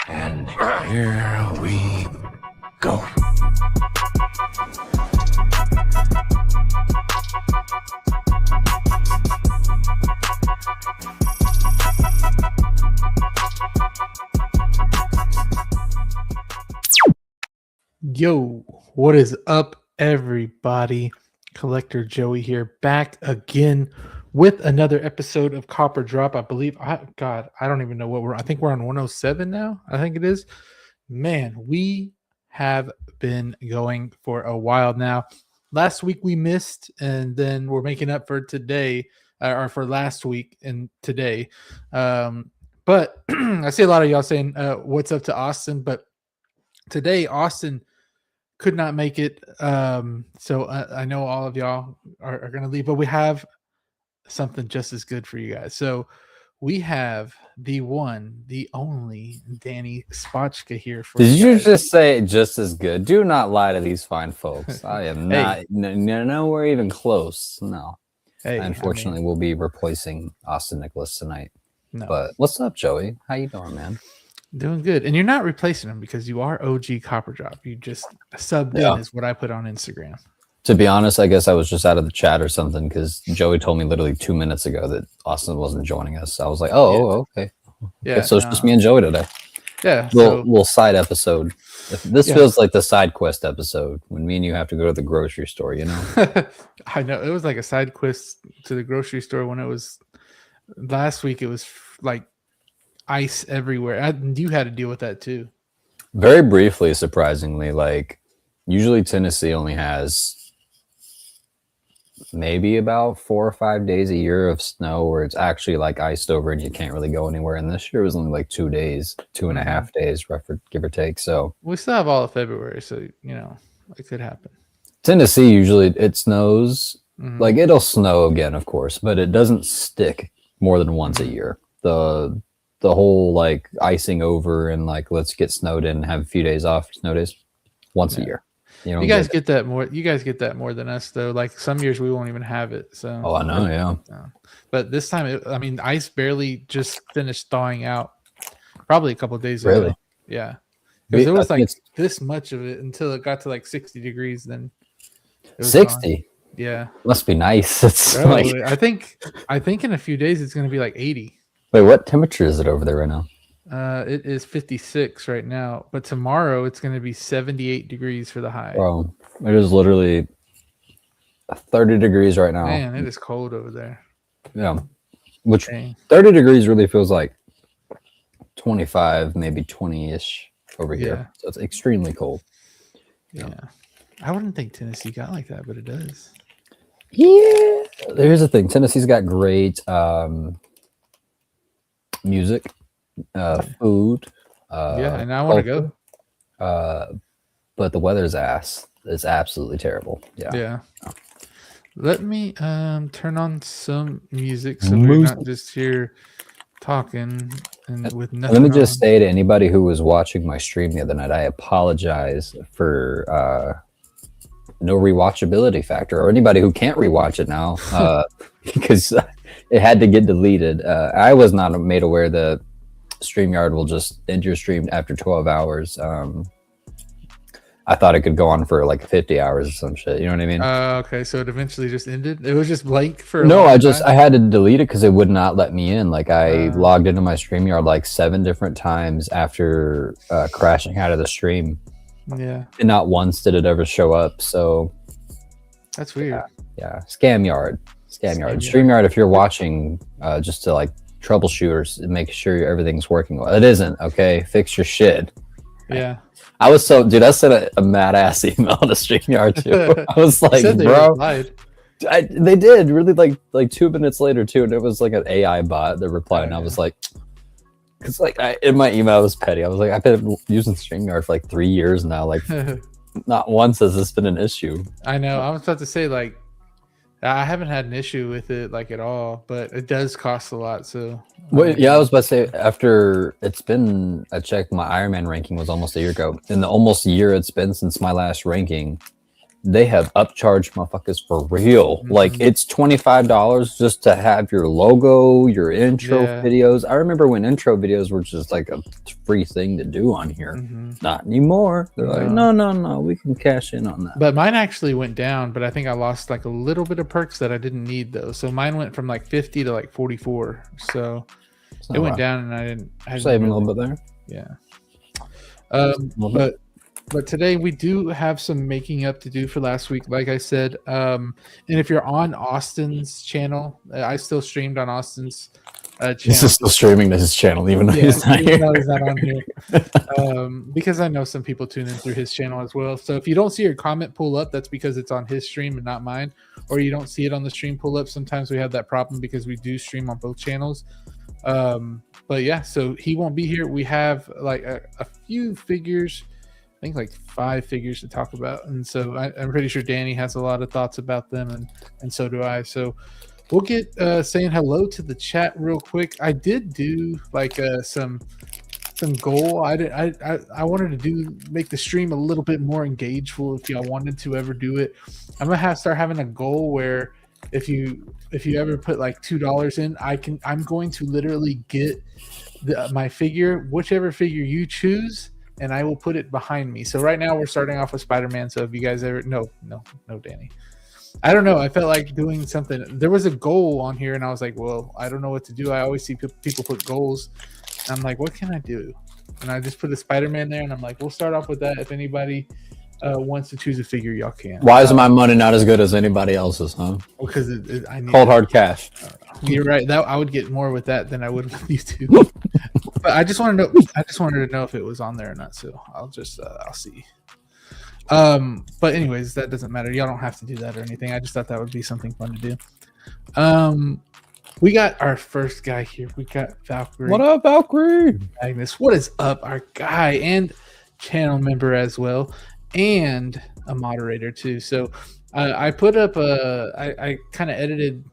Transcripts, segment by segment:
And here we go. Yo, what is up, everybody? Collector Joey here, back again with another episode of Copper Drop. I believe, I don't even know what I think we're on 107 now. I think it is. Man, we have been going for a while now. Last week we missed, and then we're making up for today, or for last week and today. But I see a lot of y'all saying, what's up to Austin? But today, Austin could not make it. So I know all of y'all are going to leave, but we have something just as good for you guys. So we have the one, the only Danny Spotchka here. Did you just say just as good? Do not lie to these fine folks. I am not nowhere even close. No. Hey, unfortunately, we'll be replacing Austin Nicholas tonight. No. But what's up, Joey? How you doing, man? Doing good. And you're not replacing him because you are OG Copper Drop. You just subbed in is what I put on Instagram. To be honest, I guess I was just out of the chat or something because Joey told me literally 2 minutes ago that Austin wasn't joining us. I was like, okay. Yeah. Okay, so it's just me and Joey today. Yeah. Little side episode. This feels like the side quest episode when me and you have to go to the grocery store, you know? I know. It was like a side quest to the grocery store when it was last week. It was like ice everywhere. You had to deal with that too. Very briefly, surprisingly. Like, usually Tennessee only has maybe about 4 or 5 days a year of snow where it's actually like iced over and you can't really go anywhere. And this year was only like 2 days, 2.5 days, give or take. So we still have all of February, so you know it could happen. Tennessee usually it snows. Like it'll snow again, of course, but it doesn't stick more than once a year. The whole like icing over and like let's get snowed in and have a few days off, snow days, once a year. You guys get that more. You guys get that more than us, though. Like some years we won't even have it. So. Oh, I know, yeah. But this time, ice barely just finished thawing out. Probably a couple of days ago. Yeah, because there was like this much of it until it got to like 60 degrees. Then 60. Yeah, must be nice. It's like, I think in a few days it's going to be like 80. Wait, what temperature is it over there right now? It is 56 right now, but tomorrow it's going to be 78 degrees for the high. Bro, it is literally 30 degrees right now. Man, it is cold over there. Yeah, which 30 degrees really feels like 25, maybe 20-ish over here. So it's extremely cold. Yeah. I wouldn't think Tennessee got like that, but it does. Yeah. Here's the thing. Tennessee's got great music. Food, and I want to go. But the weather's ass. It's absolutely terrible. Yeah. Let me turn on some music so we're not just here talking and with nothing. Let me just say to anybody who was watching my stream the other night, I apologize for no rewatchability factor, or anybody who can't rewatch it now because it had to get deleted. I was not made aware that StreamYard will just end your stream after 12 hours. I thought it could go on for like 50 hours or some shit. You know what I mean? Okay, so it eventually just ended. It was just blank for I had to delete it because it would not let me in. Like I logged into my StreamYard like 7 different times after crashing out of the stream. Yeah. And not once did it ever show up. So that's weird. Yeah. Scamyard. StreamYard, if you're watching, just to like troubleshooters and make sure everything's working well. It isn't, okay? Fix your shit. Yeah. I was so, dude, I sent a mad ass email to StreamYard too. I was like, Said they bro, replied. they did really like 2 minutes later too, and it was like an AI bot that replied, and I was like, because like in my email it was petty. I was like, I've been using StreamYard for like 3 years now. Like, not once has this been an issue. I know. I was about to say, like, I haven't had an issue with it like at all, but it does cost a lot. So, Well, yeah, I was about to say, after it's been, I checked my Iron Man ranking was almost a year ago. In the almost year it's been since my last ranking, they have upcharged motherfuckers for real. Mm-hmm. Like, it's $25 just to have your logo, your intro videos. I remember when intro videos were just like a free thing to do on here. Mm-hmm. Not anymore. They're like, no, we can cash in on that. But mine actually went down, but I think I lost like a little bit of perks that I didn't need though. So mine went from like 50 to like 44. So it went down, and I didn't saving a little bit Yeah. there. But today we do have some making up to do for last week, like I said. And if you're on Austin's channel, I still streamed on Austin's channel. This is still streaming to his channel, even though he's not here. He's not on here. Because I know some people tune in through his channel as well. So if you don't see your comment pull up, that's because it's on his stream and not mine. Or you don't see it on the stream pull up. Sometimes we have that problem because we do stream on both channels. But yeah, so he won't be here. We have like a few figures. I think like 5 figures to talk about, and so I'm pretty sure Danny has a lot of thoughts about them, and so do I. So we'll get saying hello to the chat real quick. I did do like some goal. I wanted to make the stream a little bit more engageful. If y'all wanted to ever do it, I'm gonna start having a goal where if you ever put like $2 in, I'm going to literally get my figure, whichever figure you choose, and I will put it behind me. So right now we're starting off with Spider-Man. So if you guys ever no, Danny. I don't know. I felt like doing something. There was a goal on here, and I was like, well, I don't know what to do. I always see people put goals. And I'm like, what can I do? And I just put a Spider-Man there, and I'm like, we'll start off with that. If anybody wants to choose a figure, y'all can. Why is my money not as good as anybody else's, huh? Because I need cold hard cash. You're right. That I would get more with that than I would with YouTube. But I just wanted to know if it was on there or not. So I'll see. But anyways, that doesn't matter. Y'all don't have to do that or anything. I just thought that would be something fun to do. We got our first guy here. We got Valkyrie. What up, Valkyrie? Magnus. What is up? Our guy and channel member as well, and a moderator too. So I put up I kind of edited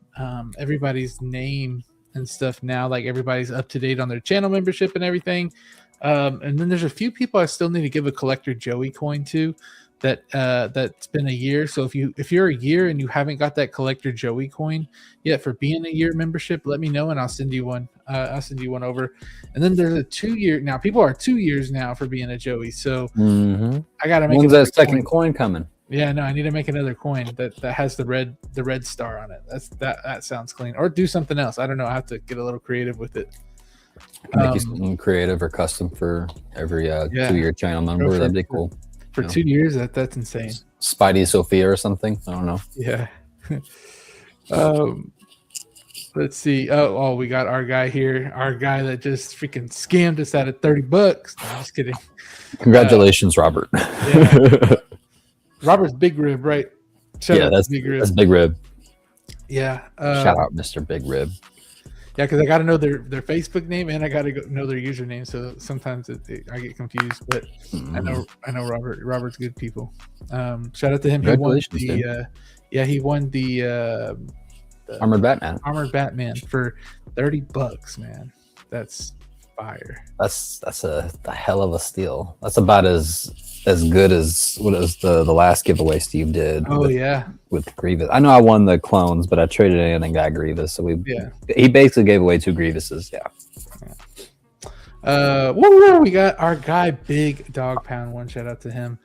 everybody's name and stuff now, like everybody's up to date on their channel membership and everything. And then there's a few people I still need to give a collector Joey coin to that's been a year. So if you're a year and you haven't got that collector Joey coin yet for being a year membership, let me know and I'll send you one. I'll send you one over. And then there's a 2-year now. People are 2 years now for being a Joey. So I gotta make. When's that second coin coming? Yeah, no, I need to make another coin that has the red star on it. That sounds clean. Or do something else. I don't know. I have to get a little creative with it. Make you something creative or custom for every 2-year channel member. That'd be cool. For 2 years, that's insane. Spidey Sophia or something. I don't know. Yeah. Let's see. Oh, we got our guy here. Our guy that just freaking scammed us out of $30. No, I'm just kidding. Congratulations, Robert. Yeah. Robert's Big Rib, right? That's Big Rib. That's Big Rib. Yeah. Shout out, Mr. Big Rib. Yeah, because I got to know their Facebook name and I got to know their username. So sometimes I get confused, but I know Robert. Robert's good people. Shout out to him. He won the Armored Batman. Armored Batman for $30, man. That's fire. That's a hell of a steal. That's about as good as what was the last giveaway Steve did. Oh, with Grievous. I know I won the clones, but I traded in and got Grievous. So he basically gave away 2 Grievuses. We got our guy Big Dog Pound 1. Shout out to him.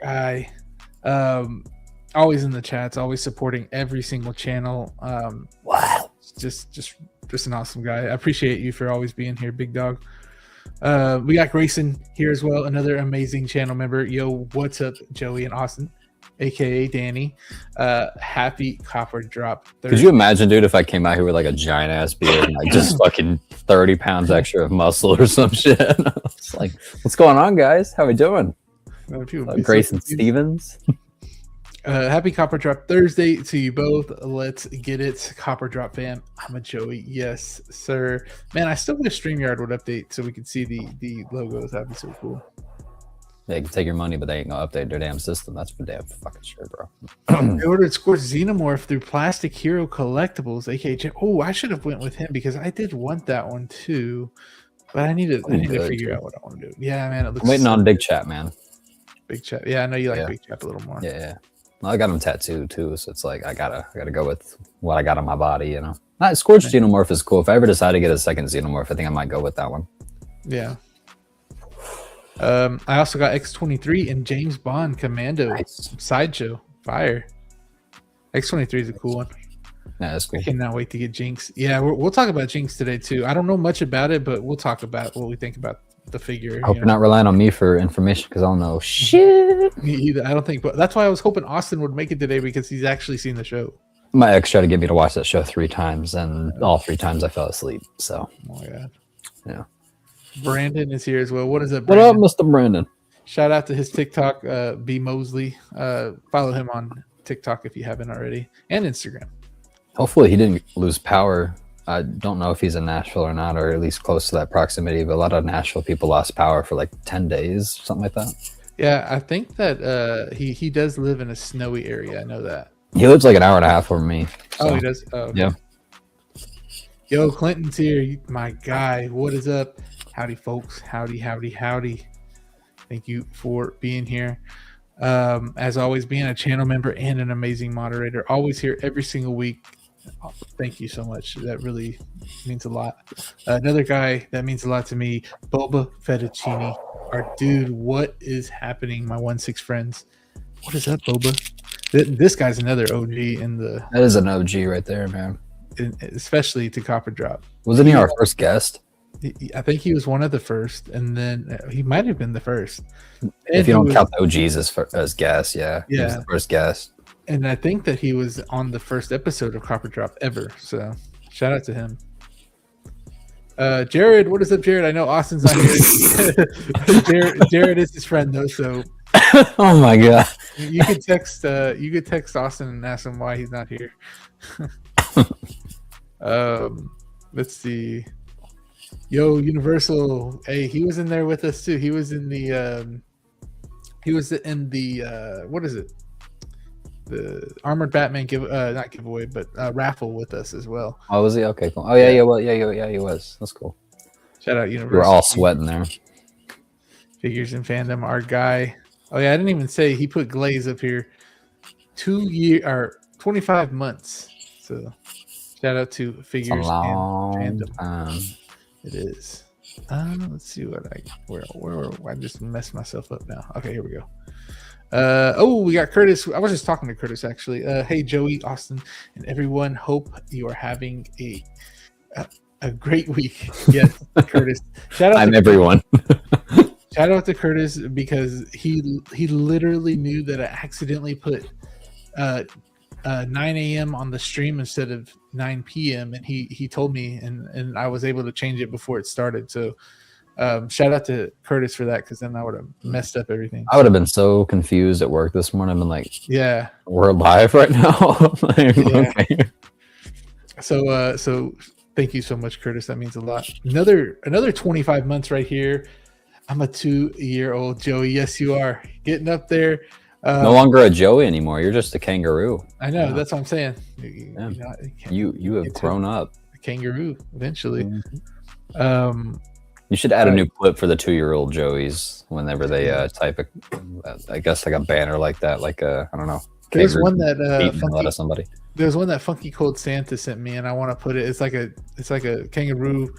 Guy. Always in the chats, always supporting every single channel. Wow. Just an awesome guy. I appreciate you for always being here, Big Dog. We got Grayson here as well, another amazing channel member. Yo, what's up, Joey and Austin? aka Danny. Happy Copper Drop Thursday. Could you imagine, dude, if I came out here with like a giant ass beard and like just fucking 30 pounds extra of muscle or some shit? It's like, what's going on, guys? How we doing? Grayson Stevens. Happy Copper Drop Thursday to you both. Let's get it, Copper Drop fam. I'm a Joey. Yes, sir. Man, I still wish StreamYard would update so we could see the logos. That'd be so cool. They can take your money, but they ain't gonna update their damn system. That's for damn fucking sure, bro. I ordered Scorch Xenomorph through Plastic Hero Collectibles, aka Oh, I should have went with him because I did want that one too. But I need to figure out what I want to do. Yeah, man. It looks I'm waiting on Big Chat, man. Big Chat. Yeah, I know you like Big Chat a little more. Yeah. Well, I got him tattooed too, so it's like I gotta go with what I got on my body, you know. Scorched Xenomorph is cool. If I ever decide to get a second Xenomorph, I think I might go with that one. Yeah. I also got X-23 and James Bond Commando Sideshow Fire. X-23 is a cool one. Yeah, that's cool. I cannot wait to get Jinx. Yeah, we'll talk about Jinx today too. I don't know much about it, but we'll talk about what we think about the figure. I hope you're not relying on me for information because I don't know shit. Me either. I don't think, but that's why I was hoping Austin would make it today because he's actually seen the show. My ex tried to get me to watch that show 3 times, and all 3 times I fell asleep. So, oh my god, yeah. Brandon is here as well. What is up, Brandon? What up, Mr. Brandon? Shout out to his TikTok, B Mosley. Follow him on TikTok if you haven't already, and Instagram. Hopefully he didn't lose power. I don't know if he's in Nashville or not, or at least close to that proximity, but a lot of Nashville people lost power for like 10 days, something like that. Yeah, I think that he does live in a snowy area. I know that. He lives like an hour and a half from me. So. Oh, he does? Oh, okay. Yeah. Yo, Clinton's here. My guy. What is up? Howdy, folks. Howdy, howdy, howdy. Thank you for being here. As always, being a channel member and an amazing moderator. Always here every single week. Thank you so much. That really means a lot. Another guy that means a lot to me, Boba Fettuccine. Our dude, what is happening, my 1-6 friends? What is up, Boba? This guy's another OG in the... That is an OG right there, man. Especially to Copper Drop. Wasn't he our first guest? I think he was one of the first, and then he might have been the first. If you don't count the OGs as guests, yeah. He was the first guest. And I think that he was on the first episode of Copper Drop ever. So shout out to him. Jared, what is up, Jared? I know Austin's not here. Jared is his friend though, so oh my god. You could text Austin and ask him why he's not here. Let's see. Yo, Universal. Hey, he was in there with us too. He was in the what is it? The Armored Batman not giveaway, but raffle with us as well. Oh, was he? Okay, cool. Oh yeah, well, yeah, he was. That's cool. Shout out Universal. We were all sweating there. Figures in fandom, our guy. Oh yeah, I didn't even say he put Glaze up here. 2 year or 25 months. So shout out to Figures in fandom. It is. Let's see what where I just messed myself up now. Okay, here we go. We got Curtis. I was just talking to Curtis actually. Hey Joey, Austin, and everyone. Hope you are having a great week. Yes, Curtis. Shout out. I'm everyone. Shout out to Curtis because he literally knew that I accidentally put 9 a.m. on the stream instead of 9 p.m. and he told me and I was able to change it before it started. So shout out to Curtis for that because then I would have messed up everything. I would have been so confused at work this morning. I've been like, yeah, we're live right now. Like, yeah. Okay. So thank you so much, Curtis. That means a lot. Another 25 months right here. I'm a 2-year-old Joey. Yes, you are getting up there. No longer a Joey anymore. You're just a kangaroo. I know. Yeah. That's what I'm saying. You have grown up. A kangaroo eventually. Mm-hmm. You should add a new clip for the 2-year-old Joeys whenever they type I guess like a banner like that, like I don't know. There's one that There's one that Funky Cold Santa sent me, and I want to put it. It's like a kangaroo,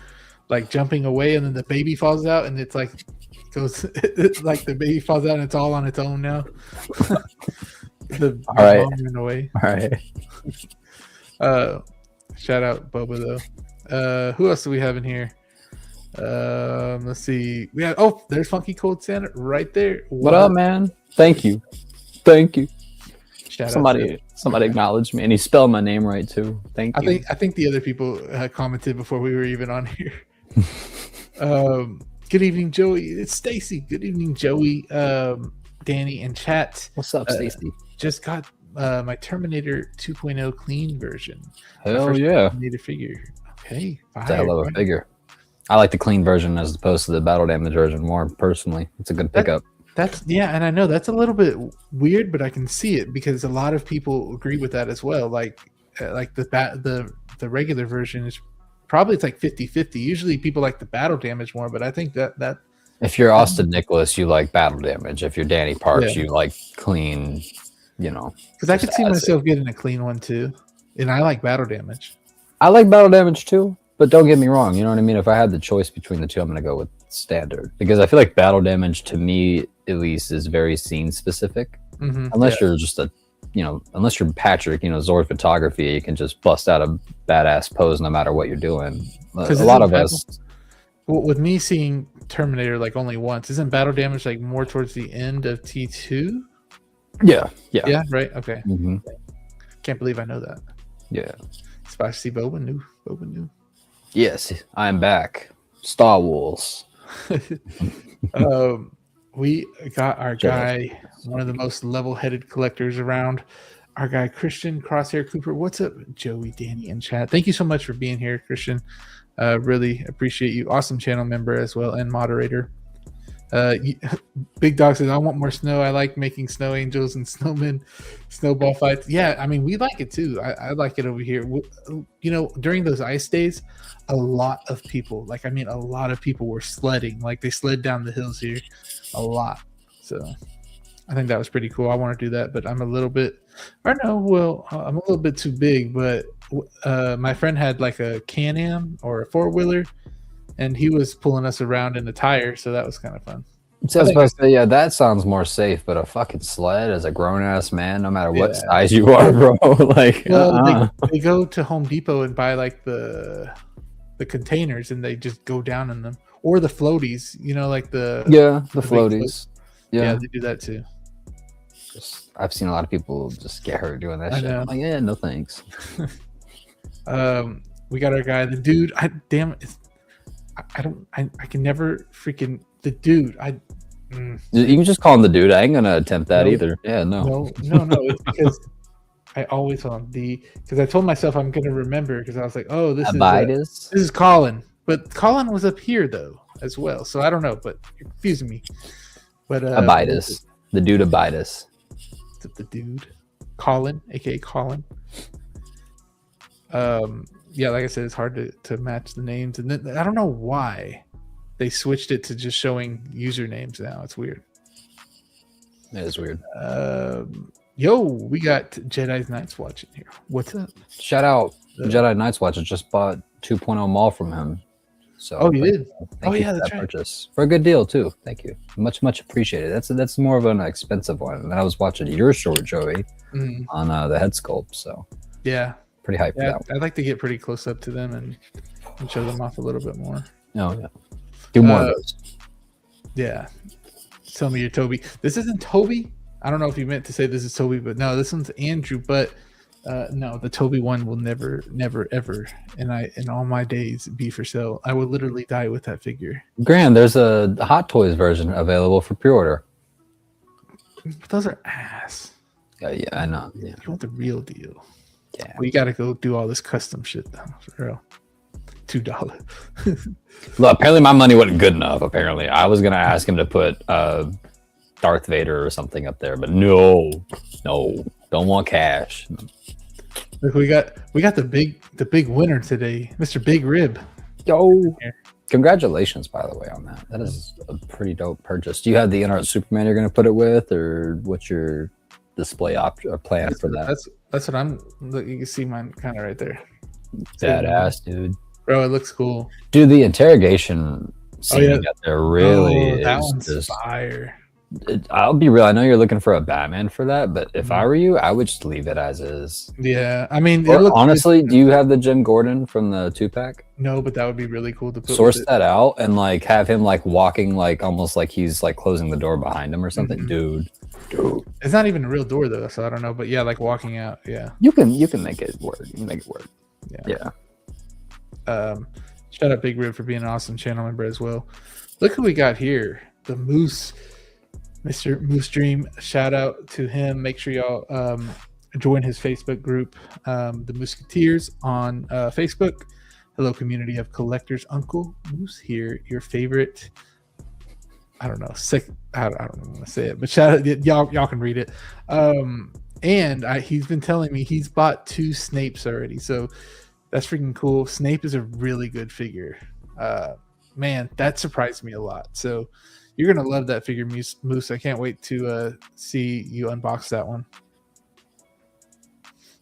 like jumping away, and then the baby falls out, and it's like goes like the baby falls out, and it's all on its own now. All right. Mom ran away. All right. Shout out Boba though. Who else do we have in here? Let's see. There's Funky Cold Santa right there. What up, man? Thank you. Shout out to Somebody acknowledged me, and he spelled my name right too. Thank you. I think the other people commented before we were even on here. Good evening, Joey. It's Stacy. Good evening, Joey, Danny, and chat. What's up, Stacy? Just got my Terminator 2.0 clean version. Hell yeah! Terminator figure. Okay, it's a hell of a figure. I like the clean version as opposed to the battle damage version more personally. It's a good pickup. That's and I know that's a little bit weird, but I can see it because a lot of people agree with that as well. Like the regular version is probably it's like 50-50. Usually people like the battle damage more, but I think that if you're Austin Nicholas, you like battle damage. If you're Danny Parks, you like clean. You know, because I could see myself getting a clean one too, and I like battle damage. I like battle damage too, but don't get me wrong. You know what I mean? If I had the choice between the two, I'm going to go with standard because I feel like battle damage to me at least is very scene specific. Unless you're just unless you're Patrick, Zord photography, you can just bust out a badass pose no matter what you're doing. A lot of us. With me seeing Terminator like only once, isn't battle damage like more towards the end of T2? Yeah, right. Okay. Can't believe I know that. Yeah. Spicy Boba knew. Yes, I'm back. Star Wars. We got our guy, one of the most level-headed collectors around. Our guy Christian Crosshair Cooper. What's up, Joey, Danny, and chat? Thank you so much for being here, Christian. Really appreciate you. Awesome channel member as well and moderator. Big Dog says, I want more snow. I like making snow angels and snowmen, snowball fights. Yeah, I mean, we like it too. I like it over here. During those ice days, a lot of people were sledding. Like they slid down the hills here a lot. So I think that was pretty cool. I want to do that, but I'm a little bit too big. But my friend had like a Can-Am or a four-wheeler, and he was pulling us around in the tire, so that was kind of fun. So I was supposed to say, yeah, that sounds more safe, but a fucking sled as a grown-ass man, no matter what size you are, bro. Like, they go to Home Depot and buy like the containers, and they just go down in them, or the floaties, like the floaties. Yeah, they do that too. I've seen a lot of people just get hurt doing that shit. I'm like, yeah, no thanks. We got our guy, the dude. I can never freaking the dude. You can just call him the dude. I ain't gonna attempt that either. Yeah, no. It's because I always call him because I told myself I'm gonna remember because I was like, oh, this is Colin, but Colin was up here though as well. So I don't know, but you're confusing me. But Abitus, the dude Abitus, the dude Colin, aka Colin. Yeah, like I said, it's hard to match the names, and then I don't know why they switched it to just showing usernames now. It's weird. It is weird. Yo, we got Jedi Knights watching here. What's up? Shout out Jedi Knights Watch. I just bought 2.0 Mall from him. So you did? Thank you for that purchase for a good deal too. Thank you, much appreciated. That's more of an expensive one. And then I was watching your short, Joey, on the head sculpt. So yeah. Pretty hyped for that one. I'd like to get pretty close up to them and show them off a little bit more. Oh, yeah. Do more of those. Yeah. Tell me you're Toby. This isn't Toby. I don't know if you meant to say this is Toby, but no, this one's Andrew. But no, the Toby one will never, ever, in all my days be for sale. I would literally die with that figure. Grant, there's a Hot Toys version available for pre-order. Those are ass. Yeah, I know. Yeah. You want the real deal. Yeah. Well, you got to go do all this custom shit though, for real. $2. Look, apparently my money wasn't good enough. Apparently, I was gonna ask him to put Darth Vader or something up there, but no, don't want cash. Look, we got the big winner today, Mr. Big Rib. Yo, congratulations, by the way, on that. That is a pretty dope purchase. Do you have the InArt Superman you're gonna put it with, or what's your display or plan for that? That's what I'm. Look, you can see mine kind of right there. Badass, dude. Bro, it looks cool. Dude, the interrogation scene out there really that is one's just fire. I'll be real. I know you're looking for a Batman for that, but if I were you, I would just leave it as is. Yeah, I mean, honestly, do you have the Jim Gordon from the 2-pack? No, but that would be really cool to put. Source that out and have him walking almost like he's closing the door behind him or something, dude. It's not even a real door though, so I don't know. But yeah, like walking out. Yeah. You can make it work. You can make it work. Yeah. Shout out Big Rib for being an awesome channel member as well. Look who we got here. The Moose, Mr. Moose Dream. Shout out to him. Make sure y'all join his Facebook group, the Musketeers on Facebook. Hello, community of collectors. Uncle Moose here, your favorite. I don't know. I don't want to say it, but shout out, y'all can read it. And he's been telling me he's bought 2 Snapes already, so that's freaking cool. Snape is a really good figure. Man, that surprised me a lot. So you're gonna love that figure, Moose. I can't wait to see you unbox that one.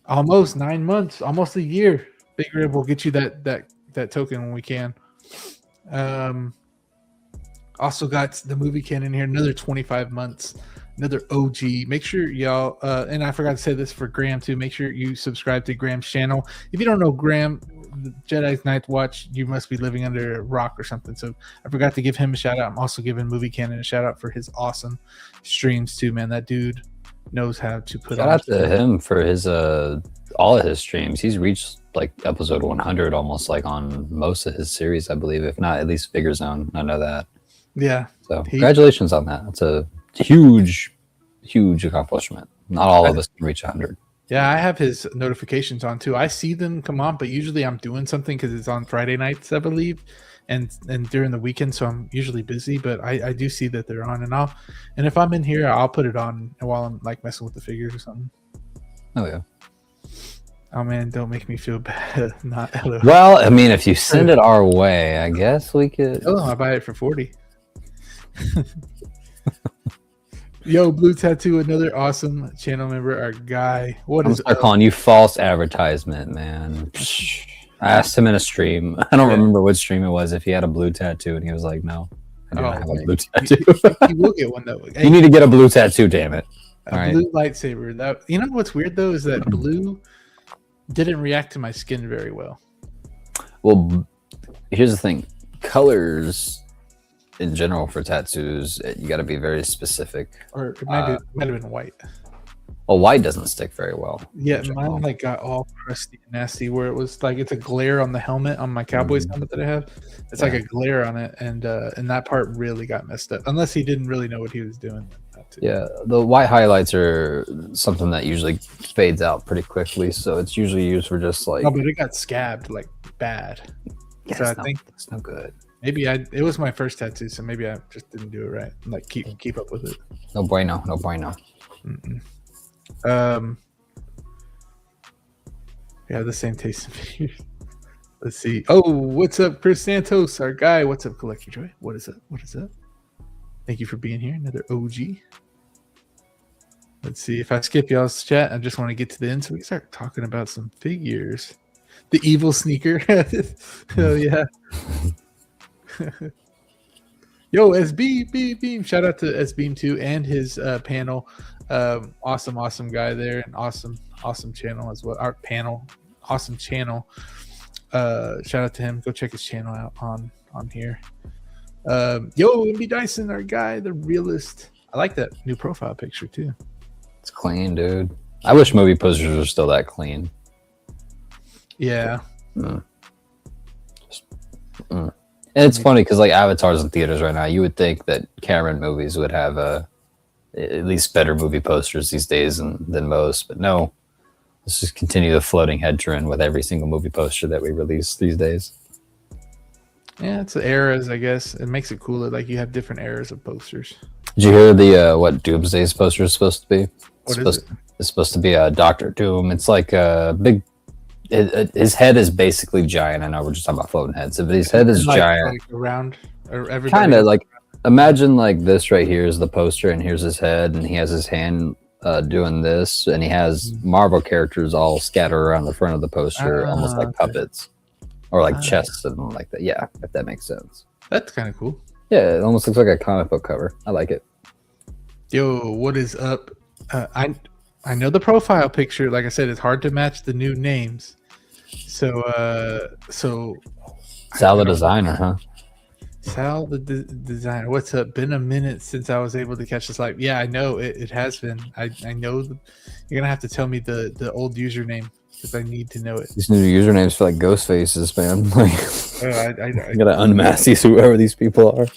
Almost 9 months, almost a year. Big Rib will get you that token when we can. Also got the movie canon here, another 25 months, another OG. Make sure y'all, and I forgot to say this for Graham too, make sure you subscribe to Graham's channel. If you don't know Graham, Jedi's Ninth Watch, you must be living under a rock or something. So I forgot to give him a shout out. I'm also giving Movie Canon a shout out for his awesome streams too, man. That dude knows how to put shout out to him for his all of his streams. He's reached like episode 100 almost, like on most of his series, I believe, if not at least Figure Zone. I know that. Yeah. So congratulations on that. That's a huge accomplishment. Not all of us can reach 100. Yeah, I have his notifications on too. I see them come on, but usually I'm doing something because it's on Friday nights, I believe, and during the weekend, so I'm usually busy. But I do see that they're on, and if I'm in here, I'll put it on while I'm like messing with the figures or something. Oh yeah. Oh man, don't make me feel bad. Not hello. Well, I mean, if you send it our way, I guess we could. Oh, I buy it for 40. Yo, Blue Tattoo, another awesome channel member, our guy. I'm calling you false advertisement, man. I asked him in a stream. I don't remember what stream it was. If he had a blue tattoo, and he was like, "No, I do not have a blue tattoo." You will get one though. You need to get a blue tattoo, damn it! Blue lightsaber. That, you know what's weird though is that blue didn't react to my skin very well. Well, here's the thing: colors in general for tattoos, you got to be very specific. Or it might have been white. Well, white doesn't stick very well. Yeah, mine like got all crusty and nasty where it was like it's a glare on the helmet, on my Cowboys helmet that I have. It's like a glare on it, and that part really got messed up. Unless he didn't really know what he was doing. Yeah, the white highlights are something that usually fades out pretty quickly, so it's usually used for just like. No, but it got scabbed like bad. Yeah, so I think it's no good. Maybe it was my first tattoo, so maybe I just didn't do it right. Like keep up with it. No bueno, no bueno. We have the same taste in figures. Let's see. Oh, what's up, Chris Santos, our guy? What's up, Collector Joy? What is up? What is up? Thank you for being here. Another OG. Let's see. If I skip y'all's chat, I just want to get to the end so we can start talking about some figures. The evil sneaker. Oh yeah. Yo, SB Beam. Shout out to S Beam too and his panel. Awesome guy there, and awesome channel as well. Our panel, awesome channel. Shout out to him. Go check his channel out on here. Yo, MB Dyson, our guy, the realist. I like that new profile picture too. It's clean, dude. I wish movie posters were still that clean. Yeah. And it's funny because like Avatar's in theaters right now. You would think that Cameron movies would have at least better movie posters these days than most, but no. Let's just continue the floating head trend with every single movie poster that we release these days. Yeah, it's the eras, I guess. It makes it cooler. Like you have different eras of posters. Did you hear the what Doomsday's poster is supposed to be? It's supposed to be a Doctor Doom. It's like a big. His head is basically giant. I know we're just talking about floating heads, but his head is giant. Like around, or everybody. Kind of like imagine like this right here is the poster, and here's his head, and he has his hand doing this, and he has Marvel characters all scattered around the front of the poster, almost like puppets, or like chests and like that. Yeah, if that makes sense. That's kind of cool. Yeah, it almost looks like a comic book cover. I like it. Yo, what is up? I know the profile picture. Like I said, it's hard to match the new names. So Salad designer, huh? Sal, the designer. What's up? Been a minute since I was able to catch this live. Yeah, I know it has been. I know you're gonna have to tell me the old username because I need to know it. These new usernames feel like ghost faces, man. Like, I I gotta unmask these whoever these people are.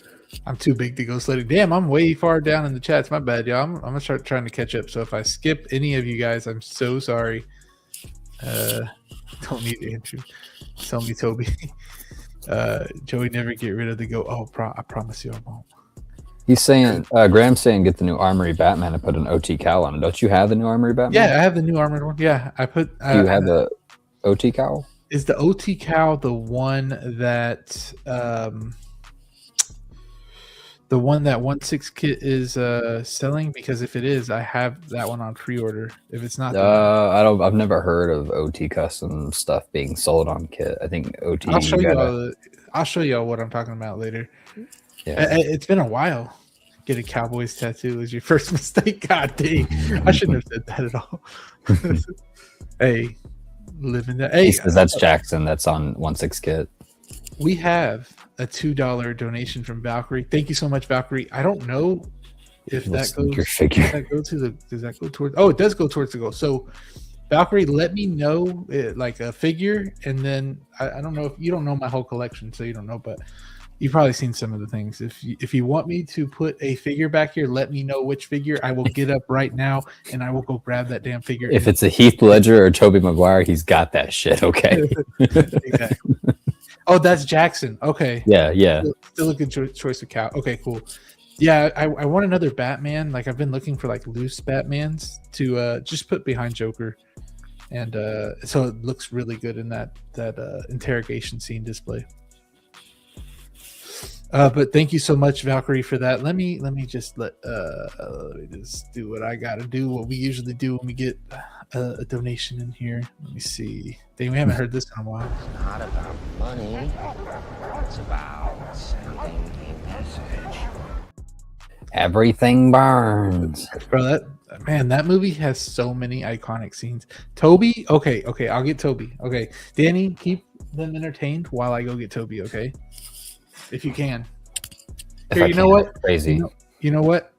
I'm too big to go sledding. Damn, I'm way far down in the chats. My bad, y'all. I'm gonna start trying to catch up. So if I skip any of you guys, I'm so sorry. Don't need Andrew. Tell me, Toby. Joey, never get rid of the go. Oh, I promise you, I won't. He's saying, Graham's saying, get the new Armory Batman and put an OT cowl on it. Don't you have the new Armory Batman? Yeah, I have the new armored one. Yeah, I put. Do you have the OT cowl? Is the OT cowl the one that the one that 1/6 kit is selling? Because if it is, I have that one on pre-order. If it's not, I've never heard of OT custom stuff being sold on kit. I think OT. I'll show you. I'll show you all what I'm talking about later. Yeah. It's been a while. Get a Cowboys tattoo is your first mistake. God dang, I shouldn't have said that at all. Hey, living that. Hey, that's Jackson. That's on 1/6 kit. We have a $2 donation from Valkyrie. Thank you so much, Valkyrie. I don't know if that goes. Your figure. Does that go towards? Oh, it does go towards the goal. So, Valkyrie, let me know like a figure, and then I don't know if you don't know my whole collection, so you don't know, but you've probably seen some of the things. If you want me to put a figure back here, let me know which figure. I will get up right now and I will go grab that damn figure. If it's a Heath Ledger or Tobey Maguire, he's got that shit. Okay. Exactly. Oh, that's Jackson. Okay. Yeah. Still a good choice of cow. Okay, cool. Yeah, I want another Batman. Like I've been looking for like loose Batmans to just put behind Joker, and so it looks really good in that interrogation scene display. But thank you so much, Valkyrie, for that. Let me just let me just do what I gotta do. What we usually do when we get a donation in here. Let me see. Dang, we haven't heard this in a while. It's not about money. It's about sending a message. Everything burns. Bro, that movie has so many iconic scenes. Toby, okay, I'll get Toby. Okay, Danny, keep them entertained while I go get Toby. Okay, if you can. Here, you know what? Crazy. You know what?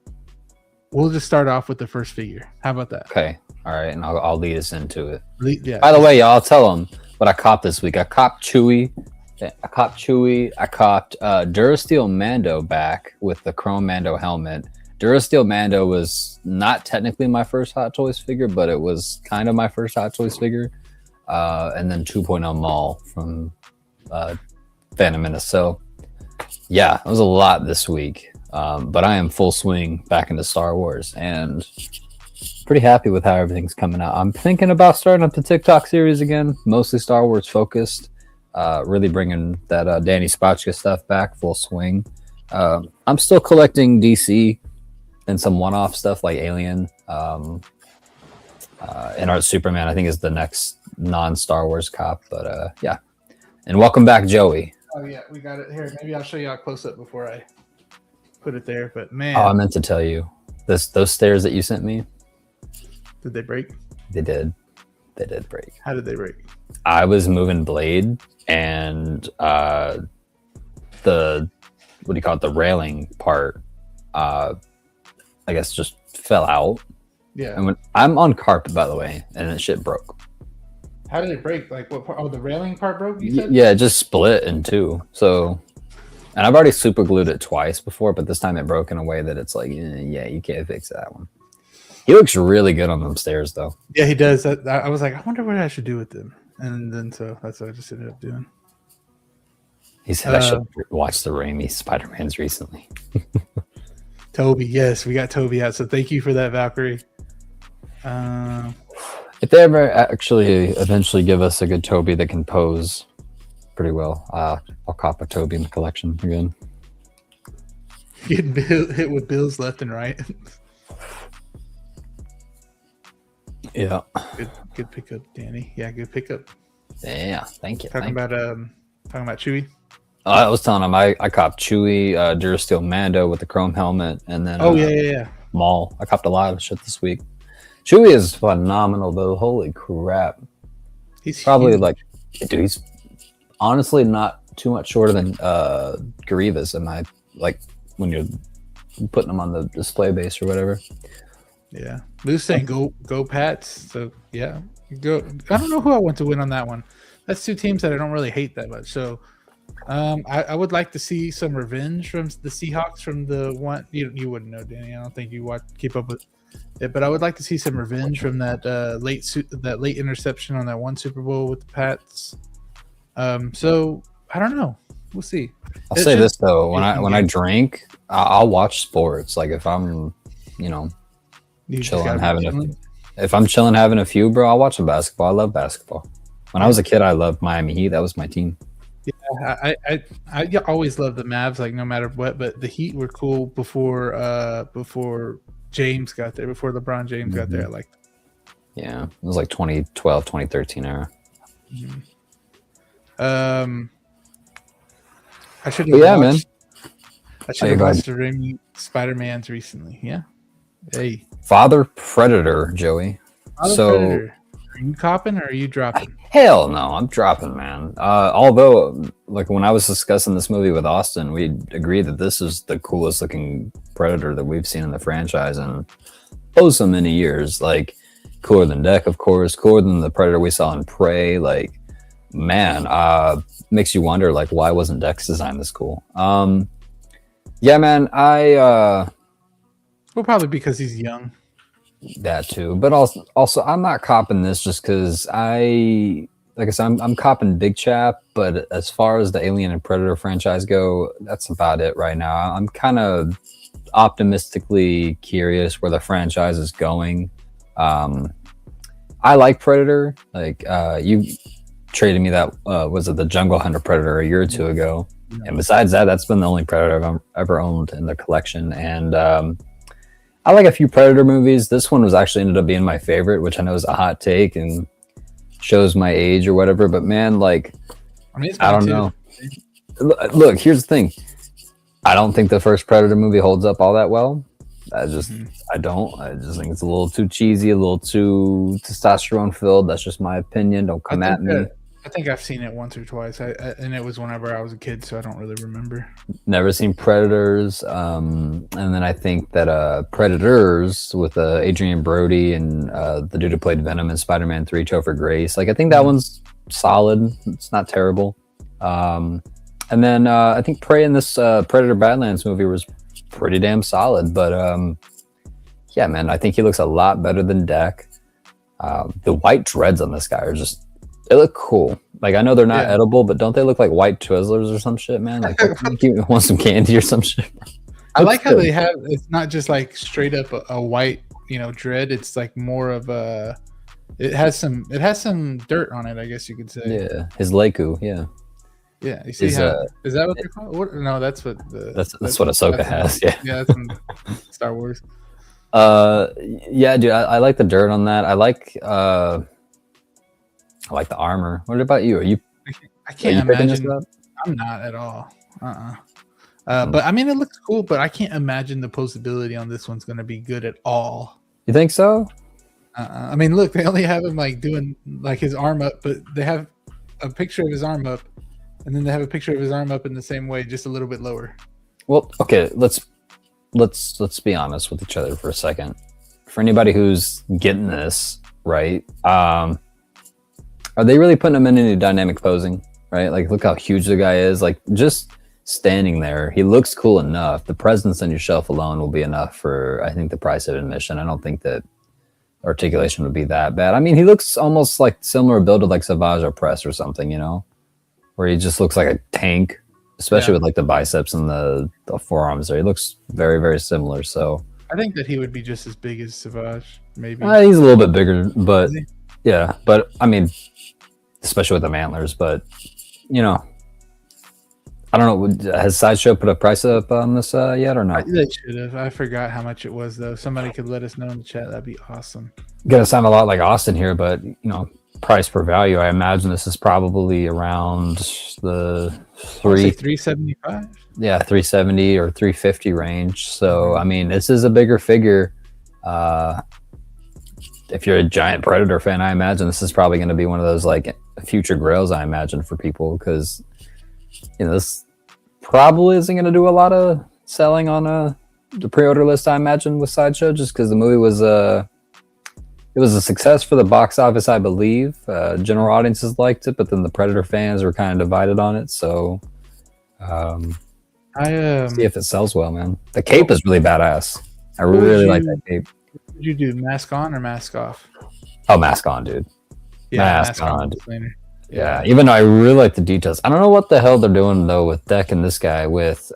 We'll just start off with the first figure. How about that? Okay. All right, and I'll lead us into it. Yeah. By the way, y'all, I'll tell them what I copped this week. I copped Chewie. I copped Durasteel Mando back with the Chrome Mando helmet. Durasteel Mando was not technically my first Hot Toys figure, but it was kind of my first Hot Toys figure. And then 2.0 Maul from Venom Menace. So, yeah, it was a lot this week. But I am full swing back into Star Wars and pretty happy with how everything's coming out. I'm thinking about starting up the TikTok series again, mostly Star Wars focused. Really bringing that Danny Spotchka stuff back full swing. I'm still collecting DC and some one-off stuff like Alien. And Art Superman, I think, is the next non-Star Wars cop. But yeah. And welcome back, Joey. Oh, yeah, we got it here. Maybe I'll show you a close-up before I put it there. But, man. Oh, I meant to tell you. Those stairs that you sent me. Did they break? They did. They did break. How did they break? I was moving Blade, and the railing part, I guess just fell out. Yeah. And when I'm on carpet, by the way, and the shit broke. How did it break? Like what part? Oh, the railing part broke, you said? Yeah, it just split in two. So, and I've already super glued it twice before, but this time it broke in a way that it's like, yeah, you can't fix that one. He looks really good on them stairs, though. Yeah, he does. I was like, I wonder what I should do with them. And then so that's what I just ended up doing. He said I should watch the Raimi Spider-Mans recently. Toby, yes, we got Toby out. So thank you for that, Valkyrie. If they ever actually eventually give us a good Toby that can pose pretty well, I'll cop a Toby in the collection again. Getting hit with bills left and right. Yeah. Good pickup, Danny. Yeah, good pickup. Yeah, thank you. Talking about Chewie. I was telling him I copped Chewie, Durasteel Mando with the chrome helmet, and then yeah. Maul. I copped a lot of shit this week. Chewie is phenomenal though. Holy crap! He's probably huge. Like, dude, he's honestly not too much shorter than Grievous. Am I like when you're putting them on the display base or whatever? Yeah, Lou's saying go Pats. So yeah, go. I don't know who I want to win on that one. That's two teams that I don't really hate that much. So I would like to see some revenge from the Seahawks from the one you wouldn't know, Danny. I don't think you keep up with it, but I would like to see some revenge from that late interception on that one Super Bowl with the Pats. So I don't know. We'll see. I'll say this though: when I drink, I'll watch sports. Like if I'm, chilling, if I'm chilling having a few, bro, I'll watch some basketball. I love basketball. When I was a kid, I loved Miami Heat. That was my team. Yeah, I always loved the Mavs, like no matter what. But the Heat were cool before James got there, before LeBron James got there. I liked them. Yeah, it was like 2012, 2013 era. I should have man. I should have watched the Raimi Spider-Mans recently. Yeah. Hey. Father Predator, Joey. Predator. Are you copping or are you dropping? Hell no, I'm dropping, man. Although, like when I was discussing this movie with Austin, we agreed that this is the coolest looking Predator that we've seen in the franchise in so many years. Like cooler than Deck, of course, cooler than the Predator we saw in Prey. Like, man, makes you wonder, like, why wasn't Deck's design this cool? Yeah, man, well, probably because he's young. That too, but also I'm not copping this just because like I said, I'm copping Big Chap, but as far as the Alien and Predator franchise go, that's about it right now. I'm kind of optimistically curious where the franchise is going. I like Predator. Like you traded me that was it the Jungle Hunter Predator a year or two ago, and besides that, that's been the only Predator I've ever owned in the collection. And I like a few Predator movies. This one was actually ended up being my favorite, which I know is a hot take and shows my age or whatever. But man, like, I don't know. Look, here's the thing. I don't think the first Predator movie holds up all that well. I just think it's a little too cheesy, a little too testosterone filled. That's just my opinion. Don't come at me. I think I've seen it once or twice, and it was whenever I was a kid, so I don't really remember. Never seen Predators, and then I think that Predators with Adrian Brody and the dude who played Venom in Spider-Man 3, Topher Grace. Like I think that one's solid. It's not terrible. And then I think Prey in this Predator Badlands movie was pretty damn solid. But yeah, man, I think he looks a lot better than Deck. The white dreads on this guy are just. They look cool. Like I know they're not edible, but don't they look like white Twizzlers or some shit, man? Like you want some candy or some shit? I like how they have. It's not just like straight up a white, dread. It's like more of a. It has some dirt on it, I guess you could say. Yeah, his Leku. Yeah. Yeah, you see how is that what they're called? No, that's what that's what Ahsoka has. Yeah. Yeah, that's in Star Wars. Yeah, dude, I like the dirt on that. I like the armor. What about you? I can't imagine. I'm not at all. But I mean, it looks cool, but I can't imagine the posability on this one's going to be good at all. You think so? I mean, look, they only have him like doing like his arm up, but they have a picture of his arm up, and then they have a picture of his arm up in the same way, just a little bit lower. Well, okay, let's be honest with each other for a second. For anybody who's getting this right, are they really putting him in any dynamic posing? Right, like look how huge the guy is. Like just standing there, he looks cool enough. The presence on your shelf alone will be enough for, I think, the price of admission. I don't think that articulation would be that bad. I mean, he looks almost like similar build to like Savage Opress or something, where he just looks like a tank, especially with like the biceps and the forearms there. He looks very, very similar. So I think that he would be just as big as Savage, maybe. He's a little bit bigger, but yeah. But I mean, especially with the antlers. But I don't know. Has Sideshow put a price up on this yet or not? They should have. I forgot how much it was though. Somebody could let us know in the chat. That'd be awesome. Gonna sound a lot like Austin here, but price per value. I imagine this is probably around the 375. Yeah, 370 or 350 range. So I mean, this is a bigger figure. If you're a giant Predator fan, I imagine this is probably going to be one of those like future grails. I imagine for people because this probably isn't going to do a lot of selling on the pre-order list, I imagine, with Sideshow, just because the movie was it was a success for the box office, I believe. General audiences liked it, but then the Predator fans were kind of divided on it. So, see if it sells well, man. The cape is really badass. I really like that cape. What did you do? Mask on or mask off? Oh, mask on, dude. Yeah, mask on. Yeah, even though I really like the details. I don't know what the hell they're doing though with Deck and this guy with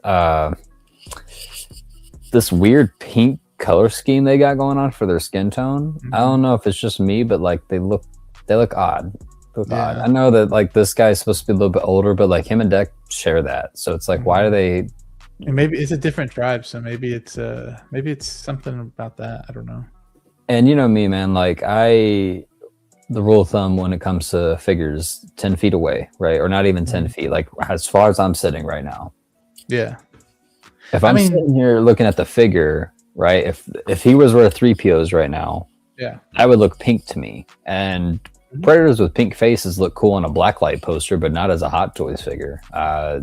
this weird pink color scheme they got going on for their skin tone. Mm-hmm. I don't know if it's just me, but like they look odd. Yeah. I know that like this guy's supposed to be a little bit older, but like him and Deck share that. So it's like, why do they? And maybe it's a different tribe, so maybe it's something about that. I don't know. And you know me, man. Like the rule of thumb when it comes to figures, 10 feet away, right? Or not even 10 feet. Like as far as I'm sitting right now. Yeah. If I'm sitting here looking at the figure, right? If he was worth 3POs right now, yeah, that would look pink to me. And Predators with pink faces look cool on a blacklight poster, but not as a Hot Toys figure.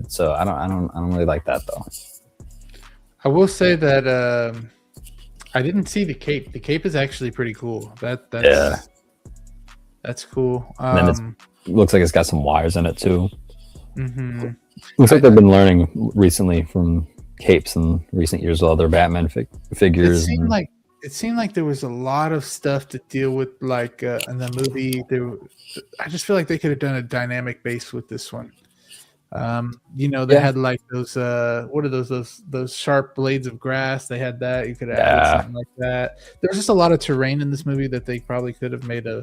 So I don't really like that though. I will say that I didn't see the cape. The cape is actually pretty cool. That's cool. And then it looks like it's got some wires in it too. Mm-hmm. Looks like they've been learning recently from capes in recent years with other Batman figures. It seemed like there was a lot of stuff to deal with, like in the movie. I just feel like they could have done a dynamic base with this one. They had like those what are those sharp blades of grass. They had that. You could have added something like that. There was just a lot of terrain in this movie that they probably could have made a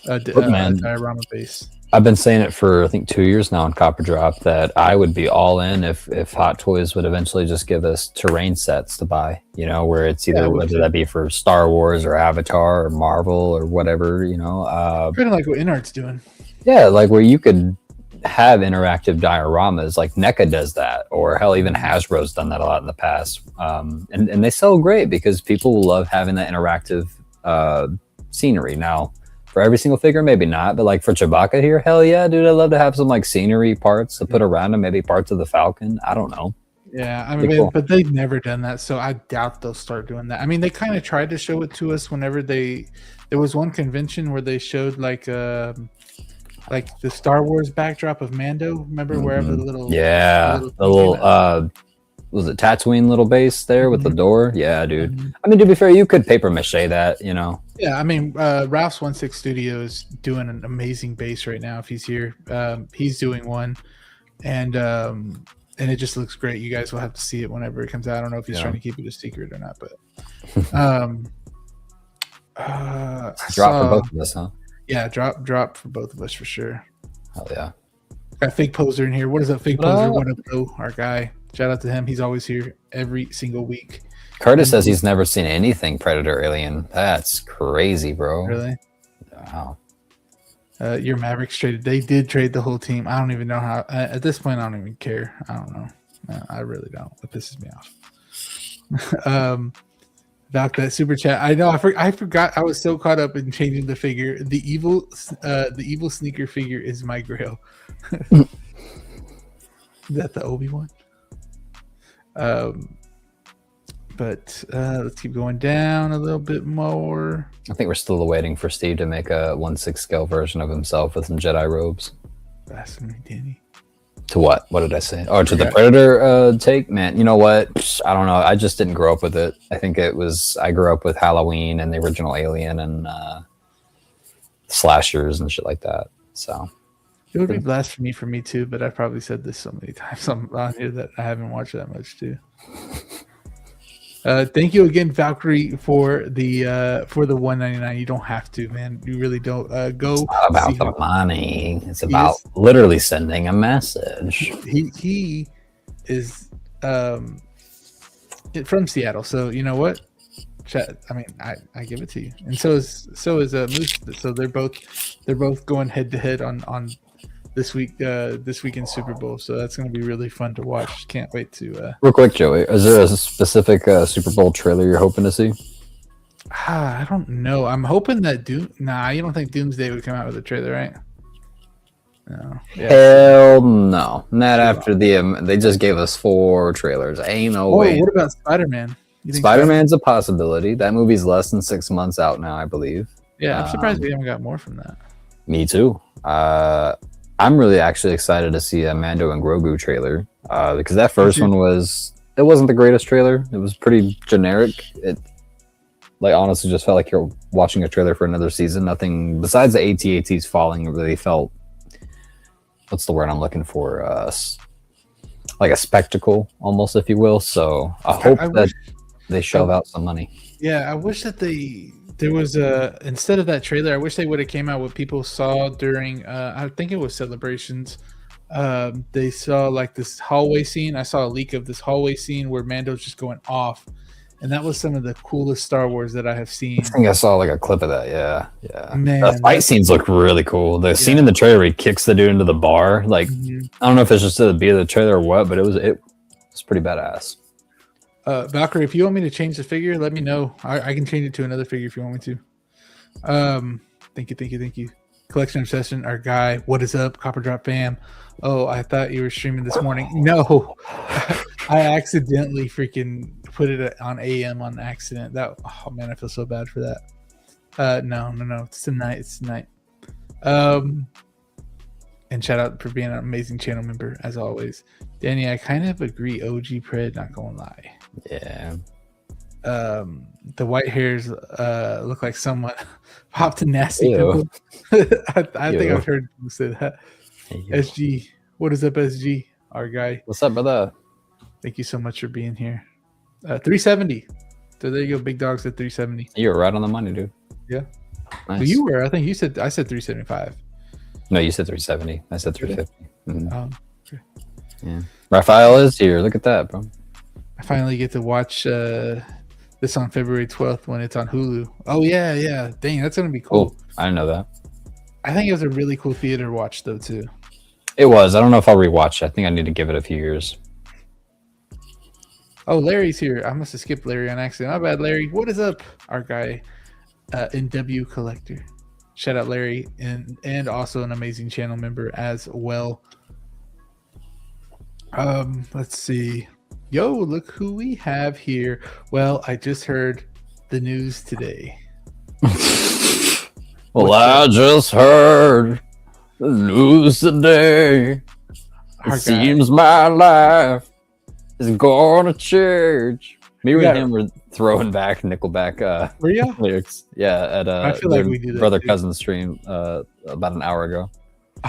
diorama base. I've been saying it for I think 2 years now on Copper Drop that I would be all in if Hot Toys would eventually just give us terrain sets to buy, where it's either whether that be for Star Wars or Avatar or Marvel or whatever, kind of like what InArt's doing. Yeah, like where you could have interactive dioramas, like NECA does that, or hell, even Hasbro's done that a lot in the past. And they sell great because people love having that interactive scenery. Now, for every single figure, maybe not, but like for Chewbacca here, hell yeah, dude, I'd love to have some like scenery parts to put around him, maybe parts of the Falcon. I don't know. Yeah, I mean, cool. But they've never done that, so I doubt they'll start doing that. I mean, they kind of tried to show it to us whenever there was one convention where they showed like the Star Wars backdrop of Mando. Remember wherever the little was it Tatooine little base there with the door? Yeah, dude. I mean, to be fair, you could paper mache that, Yeah, I mean, Ralph's 1/6 Studio is doing an amazing base right now. If he's here, he's doing one, and it just looks great. You guys will have to see it whenever it comes out. I don't know if he's trying to keep it a secret or not, but drop for both of us, huh? Yeah, drop for both of us for sure. Hell yeah. Got Fake Poser in here. What is up, Fake Poser? What up, though? Our guy. Shout out to him. He's always here every single week. Curtis says he's never seen anything Predator Alien. That's crazy, bro. Really? Wow. Your Mavericks traded. They did trade the whole team. I don't even know how. At this point, I don't even care. I don't know. I really don't. It pisses me off. About that super chat. I know. I forgot. I was so caught up in changing the figure. The evil sneaker figure is my grail. Is that the Obi-Wan? But let's keep going down a little bit more. I think we're still waiting for Steve to make a 1/6 scale version of himself with some Jedi robes. That's me, Danny. To what? What did I say? Oh, to the Predator take? Man, you know what? I don't know. I just didn't grow up with it. I think I grew up with Halloween and the original Alien and slashers and shit like that. So it would be blasphemy for me too, but I've probably said this so many times on here that I haven't watched that much too. Thank you again, Valkyrie, for the $1.99. You don't have to, man. You really don't. Go. It's not about the money. It's about literally sending a message. He is from Seattle, so you know what? I mean, I give it to you, and so is Moose. So they're both going head to head on this weekend Super Bowl. So that's going to be really fun to watch. Can't wait to. Real quick, Joey, is there a specific Super Bowl trailer you're hoping to see? I don't know. I'm hoping that Nah, you don't think Doomsday would come out with a trailer, right? No. Hell no. Not after they just gave us 4 trailers. Ain't no way. What about Spider-Man? Spider-Man's a possibility. That movie's less than 6 months out now, I believe. Yeah, I'm surprised we haven't got more from that. Me too. I'm really actually excited to see a Mando and Grogu trailer because that first one wasn't the greatest trailer. It was pretty generic. It honestly just felt like you're watching a trailer for another season. Nothing besides the AT-ATs falling. It really felt, what's the word I'm looking for? Like a spectacle, almost, if you will. So I hope that they shove out some money. Yeah, I wish that there was instead of that trailer, I wish they would have came out what people saw during I think it was Celebrations. They saw like this hallway scene. I saw a leak of this hallway scene where Mando's just going off, and that was some of the coolest Star Wars that I have seen. I think I saw like a clip of that. Yeah. Man, the fight scenes look really cool. The scene in the trailer where he kicks the dude into the bar, like I don't know if it's just the beat of the trailer or what, but it was pretty badass. Valkyrie, if you want me to change the figure, let me know. I can change it to another figure if you want me to. Thank you. Collection Obsession, our guy. What is up, Copper Drop fam? Oh, I thought you were streaming this morning. No, I accidentally freaking put it on AM on accident. Oh man, I feel so bad for that. No. It's tonight. And shout out for being an amazing channel member as always. Danny, I kind of agree. OG Pred, not gonna lie. Yeah. The white hairs look like someone popped a nasty pimple. I think I've heard people say that. SG, what is up, SG? Our guy. What's up, brother? Thank you so much for being here. 370. So there you go, big dogs at 370. You were right on the money, dude. Yeah. Nice. Well, you were. I think I said 375. No, you said 370. I said 350. Mm-hmm. Okay. Yeah. Raphael is here. Look at that, bro. I finally get to watch this on February 12th when it's on Hulu. Oh, yeah. Dang, that's going to be cool. I didn't know that. I think it was a really cool theater watch, though, too. It was. I don't know if I'll rewatch it. I think I need to give it a few years. Oh, Larry's here. I must have skipped Larry on accident. My bad, Larry. What is up? Our guy, NW Collector. Shout out, Larry, and also an amazing channel member as well. Let's see. Yo, look who we have here. Well, I just heard the news today. Well, I just heard the news today. It seems my life is going to change. Me and him were throwing back Nickelback lyrics. Yeah, at I feel like we do that brother too. cousin stream about an hour ago.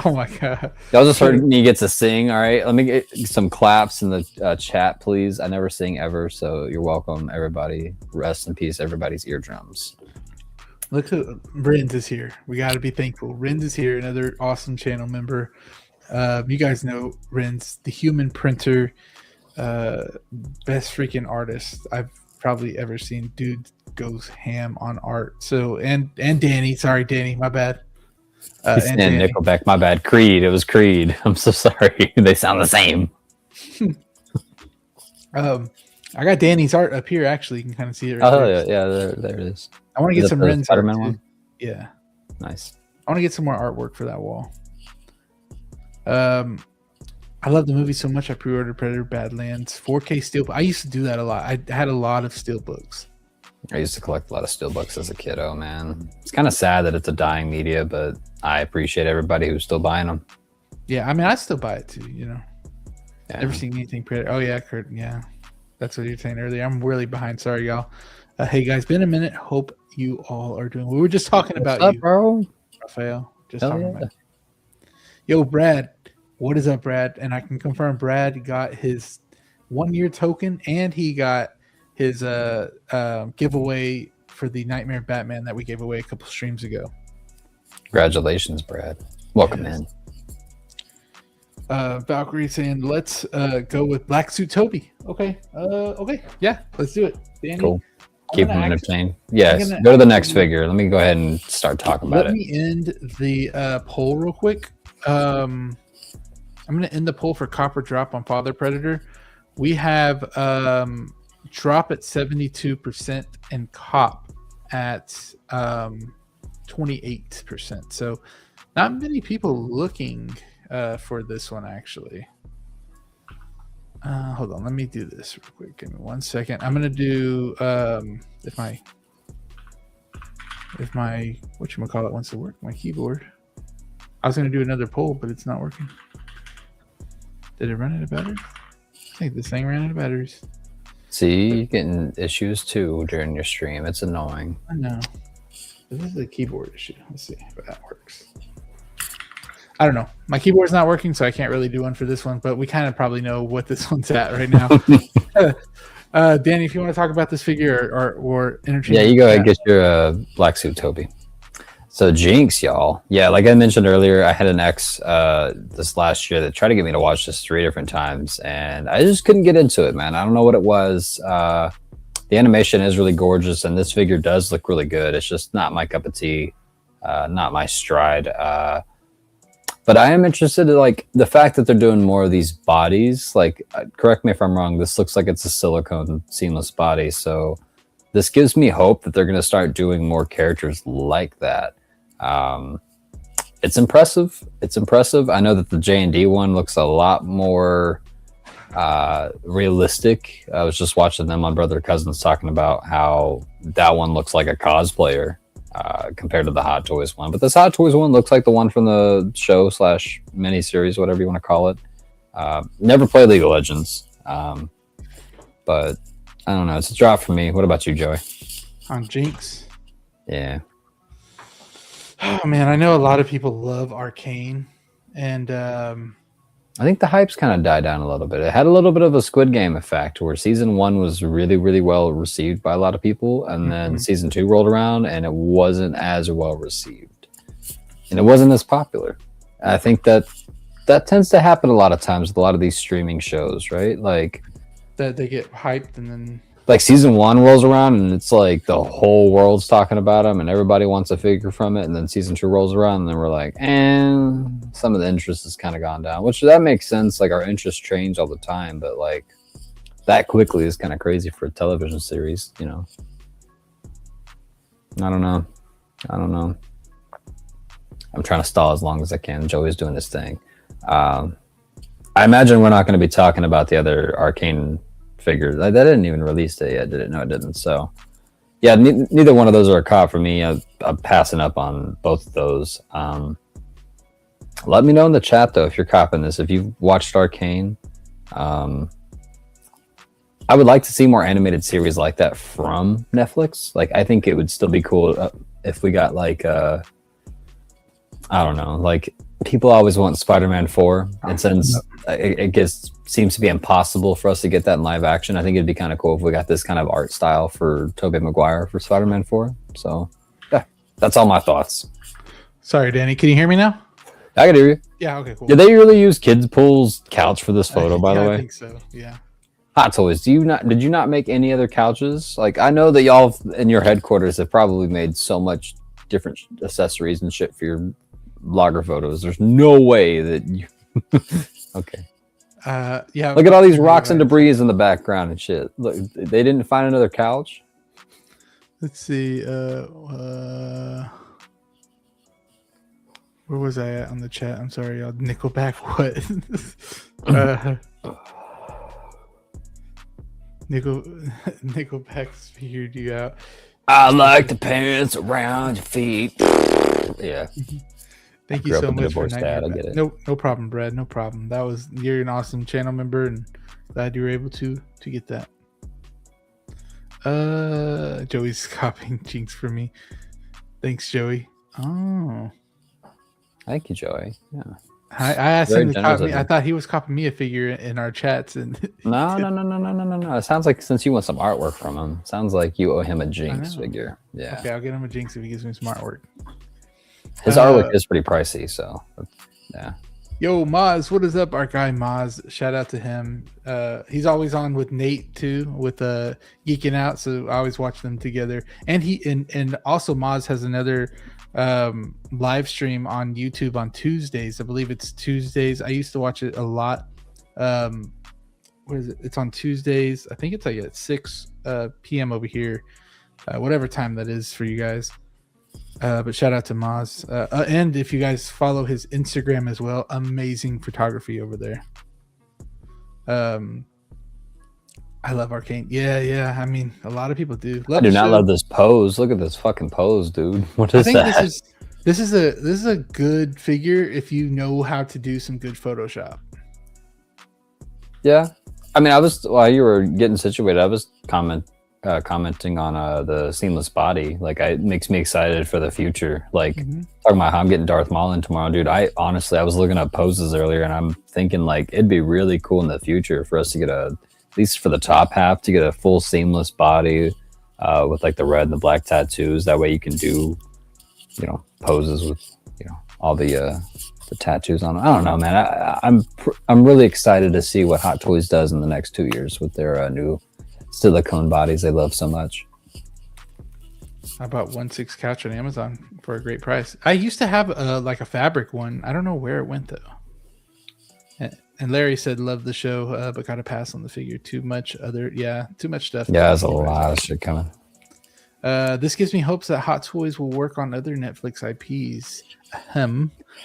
Oh my god! Y'all just heard me get to sing. All right, let me get some claps in the chat, please. I never sing ever, so you're welcome, everybody. Rest in peace, everybody's eardrums. Look who Rins is here. We got to be thankful. Rins is here, another awesome channel member. You guys know Rins, the human printer, best freaking artist I've probably ever seen. Dude goes ham on art. So and Danny, sorry Danny, my bad. And Nickelback, my bad. Creed, it was Creed. I'm so sorry. They sound the same. I got Danny's art up here. Actually, you can kind of see it. Right there it is. I want to get some Rins Spider-Man one. Yeah, nice. I want to get some more artwork for that wall. I love the movie so much. I pre-ordered Predator Badlands 4K steel. I used to do that a lot. I had a lot of steel books. I used to collect a lot of steelbooks as a kiddo, man. It's kind of sad that it's a dying media, but I appreciate everybody who's still buying them. Yeah, I mean, I still buy it too, you know. Yeah. Never seen anything Predator. Oh, yeah, Kurt. Yeah, that's what you were saying earlier. I'm really behind. Sorry, y'all. Hey, guys, been a minute. Hope you all are doing. We were just talking about What's up, you, bro? Raphael. Just Hell talking yeah. about you. Yo, Brad. What is up, Brad? And I can confirm Brad got his 1-year token and he got his giveaway for the Nightmare Batman that we gave away a couple streams ago. Congratulations, Brad. Welcome in. Valkyrie saying, let's go with Black Suit Toby. Okay. Okay. Yeah, let's do it. Danny, Cool. Keep them entertained. Yes. gonna Go to the next figure. Let me go ahead and start talking about Let it. me end the poll real quick. I'm going to end the poll for Copper Drop on Father Predator. We have Drop at 72% and Cop at 28%. So Not many people looking for this one actually. Hold on, let me do this real quick. Give me 1 second. I'm gonna do if my whatchamacallit wants to work, my keyboard. I was gonna do another poll, but it's not working. Did it run out of batteries? I think this thing ran out of batteries. See, you're getting issues too during your stream. It's annoying. I know. This is a keyboard issue. Let's see if that works. I don't know. My keyboard's not working, so I can't really do one for this one, but we kind of probably know what this one's at right now. Danny, if you want to talk about this figure or interchange. Yeah, you go ahead and get your black suit, Toby. So Jinx, y'all. Yeah, like I mentioned earlier, I had an ex this last year that tried to get me to watch this 3 different times, and I just couldn't get into it, man. I don't know what it was. The animation is really gorgeous, and this figure does look really good. It's just not my cup of tea, not my stride. But I am interested in like the fact that they're doing more of these bodies. Like, correct me if I'm wrong. This looks like it's a silicone seamless body, so this gives me hope that they're going to start doing more characters like that. It's impressive. It's impressive. I know that the J&D one looks a lot more realistic. I was just watching them on Brother Cousins talking about how that one looks like a cosplayer compared to the Hot Toys one. But this Hot Toys one looks like the one from the show / miniseries, whatever you want to call it. Never played League of Legends, but I don't know. It's a drop for me. What about you, Joey? On Jinx? Yeah. Oh man, I know a lot of people love Arcane, and I think the hype's kind of died down a little bit. It had a little bit of a Squid Game effect where season 1 was really, really well received by a lot of people, and then season 2 rolled around and it wasn't as well received, and it wasn't as popular. I think that tends to happen a lot of times with a lot of these streaming shows, right? Like that they get hyped and then like season 1 rolls around and it's like the whole world's talking about them and everybody wants a figure from it, and then season 2 rolls around and then we're like, and some of the interest has kind of gone down, which that makes sense. Like our interests change all the time, but like that quickly is kind of crazy for a television series, you know. I don't know. I'm trying to stall as long as I can. Joey's doing his thing. I imagine we're not going to be talking about the other Arcane figures. That didn't even release it yet, did it? No, it didn't. So yeah, neither one of those are a cop for me. I'm passing up on both of those. Let me know in the chat though if you're copping this, if you've watched Arcane. I would like to see more animated series like that from Netflix. Like I think it would still be cool if we got like I don't know, like people always want Spider-Man 4, and since it seems to be impossible for us to get that in live action, I think it'd be kind of cool if we got this kind of art style for Tobey Maguire for Spider-Man 4. So yeah, that's all my thoughts. Sorry, Danny, can you hear me now? I can hear you. Yeah, okay, cool. Did they really use Kids Pool's couch for this photo, by the way? I think so, yeah. Hot Toys, did you not make any other couches? Like I know that y'all in your headquarters have probably made so much different accessories and shit for your vlogger photos. There's no way that you okay. Yeah. Look at all these rocks and debris in the background and shit. Look, they didn't find another couch. Let's see. Where was I at on the chat? I'm sorry, y'all. Nickelback. What? Nickelback's figured you out. I like the pants around your feet. Yeah. Thank you so much for Nightmare. I get it. No problem, Brad. No problem. You're an awesome channel member, and glad you were able to get that. Joey's copying Jinx for me. Thanks, Joey. Oh, thank you, Joey. Yeah. I asked him to copy me. I thought he was copying me a figure in our chats, and no. It sounds like since you want some artwork from him, sounds like you owe him a Jinx figure. Yeah. Okay, I'll get him a Jinx if he gives me some artwork. His artwork is pretty pricey, so yeah. Yo, Maz, what is up? Our guy Maz, shout out to him. He's always on with Nate too, with Geeking Out, so I always watch them together. And and also Maz has another live stream on YouTube on Tuesdays. I believe it's Tuesdays. I used to watch it a lot. What is it? It's on Tuesdays. I think it's like at 6 p.m. over here, whatever time that is for you guys. But shout out to Maz. And if you guys follow his Instagram as well, amazing photography over there. I love Arcane. Yeah. I mean, a lot of people do. I do not love this pose. Look at this fucking pose, dude. What is that? This is a good figure if you know how to do some good Photoshop. Yeah, I mean, while you were getting situated, I was commenting on the seamless body. Like, it makes me excited for the future. Like, talking about how I'm getting Darth Maul in tomorrow, dude. I was looking up poses earlier, and I'm thinking like it'd be really cool in the future for us to get at least for the top half, to get a full seamless body with like the red and the black tattoos. That way you can do, poses with, all the tattoos on them. I don't know, man. I'm really excited to see what Hot Toys does in the next 2 years with their new silicone bodies they love so much. I bought 1/6 couch on Amazon for a great price. I used to have like a fabric one. I don't know where it went though. And Larry said, love the show, but got to pass on the figure. Too much stuff. Yeah, there's a lot of shit coming. This gives me hopes that Hot Toys will work on other Netflix IPs.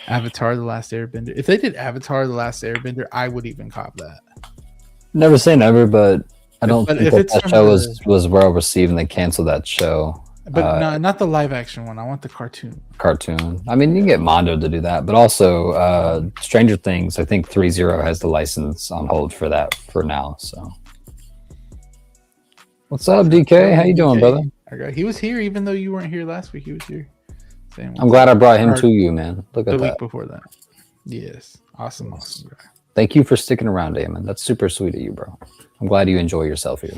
Avatar: The Last Airbender. If they did Avatar: The Last Airbender, I would even cop that. Never say never, but I don't think that show was well received and they canceled that show. But not the live action one. I want the cartoon. I mean, you can get Mondo to do that, but also Stranger Things. I think 3.0 has the license on hold for that for now. So, what's up, DK? How you doing, brother? Okay. He was here, even though you weren't here last week. He was here. I'm glad I brought him to you, man. Look at that. The week before that. Yes. Awesome. Thank you for sticking around, Damon. That's super sweet of you, bro. I'm glad you enjoy yourself here,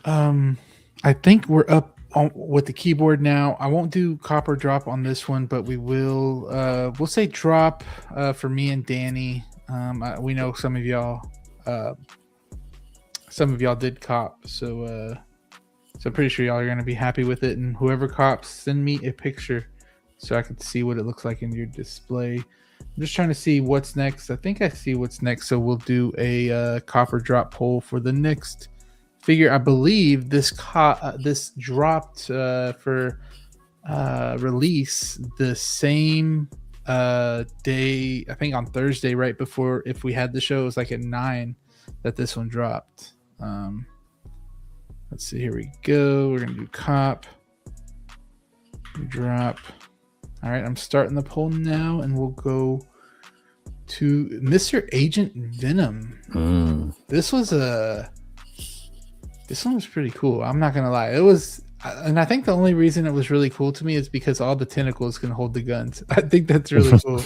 man. I think we're up with the keyboard now. I won't do copper drop on this one, but we will. We'll say drop for me and Danny. We know some of y'all did cop, so I'm pretty sure y'all are gonna be happy with it. And whoever cops, send me a picture so I can see what it looks like in your display. I'm just trying to see what's next. I think I see what's next, so we'll do a copper drop poll for the next figure. I believe this dropped for release the same day. I think on Thursday, right before, if we had the show, it was like at 9 that this one dropped. Let's see. Here we go. We're gonna do cop drop. All right, I'm starting the poll now, and we'll go to Mr. Agent Venom. This one was pretty cool. I'm not gonna lie. It was, and I think the only reason it was really cool to me is because all the tentacles can hold the guns. I think that's really cool.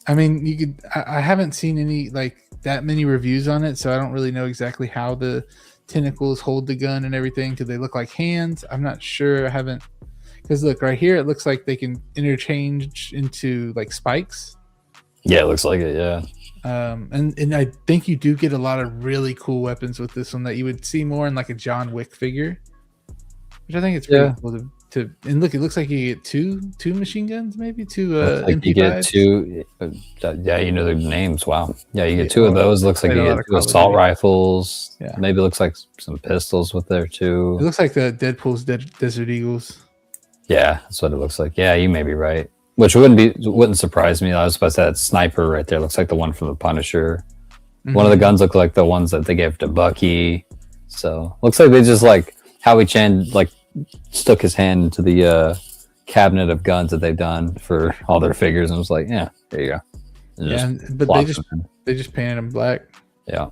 I mean, I haven't seen any like that many reviews on it, so I don't really know exactly how the tentacles hold the gun and everything. Do they look like hands? I'm not sure. I haven't, because look right here, it looks like they can interchange into like spikes. Yeah, it looks like it. Yeah. And I think you do get a lot of really cool weapons with this one that you would see more in like a John Wick figure, which I think it's pretty cool to. And look, it looks like you get two machine guns, maybe two MP5s. You get two. Yeah, you know the names. Wow. Yeah, you get two of those. Looks like you get two assault rifles. Yeah. Maybe it looks like some pistols with there too. It looks like the Deadpool's Desert Eagles. Yeah, that's what it looks like. Yeah, you may be right. Which wouldn't surprise me. I was supposed to say that sniper right there looks like the one from the Punisher. One of the guns look like the ones that they gave to Bucky. So looks like they just like Howie Chan like stuck his hand into the cabinet of guns that they've done for all their figures and was like, yeah, there you go. But they just painted them black. Yeah.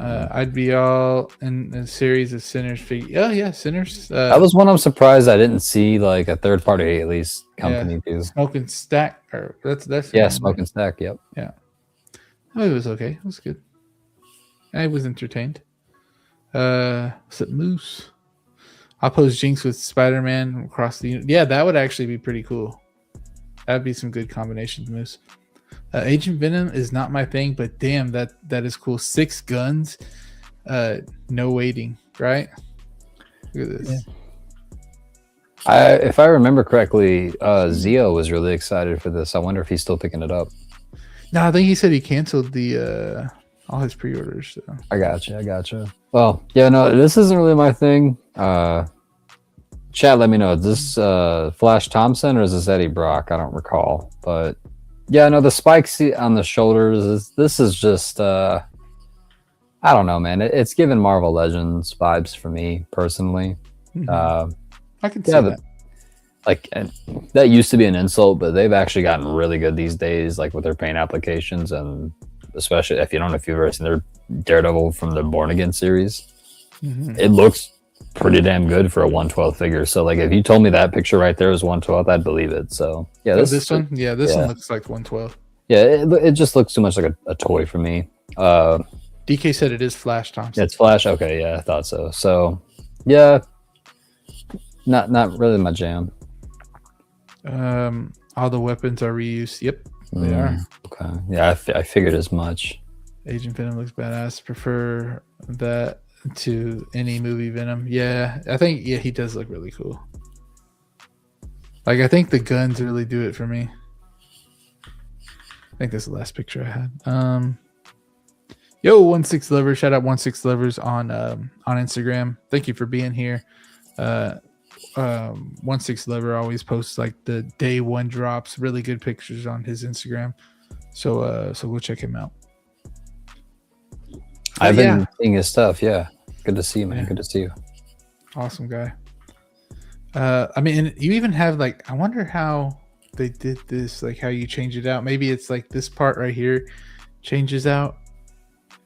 I'd be all in a series of Sinners figures. Oh yeah, Sinners. That was one I'm surprised I didn't see like a third party at least company do. Smoke and Stack, or that's Smoke and Stack. Yep. Yeah. Oh, it was okay. It was good. I was entertained. Was it Moose? I'll pose Jinx with Spider-Man across the unit. Yeah, that would actually be pretty cool. That'd be some good combinations, Moose. Agent Venom is not my thing, but damn, that is cool. 6 guns, no waiting, right? Look at this. Yeah. If I remember correctly, Zio was really excited for this. I wonder if he's still picking it up. No, I think he said he canceled all his pre-orders. So. I gotcha. Well, yeah, no, this isn't really my thing. Chat, let me know. Is this Flash Thompson or is this Eddie Brock? I don't recall. But yeah, no, the spikes on the shoulders this is just I don't know, man. It's given Marvel Legends vibes for me personally. I can see that. Like, and that used to be an insult, but they've actually gotten really good these days, like with their paint applications, and especially if you don't know if you've ever seen their Daredevil from the Born Again series, it looks pretty damn good for a 1/12 figure. So, like, if you told me that picture right there was 1/12, I'd believe it. So, yeah, this one looks like 1/12. Yeah, it just looks too much like a toy for me. DK said it is Flash Thompson. It's Flash. Okay, yeah, I thought so. So, yeah, not really my jam. All the weapons are reused. Yep, they are. Okay, yeah, I figured as much. Agent Venom looks badass. Prefer that to any movie Venom. Yeah, I think he does look really cool. Like, I think the guns really do it for me. I think that's the last picture I had. Yo, 16 Lovers, shout out 16 Lovers on Instagram. Thank you for being here. 16 Lover always posts like the day one drops, really good pictures on his Instagram. So go check him out. I've been seeing his stuff. Yeah, good to see you, man. Yeah. Good to see you. Awesome guy. I mean, and you even have like, I wonder how they did this, like how you change it out. Maybe it's like this part right here changes out.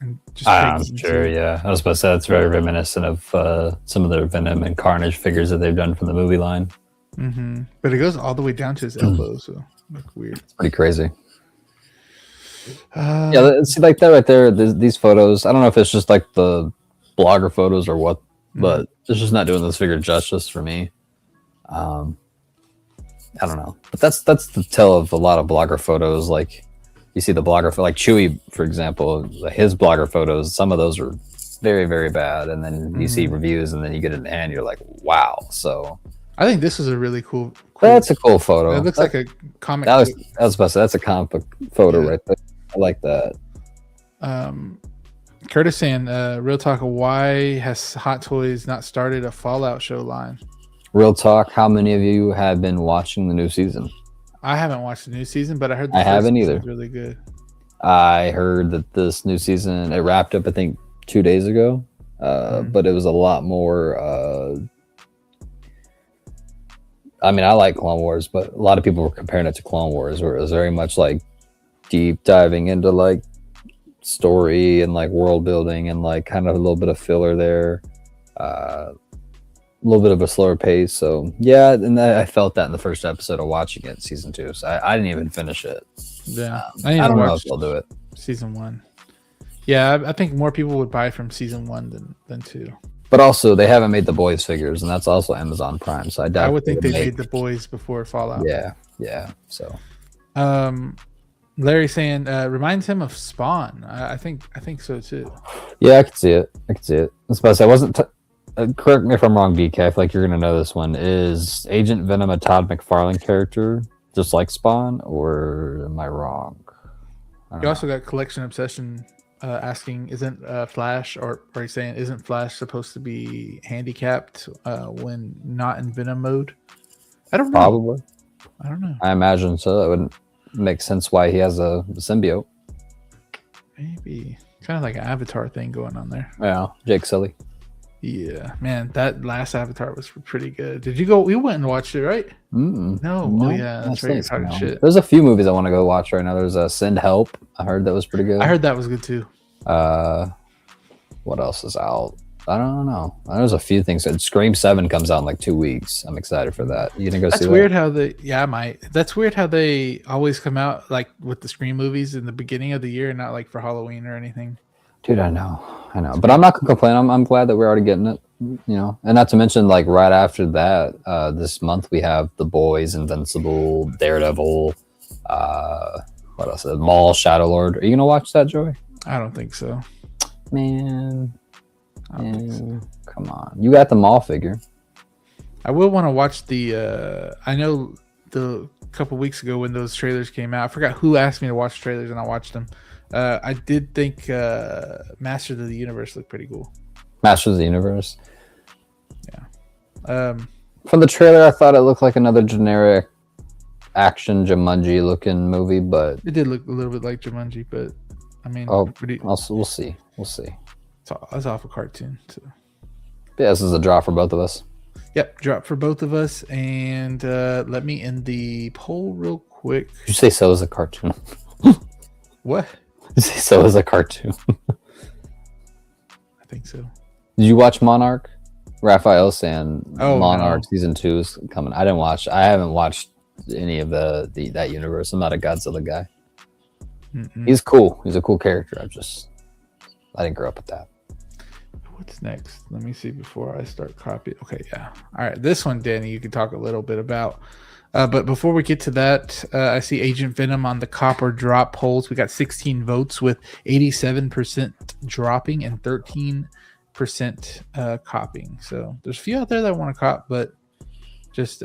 And just I'm sure, yeah. I was about to say that's very reminiscent of some of their Venom and Carnage figures that they've done from the movie line. But it goes all the way down to his elbow, so look weird. It's pretty crazy. Yeah, see, like that right there. These photos. I don't know if it's just like the blogger photos or what, but it's just not doing this figure justice for me. I don't know, but that's the tell of a lot of blogger photos. Like, you see the blogger for like Chewie, for example, his blogger photos. Some of those are very, very bad, and then you see reviews, and then you get it in the hand, you're like, wow. So I think this is a really cool. That's a cool photo. It looks like a comic. I was about to say that's a comic book photo right there. I like that. Curtis saying, real talk, why has Hot Toys not started a Fallout show line? Real talk, how many of you have been watching the new season? I haven't watched the new season, but I heard I haven't either. Really good. I heard that this new season, it wrapped up I think 2 days ago, but it was a lot more. I mean, I like Clone Wars, but a lot of people were comparing it to Clone Wars, where it was very much like deep diving into like story and like world building and like kind of a little bit of filler there, a little bit of a slower pace. So yeah, and I felt that in the first episode of watching it, season 2. So I didn't even finish it. Yeah, I don't know if they'll do it. Season 1. Yeah, I think more people would buy from season 1 than 2. But also, they haven't made the boys figures, and that's also Amazon Prime. So I would think they made the boys before Fallout. Yeah. So, Larry saying reminds him of Spawn. I think so too. Yeah, I could see it. I was about to say, I wasn't. Correct me if I'm wrong, BK. I feel like you're gonna know this one. Is Agent Venom a Todd McFarlane character, just like Spawn, or am I wrong? You also got Collection Obsession asking, isn't Flash, or he's saying, isn't Flash supposed to be handicapped when not in Venom mode? I don't know. Probably. I don't know. I imagine so. That wouldn't make sense why he has a symbiote. Maybe. Kind of like an Avatar thing going on there. Yeah, Jake Sully. Yeah, man, that last Avatar was pretty good. Did you go? We went and watched it, right? No. Oh yeah, that's right. You're talking shit. There's a few movies I want to go watch right now. There's Send Help. I heard that was pretty good. I heard that was good too. What else is out? I don't know. There's a few things. Scream 7 comes out in like 2 weeks. I'm excited for that. You gonna go see that? That's weird how they. Yeah, I might. That's weird how they always come out like with the Scream movies in the beginning of the year, not like for Halloween or anything. Dude, I know, but I'm not gonna complain. I'm glad that we're already getting it, and not to mention like right after that, this month we have The Boys, Invincible, Daredevil, what else? Maul, Shadow Lord. Are you gonna watch that, Joey? I don't think so. Man, come on, you got the Maul figure. I will want to watch the. I know the couple weeks ago when those trailers came out, I forgot who asked me to watch trailers, and I watched them. I did think Masters of the Universe looked pretty cool. Masters of the Universe. Yeah. From the trailer, I thought it looked like another generic action Jumanji looking movie, but It did look a little bit like Jumanji, but I mean, we'll see. it's off a cartoon. So. Yeah, this is a draw for both of us. Yep, drop for both of us, and let me end the poll real quick. Did you say so is a cartoon? What? Did you say so is a cartoon? I think so. Did you watch Monarch? Raphael saying Monarch no. season 2 is coming. I haven't watched any of that universe. I'm not a Godzilla guy. Mm-mm. He's cool. He's a cool character. I didn't grow up with that. What's next? Let me see before I start copying. Okay, yeah. All right, this one, Danny, you can talk a little bit about. But before we get to that, I see Agent Venom on the copper drop polls. We got 16 votes with 87% dropping and 13% copying. So there's a few out there that want to cop, but just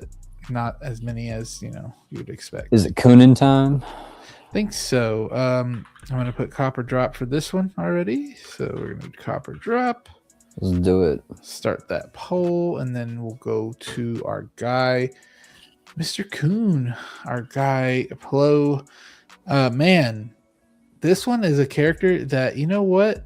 not as many as you would expect. Is it Coonin time? I think so. I'm gonna put copper drop for this one already. So we're gonna do copper drop. Let's do it. Start that poll, and then we'll go to our guy, Mr. Coon, our guy Plo. Man, this one is a character that what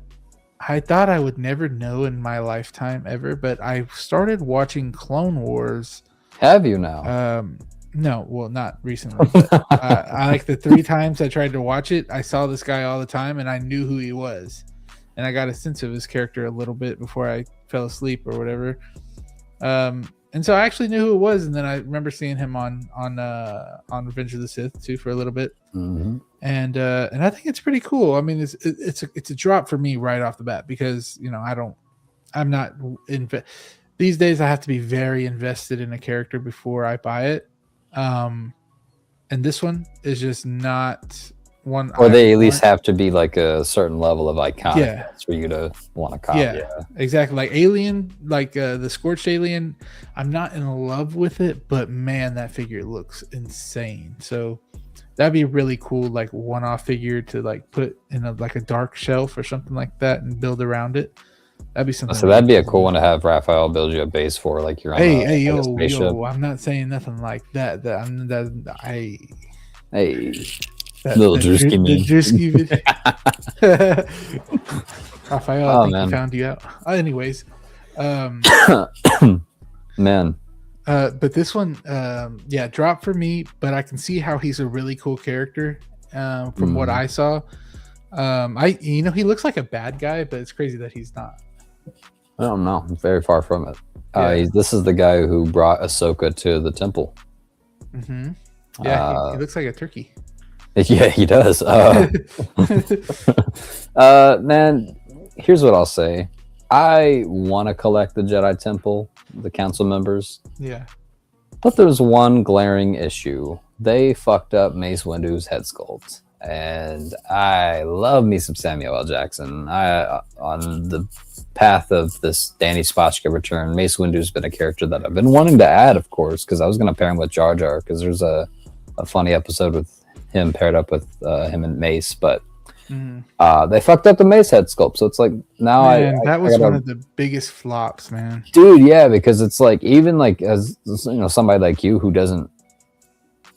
I thought I would never know in my lifetime ever, but I started watching Clone Wars. Have you now? No, well, not recently. But, I like the 3 times I tried to watch it. I saw this guy all the time, and I knew who he was, and I got a sense of his character a little bit before I fell asleep or whatever. And so I actually knew who it was, and then I remember seeing him on Revenge of the Sith too for a little bit, and I think it's pretty cool. I mean, it's a drop for me right off the bat because I'm not these days. I have to be very invested in a character before I buy it. And this one is just not one. Or they at least have to be like a certain level of iconic for you to want to copy. Yeah, exactly. Like Alien, like the Scorched Alien. I'm not in love with it, but man, that figure looks insane. So that'd be really cool, like one-off figure to like put in a dark shelf or something like that and build around it. That'd be something. So that'd be a cool one to have Raphael build you a base for, like you're on a spaceship. Yo, I'm not saying nothing like that. Little Drewski. Raphael, I think he found you out. Anyways, man. But this one, drop for me. But I can see how he's a really cool character. From what I saw, he looks like a bad guy, but it's crazy that he's not. I don't know. I'm very far from it. This is the guy who brought Ahsoka to the temple. Mm-hmm. Yeah, he looks like a turkey. Yeah, he does. Man, here's what I'll say. I want to collect the Jedi Temple, the council members. Yeah. But there's one glaring issue. They fucked up Mace Windu's head sculpt. And I love me some Samuel L. Jackson. On the path of this Danny Spotchka return, Mace Windu's been a character that I've been wanting to add, of course, because I was going to pair him with Jar Jar, because there's a funny episode with him paired up with him and Mace, but they fucked up the Mace head sculpt. So it's like now that was one of the biggest flops, man. Dude, yeah, because it's like even like as somebody like you who doesn't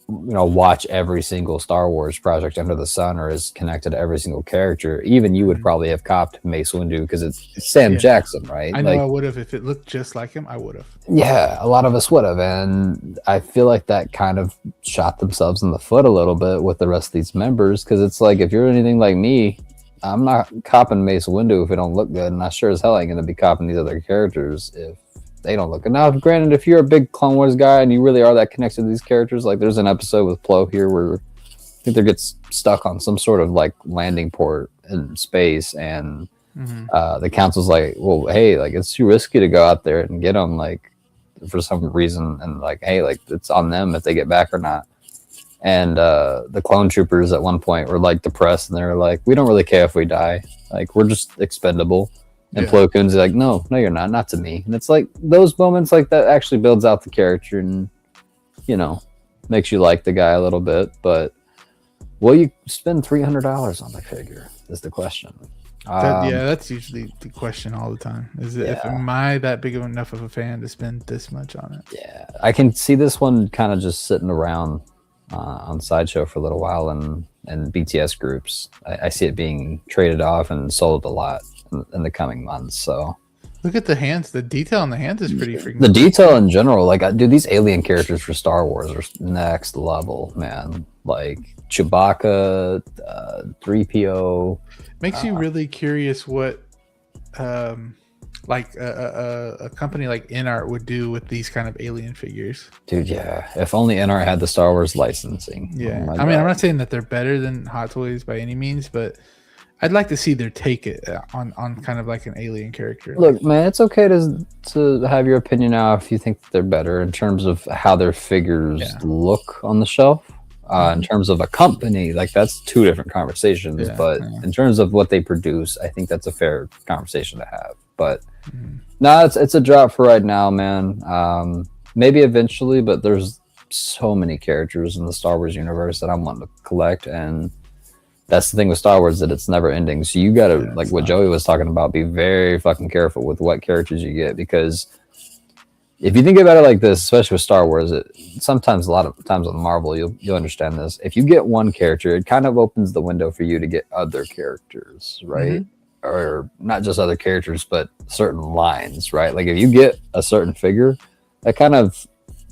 watch every single Star Wars project under the sun or is connected to every single character, even you would probably have copped Mace Windu because it's Sam Jackson, right? I know I would have if it looked just like him. I would have. Yeah, a lot of us would have, and I feel like that kind of shot themselves in the foot a little bit with the rest of these members, because it's like if you're anything like me, I'm not copping Mace Windu if it don't look good, and I sure as hell ain't gonna be copping these other characters if they don't look good. Now, granted, if you're a big Clone Wars guy and you really are that connected to these characters, like there's an episode with Plo here where I think they gets stuck on some sort of like landing port in space, and the council's like, well, hey, like it's too risky to go out there and get them, like for some reason, and like, hey, like it's on them if they get back or not. And the clone troopers at one point were like depressed, and they're like, we don't really care if we die, like we're just expendable. And Plo Koon's like, no, you're not to me. And it's like those moments like that actually builds out the character and, makes you like the guy a little bit. But will you spend $300 on the figure is the question. That's usually the question all the time. Is it, if am I that big of enough of a fan to spend this much on it? Yeah, I can see this one kind of just sitting around on Sideshow for a little while and BTS groups. I see it being traded off and sold a lot in the coming months. So look at the hands. The detail on the hands is pretty freaking. The detail in general, like, dude, these alien characters for Star Wars are next level, man. Like Chewbacca, 3PO. Makes you really curious what like a company like InArt would do with these kind of alien figures. Dude, yeah. If only InArt had the Star Wars licensing. Yeah. I mean, I'm not saying that they're better than Hot Toys by any means, but I'd like to see their take it on kind of like an alien character. Look, man, it's okay to have your opinion now if you think they're better in terms of how their figures look on the shelf. In terms of a company, like, that's two different conversations. But in terms of what they produce, I think that's a fair conversation to have. But no, it's a drop for right now, man. Maybe eventually, but there's so many characters in the Star Wars universe that I'm wanting to collect, and that's the thing with Star Wars, that it's never ending. So you gotta, like what Joey was talking about, be very fucking careful with what characters you get, because if you think about it like this, especially with Star Wars, sometimes a lot of times on Marvel, you'll understand this. If you get one character, it kind of opens the window for you to get other characters, right? Or not just other characters, but certain lines, right? Like if you get a certain figure, that kind of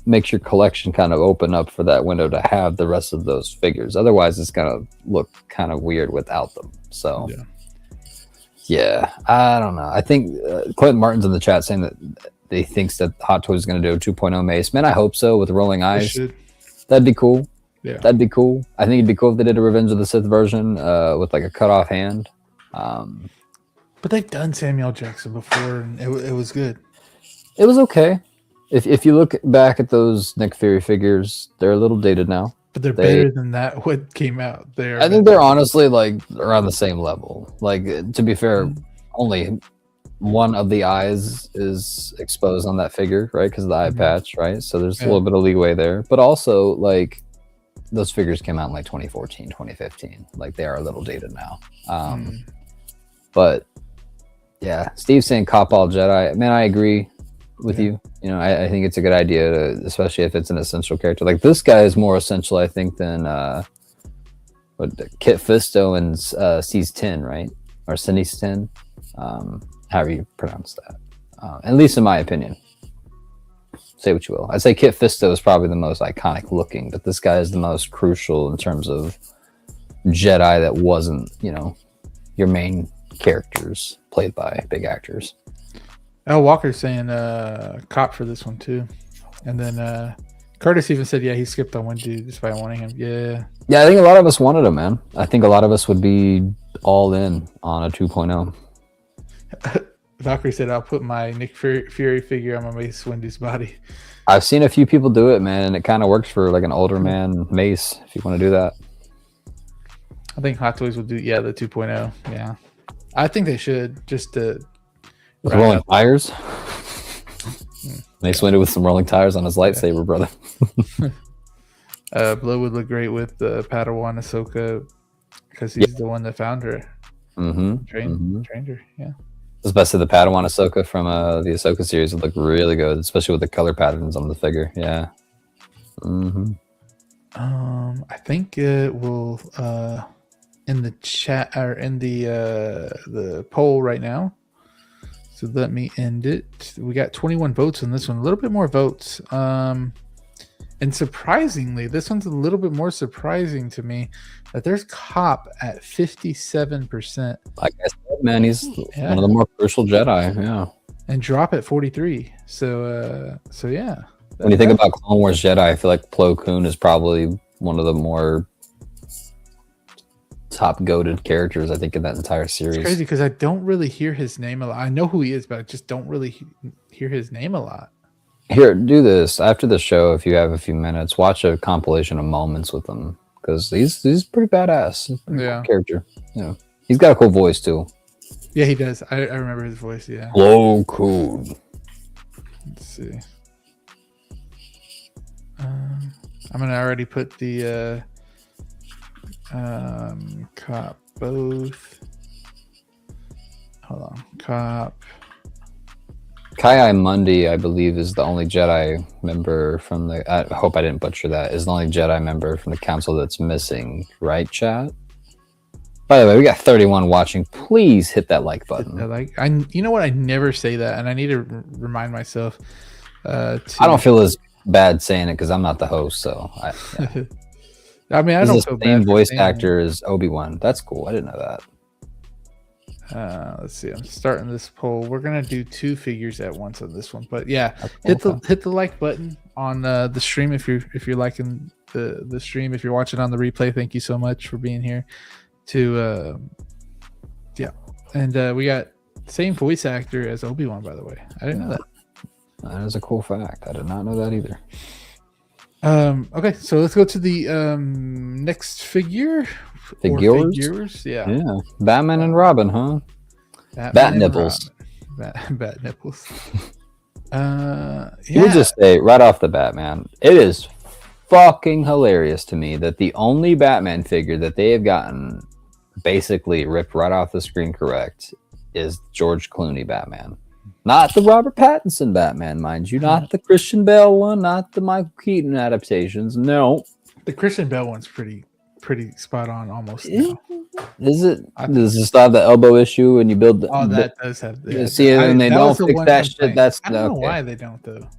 makes your collection kind of open up for that window to have the rest of those figures. Otherwise, it's going to look kind of weird without them. So, yeah, I don't know. I think Clinton Martin's in the chat saying that he thinks that Hot Toys is going to do a 2.0 Mace. Man, I hope so, with rolling eyes. That'd be cool. Yeah, that'd be cool. I think it'd be cool if they did a Revenge of the Sith version with like a cut off hand. But they've done Samuel Jackson before, and it was good. It was okay. If you look back at those Nick Fury figures, they're a little dated now. But they're better than that. What came out there? I think they're honestly like around the same level. Like, to be fair, only one of the eyes is exposed on that figure, right? Because of the eye patch, right? So there's a little bit of leeway there. But also, like, those figures came out in like 2014, 2015. Like, they are a little dated now. But yeah, Steve's saying cop all Jedi. Man, I agree with you. You know, I think it's a good idea, especially if it's an essential character. Like, this guy is more essential, I think, than Kit Fisto and C's 10, right? Or Cindy's 10. However you pronounce that. At least in my opinion. Say what you will. I'd say Kit Fisto is probably the most iconic looking, but this guy is the most crucial in terms of Jedi that wasn't, you know, your main characters played by big actors. Al Walker's saying cop for this one too. And then Curtis even said, yeah, he skipped on Wendy despite wanting him. Yeah, I think a lot of us wanted him, man. I think a lot of us would be all in on a 2.0. Valkyrie said, I'll put my Nick Fury figure on my Mace Windu's body. I've seen a few people do it, man, and it kind of works for like an older man Mace, if you want to do that. I think Hot Toys will do, the 2.0. Yeah. I think they should, just to... With rolling tires? Mace Windu with some rolling tires on his lightsaber, brother. Blood would look great with Padawan Ahsoka, because he's the one that found her. Trained her, yeah. Especially the Padawan Ahsoka from the Ahsoka series would look really good, especially with the color patterns on the figure. Yeah. I think it will in the chat or in the poll right now. So let me end it. We got 21 votes on this one. A little bit more votes. And surprisingly, this one's a little bit more surprising to me, that there's Cop at 57%. Like I said, man, he's one of the more crucial Jedi. Yeah. And Drop at 43. So yeah. When you think about Clone Wars Jedi, I feel like Plo Koon is probably one of the more top goated characters, I think, in that entire series. It's crazy because I don't really hear his name a lot. I know who he is, but I just don't really hear his name a lot. Here, do this after the show. If you have a few minutes, watch a compilation of moments with him, because he's pretty badass. He's a pretty cool character. Yeah, he's got a cool voice too. Yeah, he does. I remember his voice. Yeah. Plo Koon. Let's see. I'm gonna already put the Cop both. Hold on. Cop. Kai-Mundi, I believe, is the only Jedi member from the. I hope I didn't butcher that. Is the only Jedi member from the council that's missing, right, chat? By the way, we got 31 watching. Please hit that like button. You know what? I never say that, and I need to remind myself. I don't feel as bad saying it because I'm not the host, so. I mean, I don't feel bad. The same voice actor as Obi-Wan. That's cool. I didn't know that. Let's see. I'm starting this poll. We're gonna do 2 figures at once on this one, but yeah, cool. hit the like button on the stream if you're liking the stream. If you're watching on the replay, thank you so much for being here. And we got the same voice actor as Obi-Wan, by the way. I didn't know that. That is a cool fact. I did not know that either. Okay, so let's go to the next figure. Figures? Yeah. Batman and Robin, huh? Bat nipples. Bat nipples. We'll just say right off the bat, man, it is fucking hilarious to me that the only Batman figure that they have gotten basically ripped right off the screen correct is George Clooney Batman. Not the Robert Pattinson Batman, mind you. Not the Christian Bale one, not the Michael Keaton adaptations. No. The Christian Bale one's pretty spot on almost. Is it? Does it stop the elbow issue when you build the... Oh, that does have... Yeah, see, and they don't fix that shit. That's I don't know why they don't, though.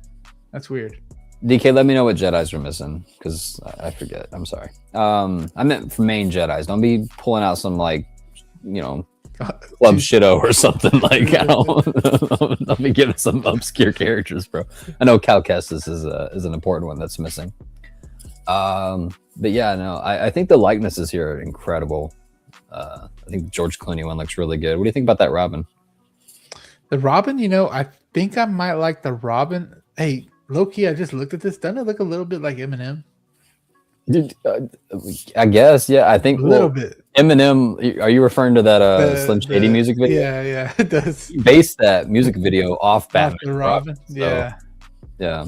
That's weird. DK, let me know what Jedis are missing, because I forget. I'm sorry. I meant for main Jedis. Don't be pulling out some, like, Club Shido or something. Like, I don't be giving some obscure characters, bro. I know Cal Kestis is an important one that's missing. But yeah, no, I think the likenesses here are incredible. I think the George Clooney one looks really good. What do you think about that Robin? The Robin, I think I might like the Robin. Hey, low-key, I just looked at this. Doesn't it look a little bit like Eminem? Dude, I guess, yeah. I think a little bit. Eminem, are you referring to that Slim Shady music video? Yeah, it does. He based that music video off Batman. The Robin, so, yeah.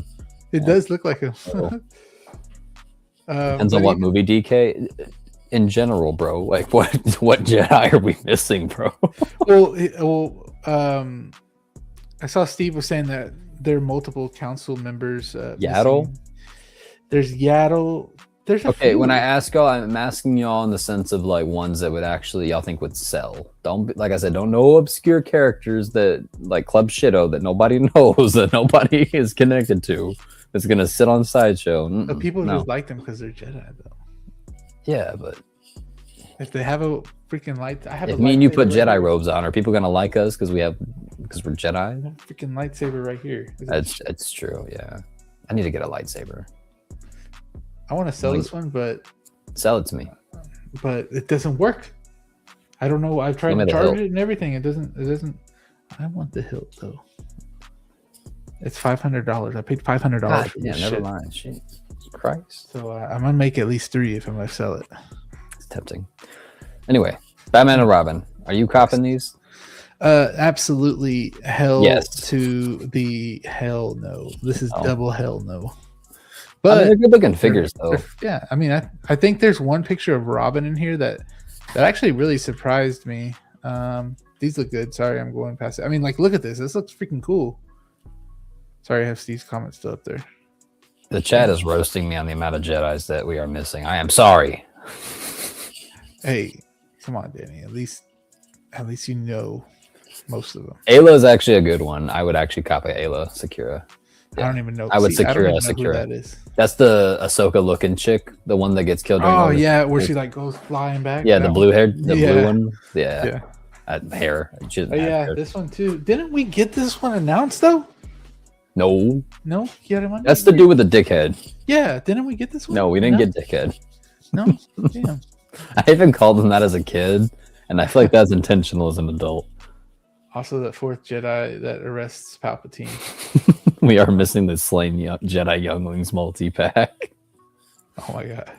It does look like him. Depends on what movie, DK. In general, bro, like what Jedi are we missing, bro? I saw Steve was saying that there are multiple council members. Yaddle? Missing. There's Yaddle. There's when I ask y'all, I'm asking y'all in the sense of like ones that would actually y'all think would sell. Don't, like I said, don't know obscure characters that like Club Shido that nobody knows, that nobody is connected to. That's gonna sit on Sideshow. But people just like them because they're Jedi, though. Yeah, but if they have a freaking light, if me and you put Jedi robes on, are people gonna like us because we're Jedi? Freaking lightsaber right here. That's true. Yeah, I need to get a lightsaber. I want to sell this one, but sell it to me. But it doesn't work. I don't know. I've tried to charge it and everything. It doesn't. I want the hilt though. It's $500. I paid $500 for this never shit. mind. Jesus Christ. So I'm gonna make at least 3 if I'm gonna sell it. It's tempting. Anyway, Batman and Robin. Are you copping these? Absolutely. Hell yes. To the hell no. This is double hell no. But they're good looking figures though. Yeah, I mean, I think there's one picture of Robin in here that actually really surprised me. These look good. Sorry, I'm going past it. I mean, like, look at this. This looks freaking cool. Sorry, I have Steve's comment still up there. The chat is roasting me on the amount of Jedis that we are missing. I am sorry. Hey, come on, Danny. At least you know most of them. Ayla is actually a good one. I would actually copy Ayla Sakura. Yeah. I don't even know. I would Sakura. Who that is. That's the Ahsoka looking chick, the one that gets killed. Oh yeah, where she like goes flying back. Yeah, the blue hair, blue one. Yeah. Hair. Hair. This one too. Didn't we get this one announced though? No. That's the dude with the dickhead. Yeah, didn't we get this one? No, we didn't get dickhead. No, damn. I even called him that as a kid, and I feel like that's intentional as an adult. Also, the 4th Jedi that arrests Palpatine. We are missing the Slain Jedi Younglings multi-pack. Oh my god.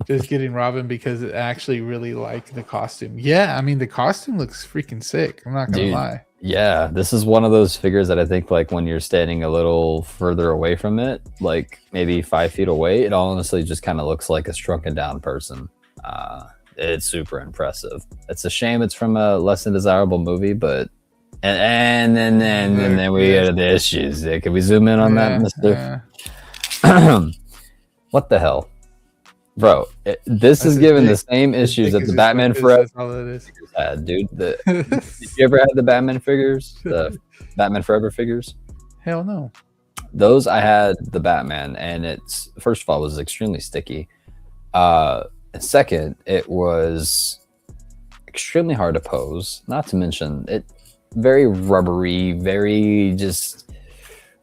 Just getting Robin because it actually really like the costume. Yeah, I mean, the costume looks freaking sick. I'm not going to lie. Yeah, this is one of those figures that I think like when you're standing a little further away from it, like maybe 5 feet away, it honestly just kind of looks like a shrunken down person. it's super impressive. It's a shame it's from a less than desirable movie, but and then we get the issues. Can we zoom in on that, Mister? What the hell, bro? This is giving the same issues that the Batman Forever had, dude. Did you ever have the Batman figures, the Batman Forever figures? Hell no. Those I had the Batman, and it's first of all it was extremely sticky. Second, it was extremely hard to pose. Not to mention it very rubbery, very just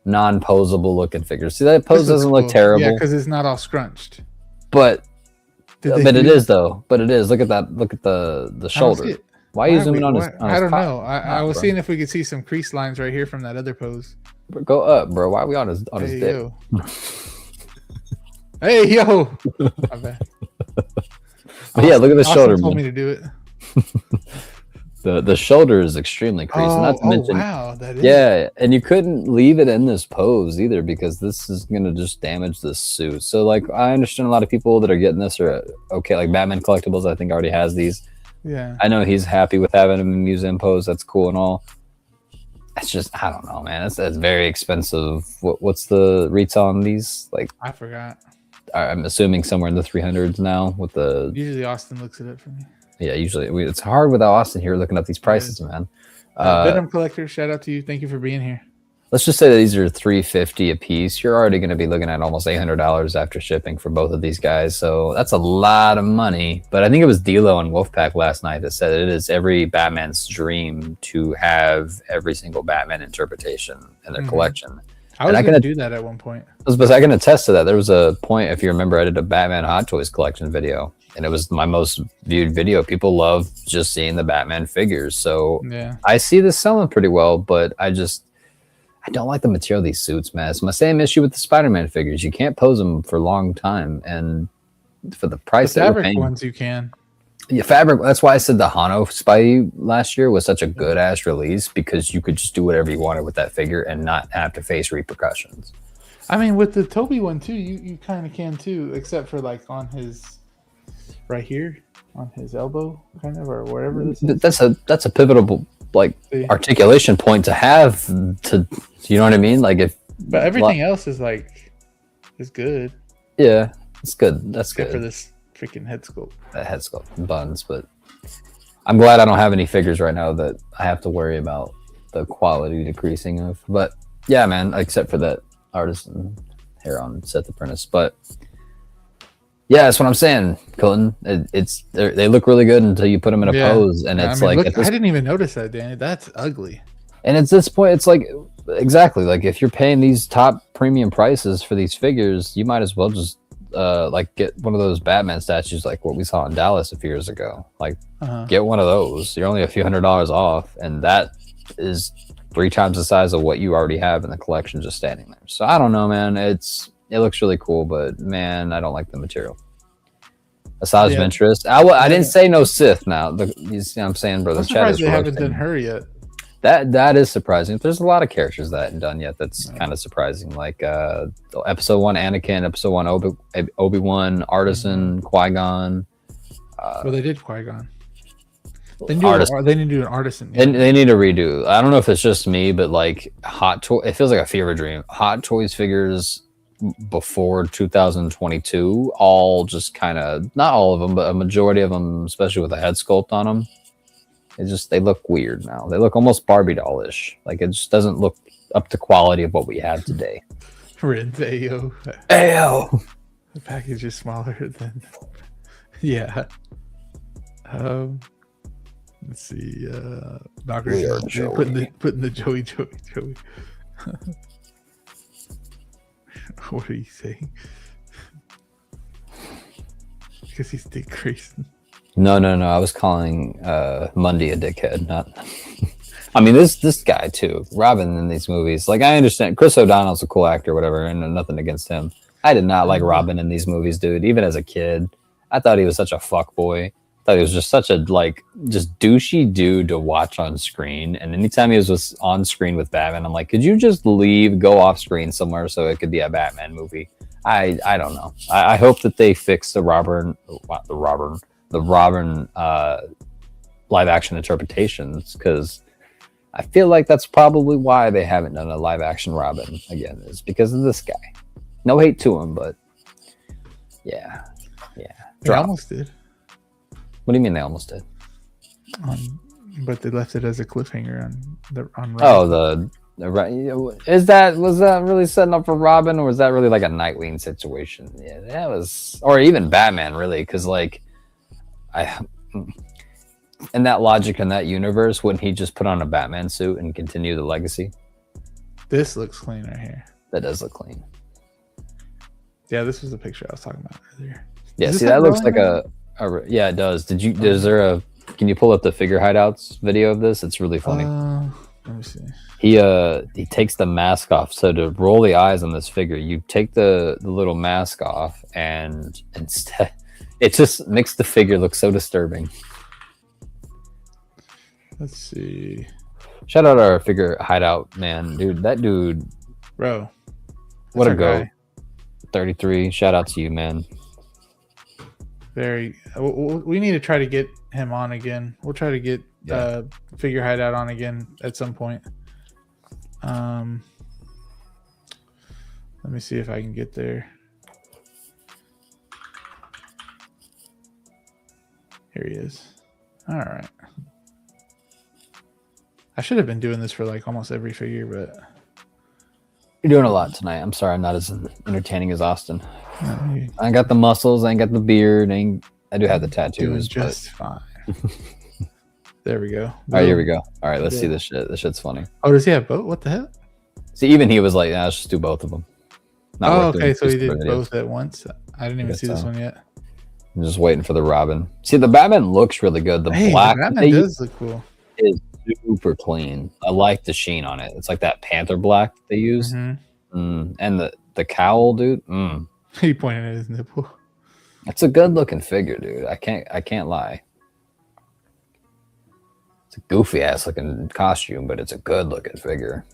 non-posable looking figures. See, that pose doesn't look terrible. Yeah, because it's not all scrunched. But it is though. But it is. Look at that. Look at the shoulder. Why are you zooming on his? I don't know. I was seeing if we could see some crease lines right here from that other pose. Go up, bro. Why are we on his dick? Yo. Hey yo. My bad. Yeah, look at the shoulder. Austin told me to do it. The shoulder is extremely creased. Not to mention, wow, that is. Yeah, and you couldn't leave it in this pose either because this is gonna just damage the suit. So like, I understand a lot of people that are getting this are okay. Like Batman Collectibles, I think already has these. Yeah, I know he's happy with having him in museum pose. That's cool and all. It's just I don't know, man. It's very expensive. What's the retail on these? Like I forgot. I'm assuming somewhere in the 300s now. With the usually Austin looks it up for me. Yeah, usually it's hard without Austin here looking up these prices, man. Venom Collector, shout out to you. Thank you for being here. Let's just say that these are $350 a piece. You're already going to be looking at almost $800 after shipping for both of these guys. So that's a lot of money. But I think it was D'Lo and Wolfpack last night that said it is every Batman's dream to have every single Batman interpretation in their collection. I was going to do that at one point. But I can attest to that. There was a point, if you remember, I did a Batman Hot Toys collection video. And it was my most viewed video. People love just seeing the Batman figures. So yeah. I see this selling pretty well, but I don't like the material of these suits, man. It's my same issue with the Spider-Man figures. You can't pose them for a long time. And for the price the that fabric we're paying, ones you can. Yeah, fabric. That's why I said the Hano Spidey last year was such a good ass release because you could just do whatever you wanted with that figure and not have to face repercussions. I mean, with the Toby one too, you kind of can too, except for like on his right here on his elbow, kind of, or wherever this is. That's a pivotal like articulation point to have to, you know what I mean? Like if, but everything else is like is good. Yeah, it's good. That's except good for this freaking head sculpt. That head sculpt and buns, but I'm glad I don't have any figures right now that I have to worry about the quality decreasing of. But yeah, man, except for that artisan hair on Seth Apprentice, but. Yeah, that's what I'm saying, Colton. They look really good until you put them in a pose, and it's like look, I didn't even notice that, Danny. That's ugly. And at this point, it's like exactly like if you're paying these top premium prices for these figures, you might as well just like get one of those Batman statues, like what we saw in Dallas a few years ago. Like get one of those. You're only a few $100s off, and that is 3 times the size of what you already have in the collection just standing there. So I don't know, man. It looks really cool, but man, I don't like the material. Asajj Ventress. I didn't say no Sith now. You see what I'm saying, bro? I'm surprised they haven't done her yet. That is surprising. There's a lot of characters that haven't done yet. That's kind of surprising. Like episode 1 Anakin, episode 1 Obi-Wan, Artisan, Qui-Gon. Well, they did Qui-Gon. They need to do an Artisan. Yeah. They need to redo. I don't know if it's just me, but like Hot Toy, it feels like a fever dream. Hot Toys figures before 2022, all just kind of, not all of them, but a majority of them, especially with a head sculpt on them, they look weird now. They look almost Barbie doll-ish. Like it just doesn't look up to quality of what we have today. Ayo. The package is smaller than. Yeah. Let's see. Doctor putting the Joey. What are you saying? Because he's Dick Grayson. No. I was calling Mundy a dickhead. Not. I mean, this guy too. Robin in these movies. Like I understand Chris O'Donnell's a cool actor, whatever, and nothing against him. I did not like Robin in these movies, dude. Even as a kid, I thought he was such a fuckboy. I thought he was just such a just douchey dude to watch on screen. And anytime he was on screen with Batman, I'm like, could you just leave, go off screen somewhere so it could be a Batman movie? I don't know. I hope that they fix the the Robin live action interpretations, because I feel like that's probably why they haven't done a live action Robin again, is because of this guy. No hate to him, but yeah. They almost did. What do you mean they almost did? But they left it as a cliffhanger on Robin. Oh, was that really setting up for Robin, or was that really like a Nightwing situation? Yeah, that was, or even Batman, really, because like in that logic, in that universe, wouldn't he just put on a Batman suit and continue the legacy? This looks clean right here. That does look clean. Yeah, this was the picture I was talking about earlier. Yeah, see, that looks like yeah, it does. Can you pull up the figure hideouts video of this? It's really funny. Let me see. He takes the mask off. So to roll the eyes on this figure, you take the little mask off, and instead it just makes the figure look so disturbing. Let's see. Shout out our figure hideout, man. Dude, that dude. Bro. What a go. Guy. 33. Shout out to you, man. We need to try to get him on again. We'll try to get figure hideout on again at some point. Let me see if I can get there. Here he is. All right. I should have been doing this for like almost every figure, but you're doing a lot tonight. I'm sorry I'm not as entertaining as Austin. I ain't got the muscles, I ain't got the beard, I do have the tattoos. Doing just fine. There we go. All right, here we go. All right, let's see this shit. This shit's funny. Oh, does he have both? What the hell? See, even he was like, nah, let's just do both of them. Okay, so he did both at once. I didn't even see this one yet. I'm just waiting for the Robin. See, the Batman looks really good. The black the Batman does look cool. Is super clean. I like the sheen on it. It's like that panther black they use. And the cowl, dude. He pointed at his nipple. It's a good looking figure, dude. I can't lie. It's a goofy ass looking costume, but it's a good looking figure.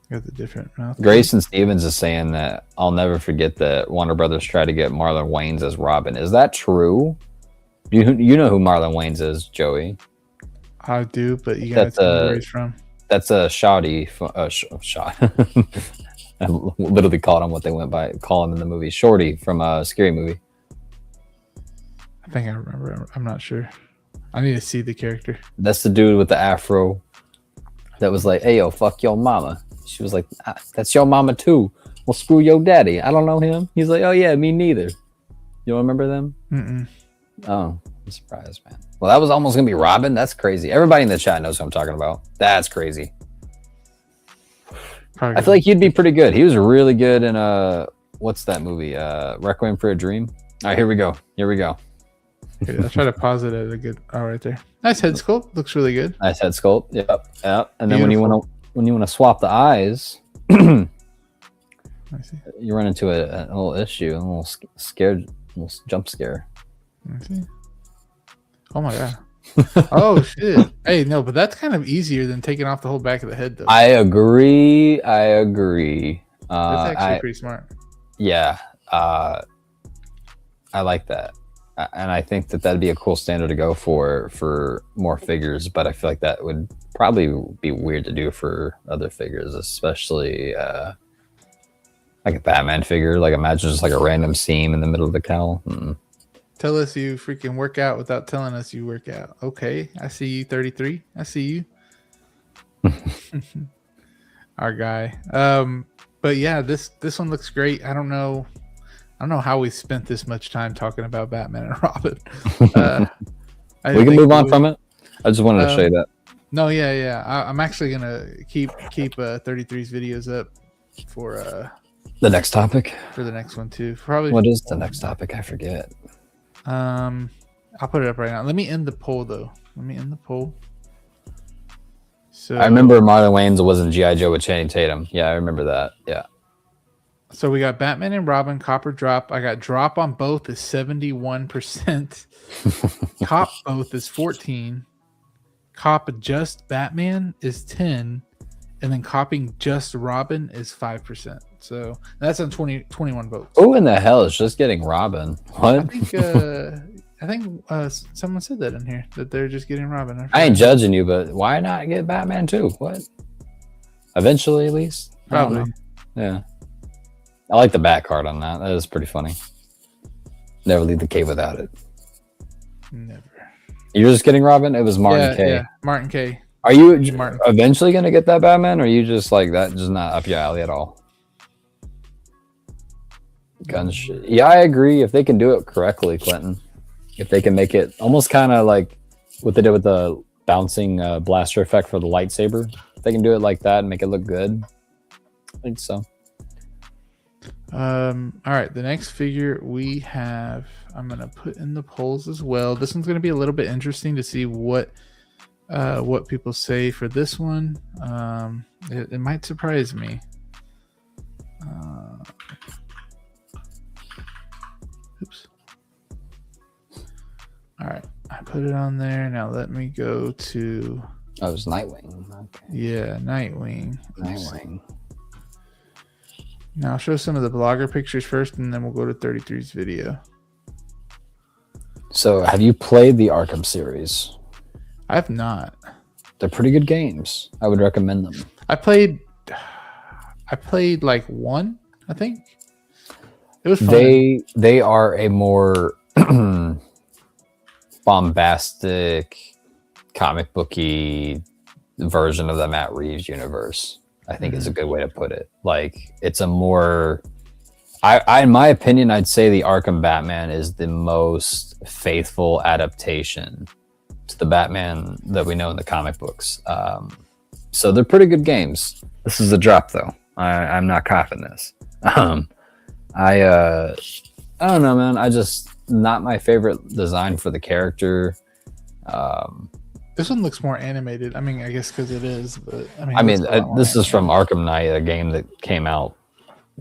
Got the different mouth. Grayson Stevens is saying that I'll never forget that Warner Brothers tried to get Marlon Wayans as Robin. Is that true? You know who Marlon Wayans is, Joey? I do, but you gotta tell me where he's from. That's a Shawty. Shot. I literally called him what they went by calling him in the movie. Shorty from a Scary Movie. I think I remember. I'm not sure. I need to see the character. That's the dude with the afro that was like, hey, yo, fuck your mama. She was like, that's your mama too. Well, screw your daddy. I don't know him. He's like, oh, yeah, me neither. You don't remember them? Mm-mm. Oh, I'm surprised, man. Well, that was almost going to be Robin. That's crazy. Everybody in the chat knows who I'm talking about. That's crazy. Probably I feel like you'd be pretty good. He was really good in what's that movie? Requiem for a Dream. All right, here we go. Okay, I'll try to pause it at a good. Oh, right there. Nice head sculpt. Looks really good. Nice head sculpt. Yep. And then when you want to swap the eyes, I see. You run into a little issue, a little scared, little jump scare. I see. Oh my god. Oh shit. Hey, no, but that's kind of easier than taking off the whole back of the head, though. I agree. That's actually pretty smart. Yeah. I like that. And I think that'd be a cool standard to go for more figures, but I feel like that would probably be weird to do for other figures, especially like a Batman figure. Like imagine just like a random seam in the middle of the cowl. Tell us you freaking work out without telling us you work out. Okay, I see you, 33. I see you. Our guy. But yeah, this one looks great. I don't know how we spent this much time talking about Batman and Robin. We can move on from it. I just wanted to show you that. No, yeah. I'm actually gonna keep 33's videos up for the next topic. For the next one too. Probably. What is the next topic? I forget. I'll put it up right now. Let me end the poll though. So I remember Marlon Wayans was in G.I. Joe with Channing Tatum. Yeah, I remember that. Yeah. So we got Batman and Robin, Copper Drop. I got Drop on both is 71%. Cop both is 14. Cop just Batman is 10. and then copying just Robin is 5%. So that's on 21 votes. Who in the hell is just getting Robin? What? I think someone said that in here that they're just getting Robin. I ain't judging you, but why not get Batman too? What? Eventually, at least. Probably. Yeah. I like the Bat card on that. That is pretty funny. Never leave the cave without it. Never. You're just getting Robin? It was Martin K. Yeah, Martin K. Are you Martin. eventually going to get that Batman, or are you just like that, just not up your alley at all? Gun shit. Yeah, I agree. If they can do it correctly, Clinton. If they can make it almost kind of like what they did with the bouncing blaster effect for the lightsaber. If they can do it like that and make it look good, I think so. All right, the next figure we have, I'm gonna put in the polls as well. This one's gonna be a little bit interesting to see what people say for this one. It might surprise me. Oops. All right, I put it on there. Now let me go to. Oh, it was Nightwing. Okay. Yeah, Nightwing. Nightwing. Now I'll show some of the blogger pictures first, and then we'll go to 33's video. So, have you played the Arkham series? I have not. They're pretty good games. I would recommend them. I played like one, I think. It was fun. They are a more bombastic, comic booky version of the Matt Reeves universe. I think is a good way to put it. Like, it's a more, I in my opinion, I'd say the Arkham Batman is the most faithful adaptation to the Batman that we know in the comic books. So they're pretty good games. This is a drop, though. I'm not coughing this. I don't know, man. I just not my favorite design for the character. This one looks more animated. I mean, I guess because it is, but this is from Arkham Knight, a game that came out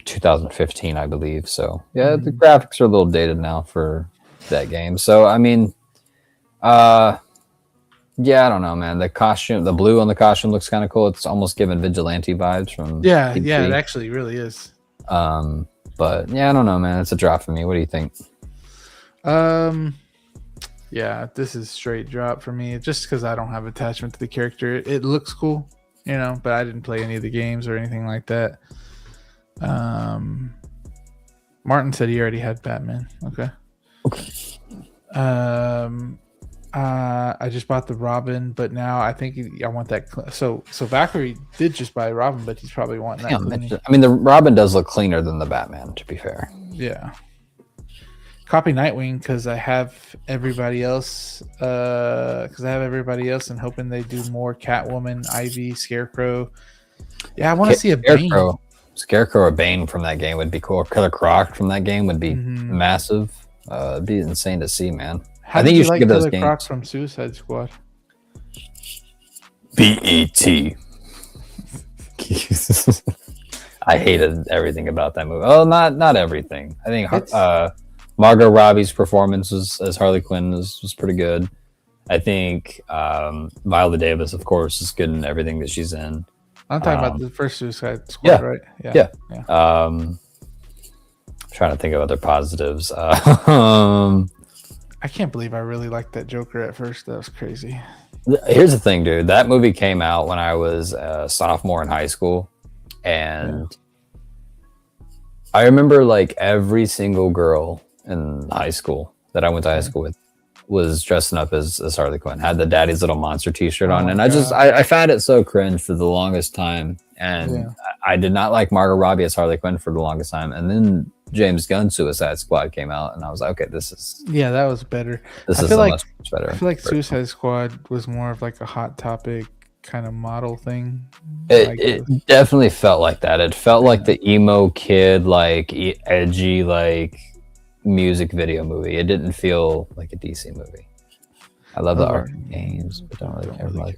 2015, I believe. So yeah, the graphics are a little dated now for that game. So I mean, yeah, I don't know, man. The costume, the blue on the costume looks kind of cool. It's almost giving vigilante vibes from DC. Yeah, it actually really is. But yeah, I don't know, man. It's a drop for me. What do you think? Yeah, this is straight drop for me. Just because I don't have attachment to the character. It looks cool, but I didn't play any of the games or anything like that. Martin said he already had Batman. Okay. I just bought the Robin, but now I think I want that. So Valkyrie did just buy Robin, but he's probably wanting that. I mean, the Robin does look cleaner than the Batman, to be fair. Yeah. Copy Nightwing because I have everybody else. And hoping they do more Catwoman, Ivy, Scarecrow. Yeah, I want to see a Bane. Scarecrow or Bane from that game would be cool. Killer Croc from that game would be massive. It'd be insane to see, man. I think you should give those games. Croc from Suicide Squad. BET. I hated everything about that movie. Oh, not everything. I think Margot Robbie's performance as Harley Quinn was pretty good. I think Viola Davis, of course, is good in everything that she's in. I'm talking about the first Suicide Squad, right? Yeah. Trying to think of other positives. I can't believe I really liked that Joker at first. That was crazy. Here's the thing, dude. That movie came out when I was a sophomore in high school. And I remember like every single girl in high school that I went to high school with was dressing up as Harley Quinn, had the Daddy's Little Monster t-shirt on. And I found it so cringe for the longest time. And I did not like Margot Robbie as Harley Quinn for the longest time. And then James Gunn's Suicide Squad came out, and I was like, okay, this is... Yeah, that was better. This is much better. I feel like Suicide Squad was more of like a Hot Topic kind of model thing. It definitely felt like that. It felt like the emo kid, like edgy, like music video movie. It didn't feel like a DC movie. I love the Arkham games, but don't really care much.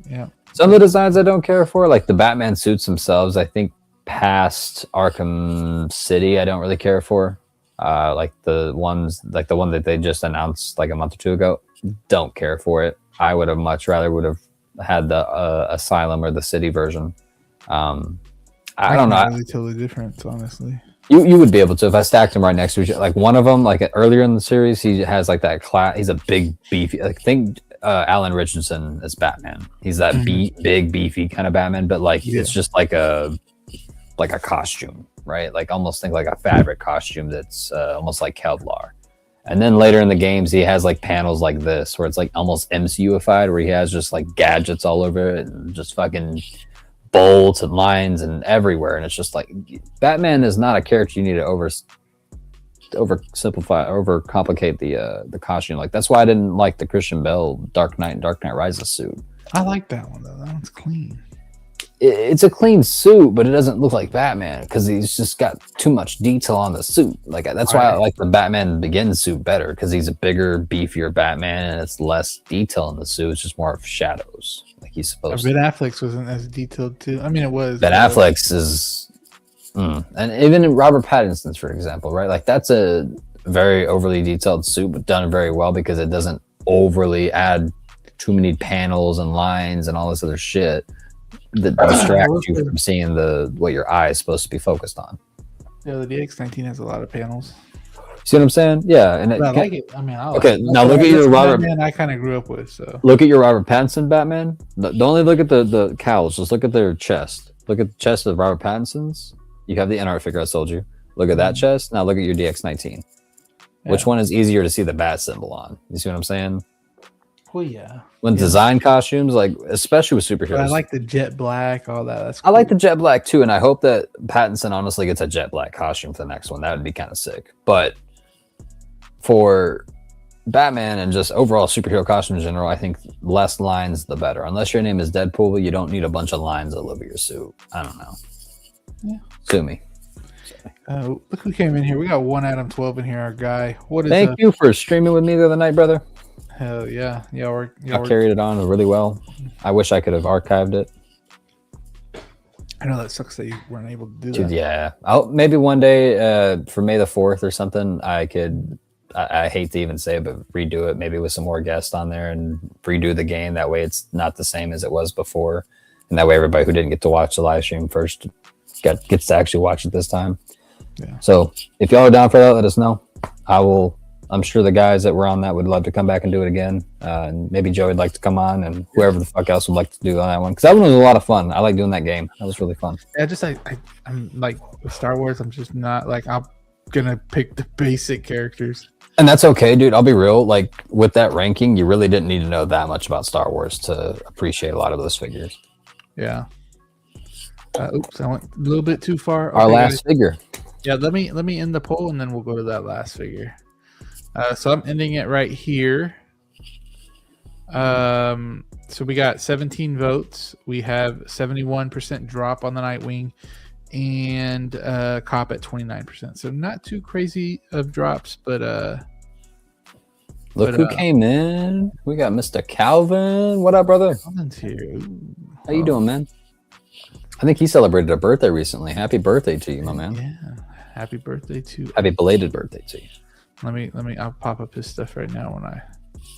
Yeah. Some of the designs I don't care for, like the Batman suits themselves. I think past Arkham City, I don't really care for. Like the one that they just announced like a month or two ago, don't care for it. I would have much rather had the Asylum or the City version. I don't know. can't really tell the difference, honestly. You would be able to if I stacked them right next to each other. Like one of them, like earlier in the series, he has like that class. He's a big beefy. Like think Alan Richardson as Batman. He's that big beefy kind of Batman, but like it's just like a costume, right? Like almost think like a fabric costume that's almost like Kevlar. And then later in the games, he has like panels like this where it's like almost MCU-ified, where he has just like gadgets all over it and just fucking bolts and lines and everywhere. And it's just like Batman is not a character you need to overcomplicate the costume. Like that's why I didn't like the Christian Bale Dark Knight and Dark Knight Rises suit. I like that one though. That one's clean. It's a clean suit, but it doesn't look like Batman because he's just got too much detail on the suit. Like that's why I like the Batman Begins suit better because he's a bigger, beefier Batman, and it's less detail in the suit. It's just more of shadows, like he's supposed to. Ben Affleck's wasn't as detailed too. I mean, it was. Ben Affleck's is, and even in Robert Pattinson's, for example, right? Like that's a very overly detailed suit, but done very well because it doesn't overly add too many panels and lines and all this other shit that distracts you from seeing what your eye is supposed to be focused on. Yeah, the DX19 has a lot of panels. See what I'm saying? Yeah, and I like it. I mean, okay. Now look at your Robert. Batman I kind of grew up with. So look at your Robert Pattinson Batman. Don't only look at the cowls. Just look at their chest. Look at the chest of Robert Pattinson's. You have the in-art figure I sold you. Look at that chest. Now look at your DX19. Yeah. Which one is easier to see the bat symbol on? You see what I'm saying? Well, yeah. When design costumes, like especially with superheroes, but I like the jet black, all that. That's cool. I like the jet black too, and I hope that Pattinson honestly gets a jet black costume for the next one. That would be kind of sick. But for Batman and just overall superhero costumes in general, I think less lines the better. Unless your name is Deadpool, you don't need a bunch of lines all over your suit. I don't know. Yeah. Sue me. Look who came in here. We got one Adam 12 in here, our guy. What is Thank you for streaming with me the other night, brother. Hell yeah. Y'all carried it on really well. I wish I could have archived it. I know that sucks that you weren't able to do that. Yeah. Maybe one day for May the 4th or something, I hate to even say it, but redo it maybe with some more guests on there and redo the game. That way it's not the same as it was before. And that way everybody who didn't get to watch the live stream first gets to actually watch it this time. Yeah. So if y'all are down for that, let us know. I'm sure the guys that were on that would love to come back and do it again. And maybe Joey would like to come on and whoever the fuck else would like to do on that one. Because that one was a lot of fun. I like doing that game. That was really fun. Yeah, just I'm like with Star Wars, I'm just not like I'm gonna pick the basic characters. And that's okay, dude. I'll be real. Like with that ranking, you really didn't need to know that much about Star Wars to appreciate a lot of those figures. Yeah. Oops, I went a little bit too far. Our last figure. Yeah, let me end the poll and then we'll go to that last figure. So I'm ending it right here. So we got 17 votes. We have 71% drop on the Nightwing and Cop at 29%. So not too crazy of drops, but look who came in. We got Mr. Calvin. What up, brother? Calvin's here. How you doing, man? I think he celebrated a birthday recently. Happy birthday to you, my man. Yeah. Happy birthday to Happy belated birthday to you. Let me I'll pop up his stuff right now when I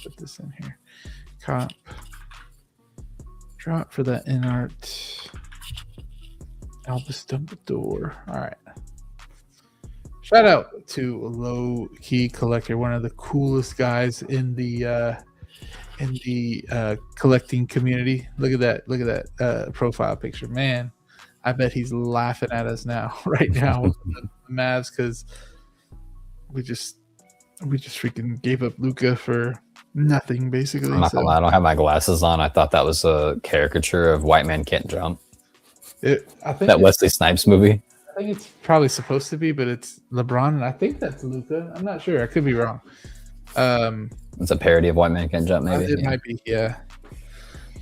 put this in here. Cop drop for that in art Albus Dumbledore. All right. Shout out to Low Key Collector, one of the coolest guys in the collecting community. Look at that profile picture, man. I bet he's laughing at us now, right now, with the Mavs, because we just freaking gave up Luka for nothing, basically. I'm not gonna lie, I don't have my glasses on. I thought that was a caricature of White Man Can't Jump. I think that Wesley Snipes movie. I think it's probably supposed to be, but it's LeBron, and I think that's Luka. I'm not sure. I could be wrong. It's a parody of White Man Can't Jump, maybe. It might be, yeah.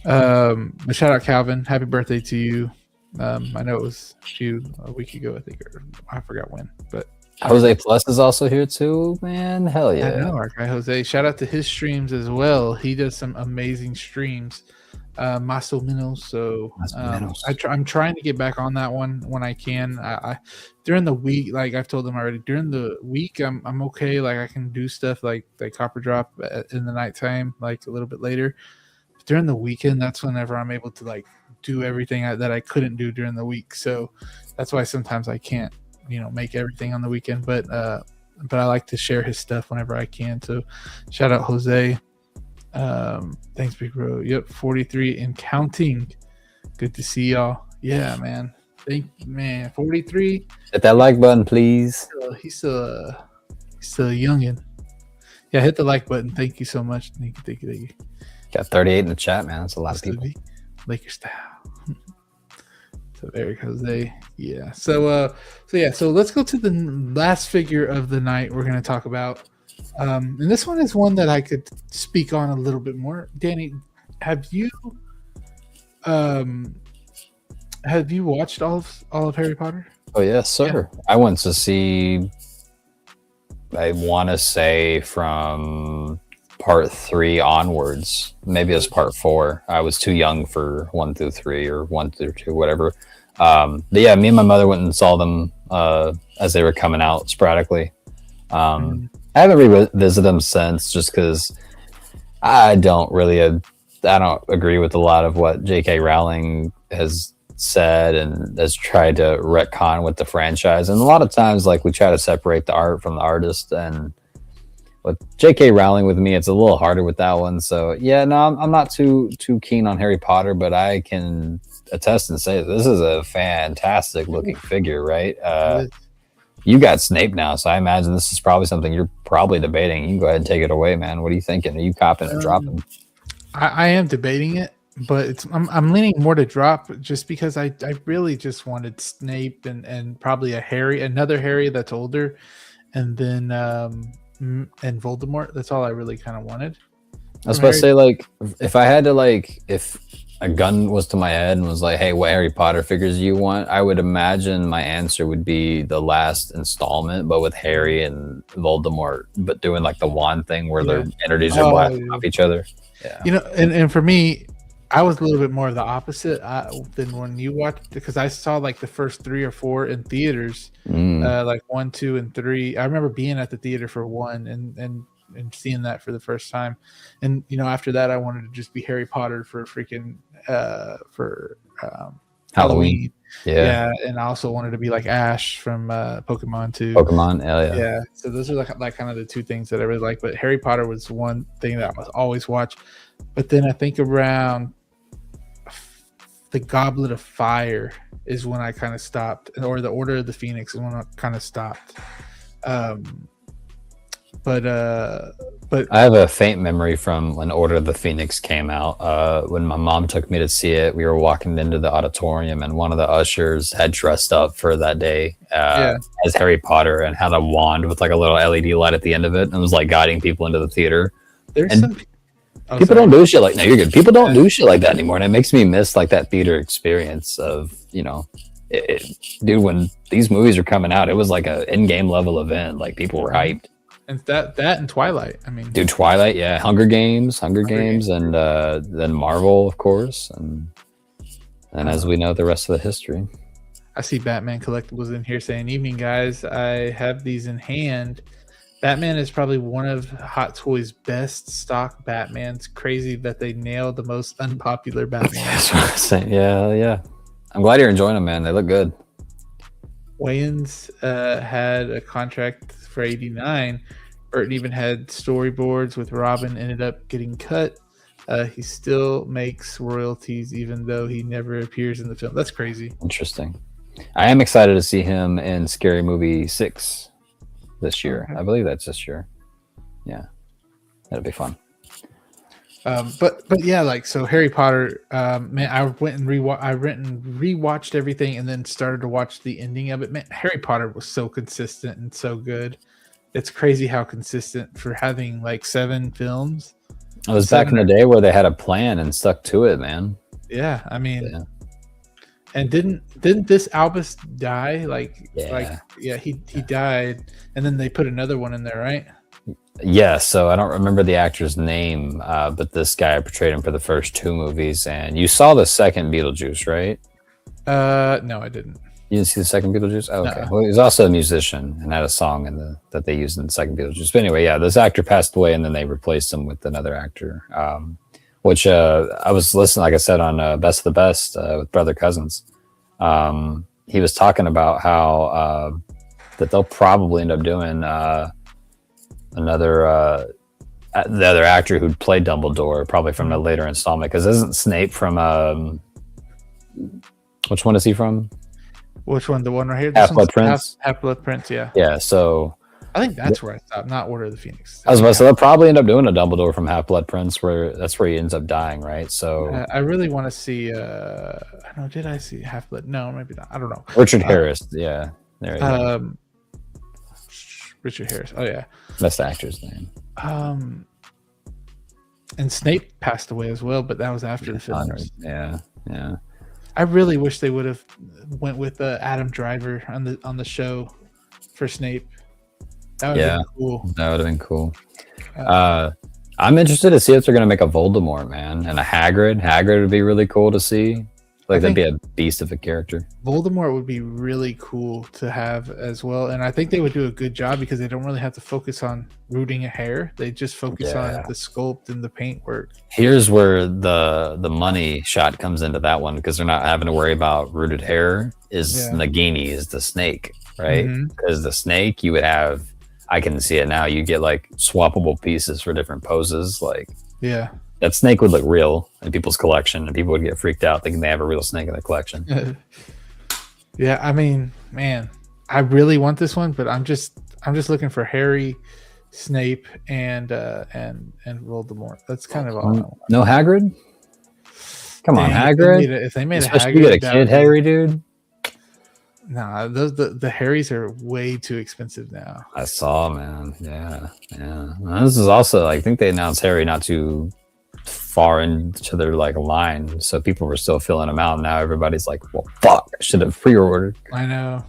But shout out Calvin. Happy birthday to you. I know it was a week ago, I think, or I forgot when, but Jose Plus is also here too, man. Hell yeah. I know our guy Jose. Shout out to his streams as well. He does some amazing streams. Maso Minos. So I'm trying to get back on that one when I can. I during the week, like I've told them already, during the week I'm okay. Like I can do stuff like Copper Drop in the nighttime, like a little bit later. during the weekend, that's whenever I'm able to like do everything that I couldn't do during the week. So that's why sometimes I can't, make everything on the weekend. But I like to share his stuff whenever I can. So shout out Jose. Thanks, Big Bro. Yep, 43 and counting. Good to see y'all. Yeah, man. Thank you, man. 43. Hit that like button, please. He's still a youngin'. Yeah, hit the like button. Thank you so much. Thank you. Got 38 in the chat, man. That's a lot of people. Laker style. So Eric Jose. Yeah. So let's go to the last figure of the night we're going to talk about. And this one is one that I could speak on a little bit more. Danny, have you watched all of Harry Potter? Oh yes, sir. Yeah. I went to see, I want to say from part 3 onwards. Maybe it was part 4. I was too young for 1 through 3 or 1 through 2, whatever. But yeah, me and my mother went and saw them as they were coming out sporadically. I haven't revisited them since, just because I don't agree with a lot of what J.K. Rowling has said and has tried to retcon with the franchise. And a lot of times, like, we try to separate the art from the artist. And with J.K. Rowling, with me, it's a little harder with that one. So yeah, no, I'm not too keen on Harry Potter, but I can attest and say this is a fantastic looking figure, right? You got Snape now, so I imagine this is probably something you're probably debating. You can go ahead and take it away, man. What are you thinking? Are you copping and dropping? I am debating it, but I'm leaning more to drop, just because I really just wanted Snape and probably another Harry that's older, and then and Voldemort. That's all I really kind of wanted. I was about to say, like, if I had to, like, if a gun was to my head and was like, hey, what Harry Potter figures do you want? I would imagine my answer would be the last installment, but with Harry and Voldemort, but doing like the wand thing where their energies are blasting off each other. Yeah. And for me, I was a little bit more of the opposite than when you watched, because I saw like the first 3 or 4 in theaters, like 1, 2, and 3. I remember being at the theater for 1 and seeing that for the first time. And after that, I wanted to just be Harry Potter for freaking for Halloween. Yeah, and I also wanted to be like Ash from Pokemon too. Hell yeah. Yeah, so those are like kind of the 2 things that I really like. But Harry Potter was one thing that I was always watch. But then I think around the Goblet of Fire is when I kind of stopped, or the Order of the Phoenix is when I kind of stopped. But I have a faint memory from when Order of the Phoenix came out. When my mom took me to see it, we were walking into the auditorium, and one of the ushers had dressed up for that day as Harry Potter and had a wand with like a little LED light at the end of it, and was like guiding people into the theater. People don't do shit like that. You're good. People don't do shit like that anymore, and it makes me miss like that theater experience of dude. When these movies are coming out, it was like a in-game level event. Like, people were hyped. And that and Twilight. I mean, dude, Twilight, yeah, Hunger Games, and then Marvel, of course, and as we know, the rest of the history. I see Batman Collectibles in here saying, "Evening, guys. I have these in hand. Batman is probably one of Hot Toys' best stock Batmans. Crazy that they nailed the most unpopular Batman." That's what I'm saying. Yeah. I'm glad you're enjoying them, man. They look good. Wayans had a contract for 89. Burton even had storyboards with Robin, ended up getting cut. He still makes royalties even though he never appears in the film. That's crazy. Interesting. I am excited to see him in Scary Movie 6 this year. Okay. I believe that's this year. Yeah, that'll be fun. But yeah, like, so Harry Potter, man, I went and rewatched everything, and then started to watch the ending of it. Man, Harry Potter was so consistent and so good. It's crazy how consistent for having like 7 films. It was back in the day where they had a plan and stuck to it, man. Yeah, I mean, and didn't this Albus die? He died, and then they put another one in there, right? Yeah, so I don't remember the actor's name, but this guy portrayed him for the first 2 movies, and you saw the second Beetlejuice, right? No, I didn't. You didn't see the second Beetlejuice? Oh, okay. No. Well, he was also a musician and had a song that they used in the second Beetlejuice. But anyway, yeah, this actor passed away, and then they replaced him with another actor. which I was listening, like I said, on Best of the Best with Brother Cousins. He was talking about how that they'll probably end up doing another the other actor who played Dumbledore, probably from a later installment, because isn't Snape from which one is he from? Which one? The one right here? Half-Blood Prince? Half-Blood Prince, yeah. Yeah, so I think that's where I stopped, not Order of the Phoenix. I was about to say they'll probably end up doing a Dumbledore from Half-Blood Prince, where that's where he ends up dying, right? So I really want to see. I don't know. Did I see Half-Blood? No, maybe not. I don't know. Richard Harris, yeah, there you go. Richard Harris. Oh yeah, Best actor's name. And Snape passed away as well, but that was after the film. Yeah. I really wish they would have went with Adam Driver on the show for Snape. That would have been cool. That would have been cool. I'm interested to see if they're gonna make a Voldemort, man, and a Hagrid. Hagrid would be really cool to see. Like that'd be a beast of a character. Voldemort would be really cool to have as well, and I think they would do a good job because they don't really have to focus on rooting a hair. They just focus on the sculpt and the paint work. Here's where the money shot comes into that one, because they're not having to worry about rooted hair. Nagini is the snake, right? Because the snake, you would have, I can see it now, you get like swappable pieces for different poses. Like that snake would look real in people's collection, and people would get freaked out thinking they have a real snake in their collection. Yeah, I mean, man, I really want this one, but I'm just looking for Harry, Snape, and Voldemort. That's kind of all I want. No Hagrid? Come on, Hagrid. If they made especially a Hagrid, you get a kid Harry, dude. Nah, the Harrys are way too expensive now. I saw, man. Yeah. Well, this is also, I think they announced Harry not too far into their like line, so people were still filling them out. Now everybody's like, well, fuck, I should have pre-ordered. I know.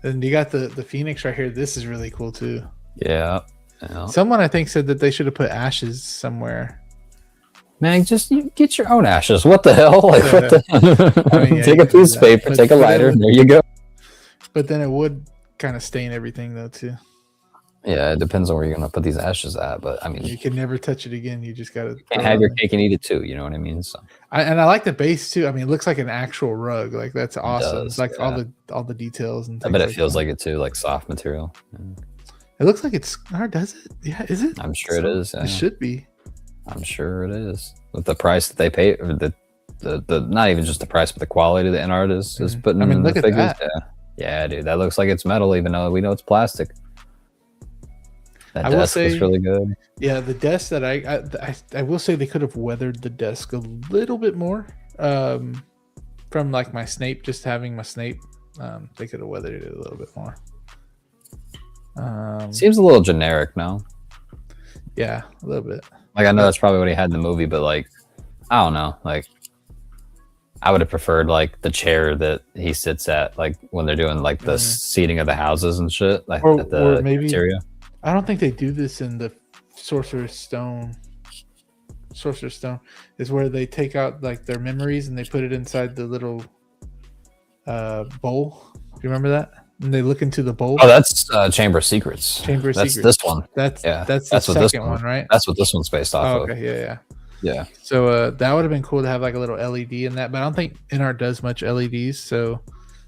And you got the Phoenix right here. This is really cool too. Yeah. Someone I think said that they should have put ashes somewhere. Man, just you get your own ashes. What the hell? Like, what the? I mean, take a piece of paper, take a lighter, there you go. But then it would kind of stain everything though too. Yeah, it depends on where you're gonna put these ashes at, but I mean, you can never touch it again. You just gotta have your cake and eat it too. You know what I mean? So, I like the base too. I mean, it looks like an actual rug. Like that's awesome. It's like all the details and. I bet it feels like it too, like soft material. Yeah. It looks like it's. Or does it? Yeah, is it? I'm sure it is. Yeah. It should be. I'm sure it is. With the price that they pay, or the not even just the price, but the quality that art is putting in the figures. Yeah, dude, that looks like it's metal, even though we know it's plastic. That desk is really good. Yeah, the desk that I will say they could have weathered the desk a little bit more. From like my Snape, just having my Snape, they could have weathered it a little bit more. Seems a little generic now. Yeah, a little bit. Like I know that's probably what he had in the movie, but like I don't know. Like I would have preferred like the chair that he sits at, like when they're doing like the seating of the houses and shit, like at the cafeteria. I don't think they do this in the Sorcerer's Stone. Sorcerer's Stone is where they take out like their memories and they put it inside the little bowl. Do you remember that? And they look into the bowl. Oh, that's Chamber of Secrets. Chamber of Secrets. That's this one. That's the second one, right? That's what this one's based off of. Okay, yeah. So that would have been cool to have like a little LED in that, but I don't think InArt does much LEDs, so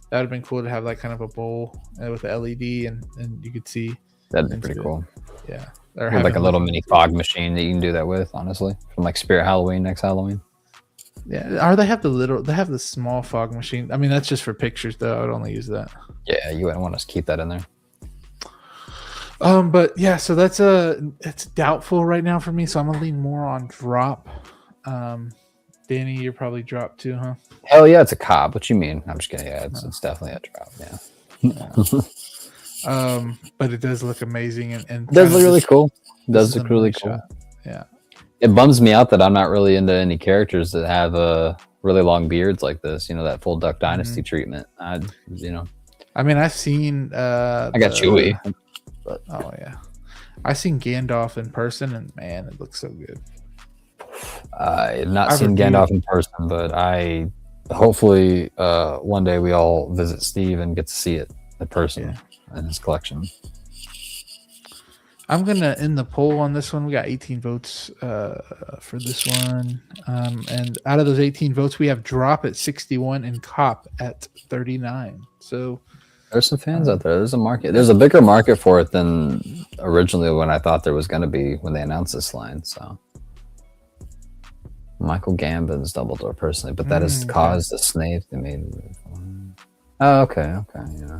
that would have been cool to have like kind of a bowl with the LED and you could see. That'd be pretty cool. Yeah. Or like a little mini fog machine that you can do that with, honestly. From like Spirit Halloween next Halloween. Yeah. Or they have the small fog machine. I mean, that's just for pictures though. I would only use that. Yeah, you wouldn't want to keep that in there. But yeah, so that's it's doubtful right now for me. So I'm gonna lean more on drop. Danny, you're probably drop too, huh? Hell yeah, it's a cop. What you mean? I'm just kidding. Yeah, it's definitely a drop. Yeah. But it does look amazing and it does look really cool. It does look really cool. Yeah. It bums me out that I'm not really into any characters that have really long beards like this. You know, that full Duck Dynasty treatment. I mean, I've seen. I got Chewie. But. Oh yeah, I've seen Gandalf in person, and man, it looks so good. I've not seen Gandalf in person, but I hopefully one day we all visit Steve and get to see it in person in his collection. I'm gonna end the poll on this one. We got 18 votes for this one, and out of those 18 votes, we have Drop at 61 and Cop at 39. So there's some fans out there. There's a market. There's a bigger market for it than originally when I thought there was going to be when they announced this line. So Michael Gambon's Dumbledore personally, but that has caused the Snape to me. Oh, okay. Yeah.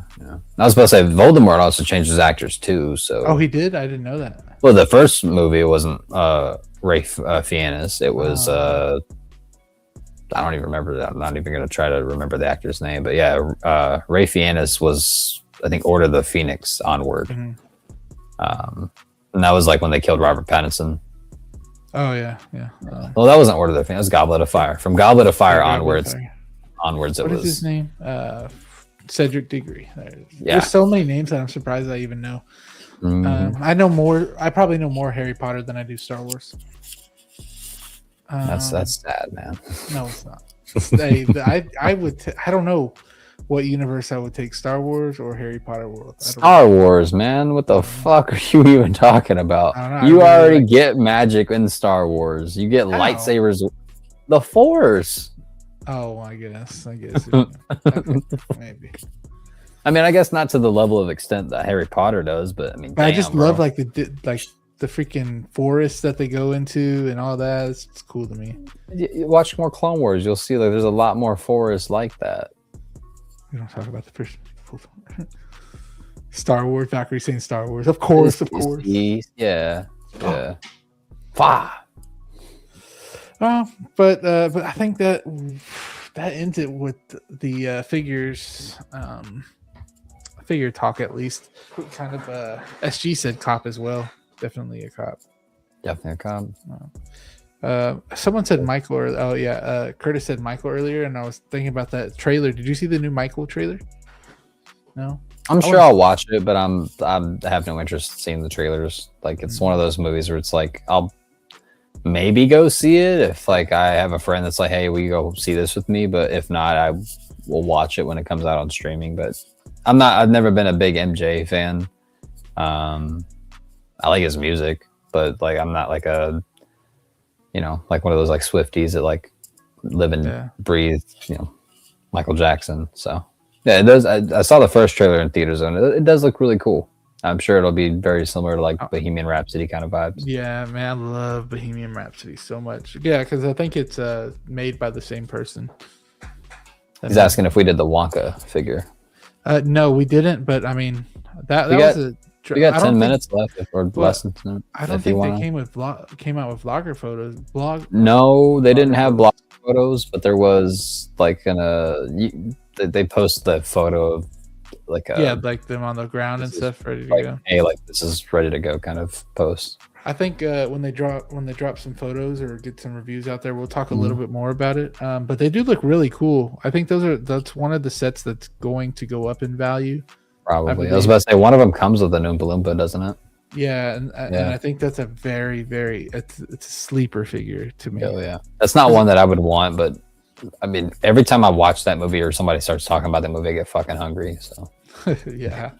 I was about to say Voldemort also changed his actors too. So he did. I didn't know that. Well, the first movie wasn't Ray Fiennes. It was I don't even remember that. I'm not even going to try to remember the actor's name. But yeah, Ray Fiennes was, I think, Order of the Phoenix onward. And that was like when they killed Robert Pattinson. Oh, yeah. Well, that wasn't Order of the Phoenix. It was Goblet of Fire. From Goblet of Fire onwards, what is his name? Cedric Diggory. Yeah. There's so many names that I'm surprised I even know. I know more. I probably know more Harry Potter than I do Star Wars. That's sad, man. No, it's not. I would. I don't know what universe I would take, Star Wars or Harry Potter world. Star Wars, man. What the fuck are you even talking about? You really already get magic in Star Wars. You get lightsabers. The Force. Oh, I guess. Okay, maybe. I mean, I guess not to the level of extent that Harry Potter does, but I mean, I just love like the freaking forest that they go into and all that. It's cool to me. You watch more Clone Wars, you'll see like there's a lot more forests like that. We don't talk about the first Star Wars. Valkyrie saying Star Wars, of course. Yeah. Fah. But I think that ends it with the figures. Figure talk at least. Kind of SG said Cop as well. Definitely a Cop. Definitely a Cop. Someone said Michael. Curtis said Michael earlier, and I was thinking about that trailer. Did you see the new Michael trailer? No. I'm sure I'll watch it, but I have no interest in seeing the trailers. Like it's one of those movies where it's like I'll maybe go see it if like I have a friend that's like, hey, will you go see this with me? But if not, I will watch it when it comes out on streaming. But I've never been a big MJ fan. I like his music, but like I'm not like a like one of those like Swifties that like live and breathe, Michael Jackson. So yeah, it does. I saw the first trailer in theaters and it does look really cool. I'm sure it'll be very similar to like Bohemian Rhapsody kind of vibes. Yeah, man, I love Bohemian Rhapsody so much. Yeah, because I think it's made by the same person. He's asking if we did the Wonka figure. No, we didn't. But I mean, that was a. We got 10 minutes left, or less than 10. I don't think they came out with vlogger photos. No, they didn't have blogger photos, but there was like they post the photo of like like them on the ground and stuff ready to go. Hey, like this is ready to go kind of post. I think when they drop some photos or get some reviews out there, we'll talk a little bit more about it. But they do look really cool. I think that's one of the sets that's going to go up in value. Probably. I was about to say one of them comes with an Oompa Loompa, doesn't it? Yeah, and I think that's a very, very it's a sleeper figure to me. Oh yeah, that's not one that I would want, but I mean, every time I watch that movie or somebody starts talking about that movie, I get fucking hungry. So yeah.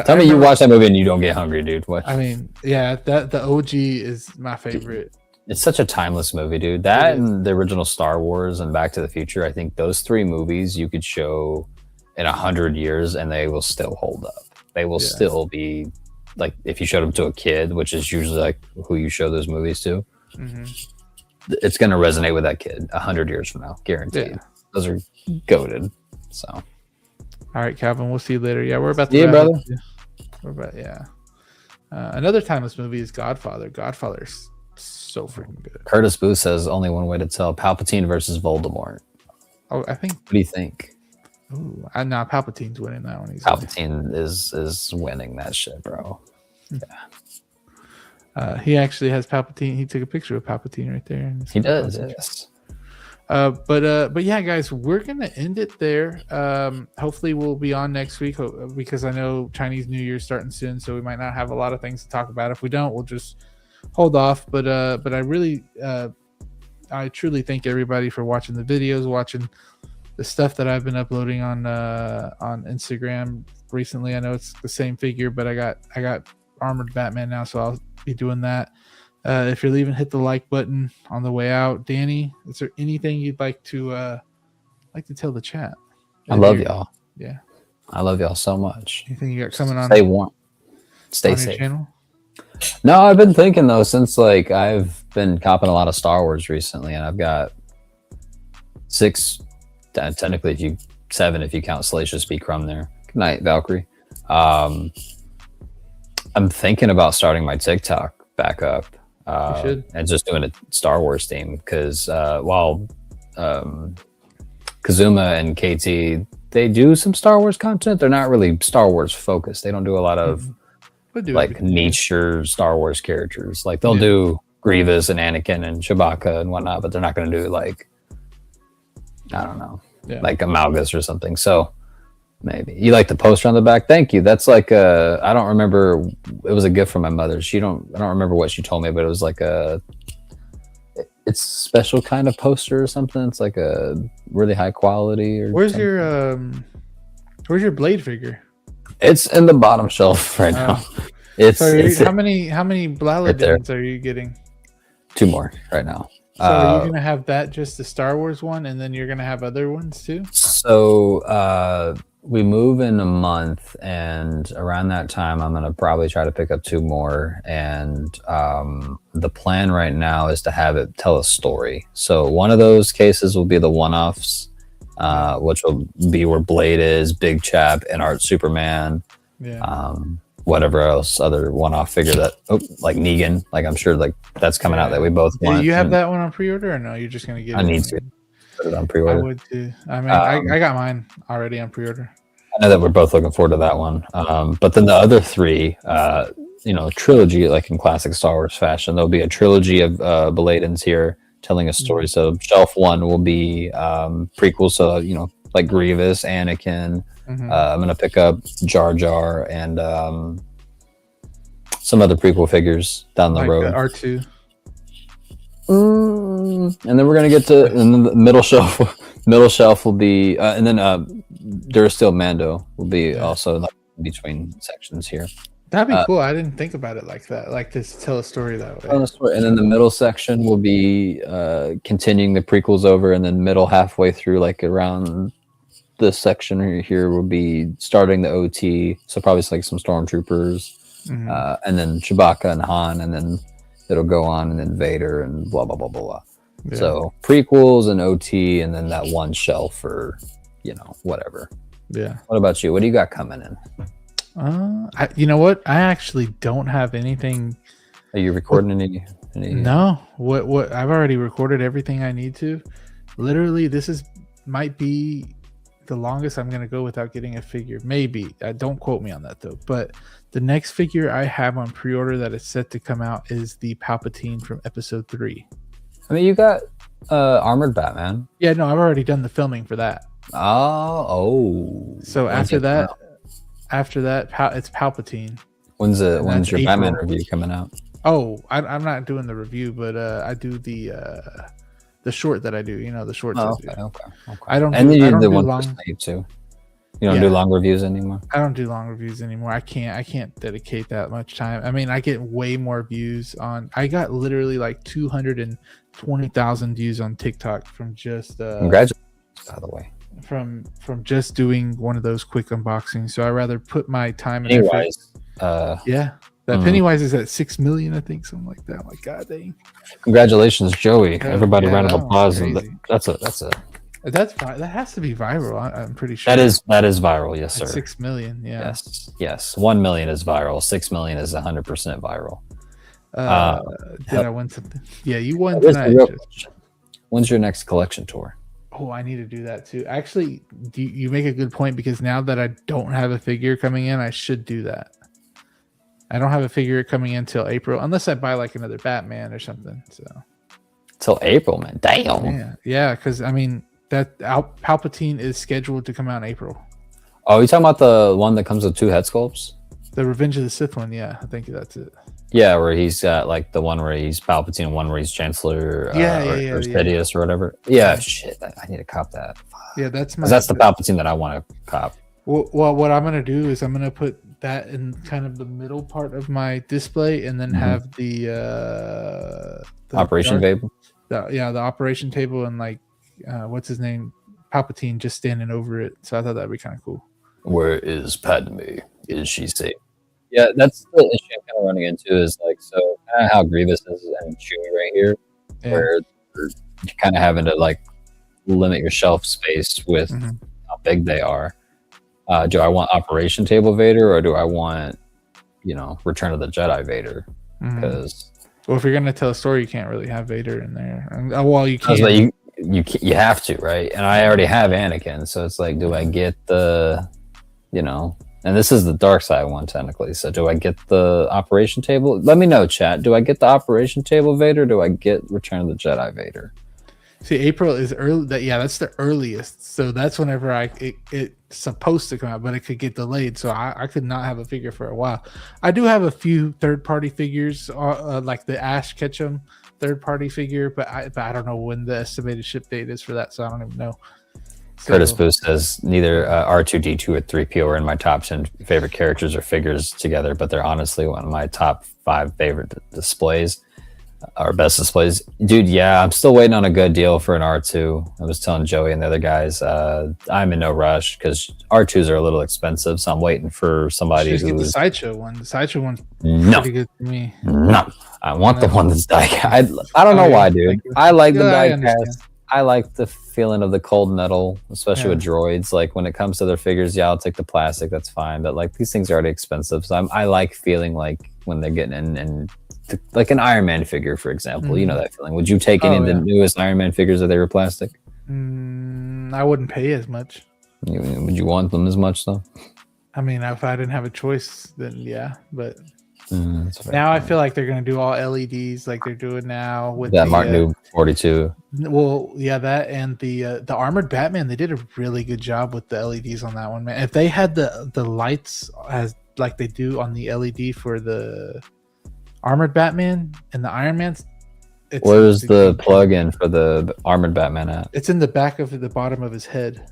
Tell me you watch that movie and you don't get hungry, dude. What? I mean, yeah, the OG is my favorite. It's such a timeless movie, dude. That and the original Star Wars and Back to the Future. I think those three movies you could show in 100 years and they will still hold up. They will still be like if you showed them to a kid, which is usually like who you show those movies to. It's going to resonate with that kid 100 years from now, guaranteed. Yeah. Those are goated. So, all right, Calvin, we'll see you later. Yeah, we're about to. Yeah, brother. Another timeless movie is Godfather. Godfather's so freaking good. Curtis Booth says only one way to tell: Palpatine versus Voldemort. Oh, I think. What do you think? Ooh, no, Palpatine's winning that one. Palpatine is winning that shit, bro. Yeah. He actually has Palpatine. He took a picture of Palpatine right there. He does, yes. But yeah, guys, we're gonna end it there. Hopefully, we'll be on next week because I know Chinese New Year's starting soon, so we might not have a lot of things to talk about. If we don't, we'll just hold off. But I truly thank everybody for watching the videos, watching the stuff that I've been uploading on Instagram recently. I know it's the same figure, but I got Armored Batman now, so I'll be doing that. If you're leaving, hit the like button on the way out. Danny, is there anything you'd like to tell the chat? I love y'all. Yeah, I love y'all so much. anything you got coming on? Stay warm. Stay on your safe. channel? No, I've been thinking though, since like I've been copping a lot of Star Wars recently, and I've got 6, technically if you 7 if you count Salacious B. Crumb there. Good night, Valkyrie. I'm thinking about starting my TikTok back up. You should. And just doing a Star Wars theme, because while Kazuma and KT, they do some Star Wars content, they're not really Star Wars focused. They don't do a lot of like niche Star Wars characters. Like they'll do Grievous and Anakin and Chewbacca and whatnot, but they're not going to do like, I don't know, like a Malgus or something. So maybe you like the poster on the back. Thank you. That's like I don't remember. It was a gift from my mother. I don't remember what she told me, but it was like it's a special kind of poster or something. It's like a really high quality. Or where's something. your Blade figure? It's in the bottom shelf right now. It's, so it's how many Blaladins are you getting? 2 more right now. So are you gonna have that just the Star Wars one, and then you're gonna have other ones too? So we move in a month, and around that time I'm gonna probably try to pick up 2 more. And the plan right now is to have it tell a story. So one of those cases will be the one-offs, which will be where Blade is, Big Chap, and Art Superman. Whatever else, other one-off figure that, like Negan, like I'm sure like that's coming out that we both want. Do you have that one on pre-order, or no? You're just gonna get it? I need to put it on pre-order. I would too. I mean, I got mine already on pre-order. I know that we're both looking forward to that one. But then the other 3, trilogy, like in classic Star Wars fashion, there'll be a trilogy of Beladins here telling a story. So shelf 1 will be prequels, so like Grievous, Anakin. I'm gonna pick up Jar Jar and some other prequel figures down the road. R2. And then we're gonna get to, and then the middle shelf. Middle shelf will be, and then Durasteel Mando will be also like between sections here. That'd be cool. I didn't think about it like that. Like this, tell a story that way. And then the middle section will be continuing the prequels over, and then middle halfway through, like around this section here, will be starting the OT. So probably like some stormtroopers, and then Chewbacca and Han, and then it'll go on, and then Vader and blah blah blah blah blah. Yeah. So prequels and OT, and then that one shelf for whatever. Yeah. What about you? What do you got coming in? You know what? I actually don't have anything. Are you recording any? No. What? I've already recorded everything I need to. Literally, this might be the longest I'm gonna go without getting a figure. Maybe. Don't quote me on that though. But the next figure I have on pre-order that is set to come out is the Palpatine from Episode 3. I mean, you got Armored Batman. Yeah, no, I've already done the filming for that. Oh. So after that, it's Palpatine. When's your April. Batman review coming out? Oh, I'm not doing the review, but I do the short that I do. The shorts. Okay. I don't. And do, then you I don't do do one long, for Snape too. You don't do long reviews anymore? I don't do long reviews anymore. I can't dedicate that much time. I mean, I get way more views on. I got literally like 220,000 views on TikTok from just. Congratulations, by the way. From just doing one of those quick unboxings. So I rather put my time and effort. That Pennywise is at 6 million, I think, something like that. I'm like, God dang! Congratulations, Joey! Everybody, round of applause. That has to be viral. I'm pretty sure. That is viral. Yes, sir. 6 million. Yeah. Yes. 1 million is viral. 6 million is 100% viral. Did I win something? Yeah, you won tonight. When's your next collection tour? Oh, I need to do that too. Actually, you make a good point, because now that I don't have a figure coming in, I should do that. I don't have a figure coming in till April, unless I buy like another Batman or something. So till April, man. Damn. Yeah. Because I mean, that Palpatine is scheduled to come out in April. Oh, you talking about the one that comes with 2 head sculpts? The Revenge of the Sith one. Yeah, I think that's it. Yeah, where he's got like the one where he's Palpatine, one where he's Chancellor, or Sidious or whatever. Yeah, shit. I need to cop that. Yeah, that's the Palpatine that I want to cop. Well, what I'm gonna do is I'm gonna put that in kind of the middle part of my display, and then have the Operation dark- table. the operation table, and like what's his name, Palpatine, just standing over it. So I thought that'd be kind of cool. Where is Padme? Is she safe? Yeah, that's the issue I'm kind of running into is like, so kind of how Grievous is and Chewie right here, Yeah. where you're kind of having to like limit your shelf space with how big they are. Do I want Operation Table Vader or do I want, Return of the Jedi Vader? Because Well, if you're gonna tell a story, you can't really have Vader in there. Well, you I was can. like, you have to, right? And I already have Anakin, so it's like, do I get the, and this is the dark side one technically. So do I get the Operation Table? Let me know, chat. Do I get the Operation Table Vader? Or do I get Return of the Jedi Vader? See, April is early. That's the earliest. So that's whenever it's supposed to come out, but it could get delayed. So I could not have a figure for a while. I do have a few third-party figures, like the Ash Ketchum third-party figure, but I don't know when the estimated ship date is for that, so I don't even know. Curtis Booth says neither R2D2 or 3PO are in my top 10 favorite characters or figures together, but they're honestly one of my top 5 favorite displays. Our best displays. Dude, yeah, I'm still waiting on a good deal for an R2. I was telling Joey and the other guys, I'm in no rush because R2s are a little expensive, so I'm waiting for somebody Just who's... get the Sideshow one. The Sideshow one's No. pretty good to me. No. I want the one that's die. I don't know why, dude. I like the die cast. I like the feeling of the cold metal, especially with droids. Like when it comes to their figures, yeah, I'll take the plastic. That's fine. But like these things are already expensive, so I like feeling like when they're getting in and like an Iron Man figure, for example. You know that feeling. Would you take any of the newest Iron Man figures if they were plastic? I wouldn't pay as much. Would you want them as much though? I mean, if I didn't have a choice, then yeah. But now I feel like they're gonna do all LEDs, like they're doing now with that Mark New 42. Well, yeah, that and the Armored Batman. They did a really good job with the LEDs on that one, man. If they had the lights as like they do on the LED for the Armored Batman and the Iron Man's, where's the plug-in for the Armored Batman at? It's in the back of the bottom of his head.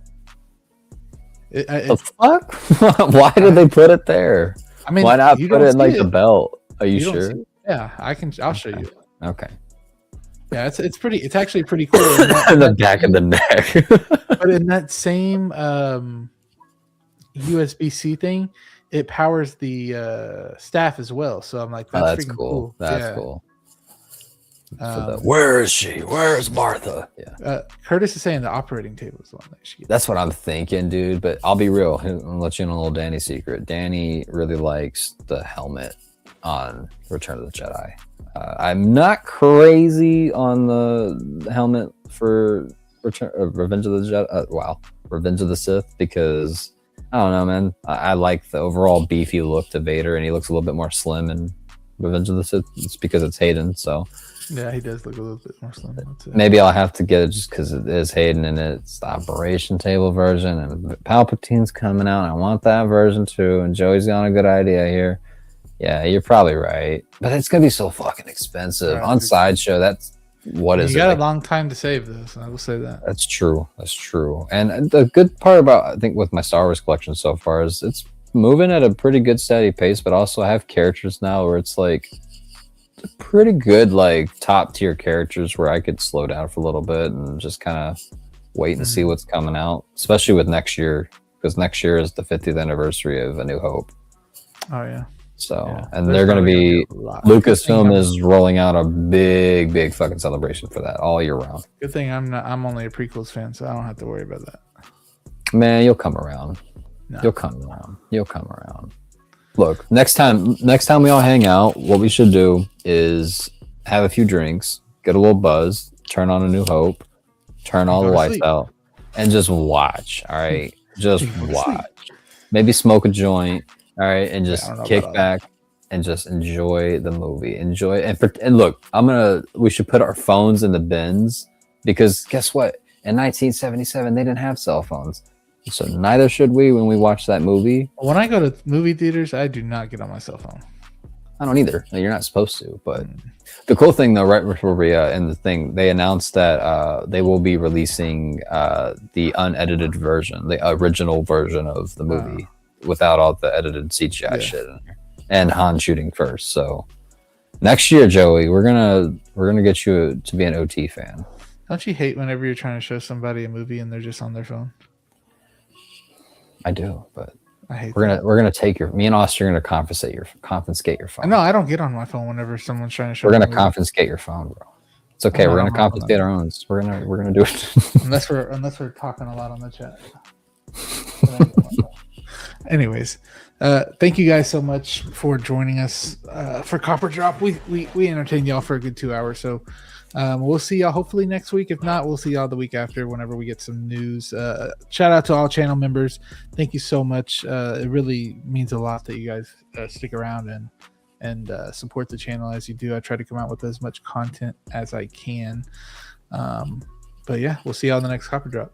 The fuck? Why did they put it there? I mean, why not put it in like the belt? Are you sure? Yeah, I'll show you. Okay. Yeah, it's actually pretty cool. In the back of the neck. But in that same USB-C thing, it powers the staff as well. So I'm like, that's cool. That's cool. Where is she? Where's Martha? Yeah. Curtis is saying the operating table is the one that she gets. That's what I'm thinking, dude. But I'll be real. I'll let you know a little Danny secret. Danny really likes the helmet on Return of the Jedi. I'm not crazy on the helmet for Revenge of the Jedi. Revenge of the Sith, because I don't know, man. I like the overall beefy look to Vader, and he looks a little bit more slim in Revenge of the Sith. It's because it's Hayden, so. Yeah, he does look a little bit more slim. Maybe I'll have to get it just because it is Hayden and it's the operation table version, and Palpatine's coming out. And I want that version too. And Joey's got a good idea here. Yeah, you're probably right, but it's gonna be so fucking expensive on Sideshow. That's what is. You got a long time to save this. I will say that. That's true. That's true. And the good part about I think with my Star Wars collection so far is it's moving at a pretty good steady pace, but also I have characters now where it's like pretty good, like top tier characters where I could slow down for a little bit and just kind of wait and see what's coming out, especially with next year, because next year is the 50th anniversary of A New Hope. Oh yeah. So and they're going to be Lucasfilm is rolling out a big fucking celebration for that all year round. Good thing I'm only a prequels fan, so I don't have to worry about that. Man, you'll come around. No. You'll come around. Look, next time we all hang out, what we should do is have a few drinks, get a little buzz, turn on A New Hope, turn all the lights out, and just watch. All right, just watch. Maybe smoke a joint. All right, and just kick back and just enjoy the movie. Enjoy and look, we should put our phones in the bins, because guess what? In 1977, they didn't have cell phones. So neither should we when we watch that movie. When I go to movie theaters, I do not get on my cell phone. I don't either. You're not supposed to. But the cool thing, though, right before we end the thing, they announced that they will be releasing the unedited version, the original version of the movie, without all the edited CGI shit in there, and Han shooting first. So next year, Joey, we're gonna get you to be an OT fan. Don't you hate whenever you're trying to show somebody a movie and they're just on their phone? I do, but I hate. We're gonna take me and Austin are gonna confiscate your phone. No, I don't get on my phone whenever someone's trying to show. We're gonna confiscate your phone, bro. It's okay. We're gonna confiscate our own. We're gonna do it. unless we're talking a lot on the chat. Anyways, thank you guys so much for joining us for Copper Drop. We entertained y'all for a good 2 hours, so we'll see y'all hopefully next week. If not, we'll see y'all the week after whenever we get some news. Shout out to all channel members. Thank you so much. It really means a lot that you guys stick around and support the channel as you do. I try to come out with as much content as I can. But yeah, we'll see y'all in the next Copper Drop.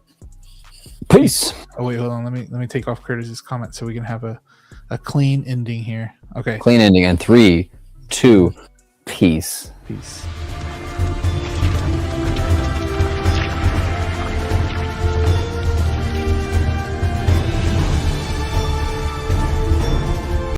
Peace. Oh wait, hold on. Let me take off Curtis's comment so we can have a clean ending here. Okay. Clean ending in 3, 2, peace. Peace.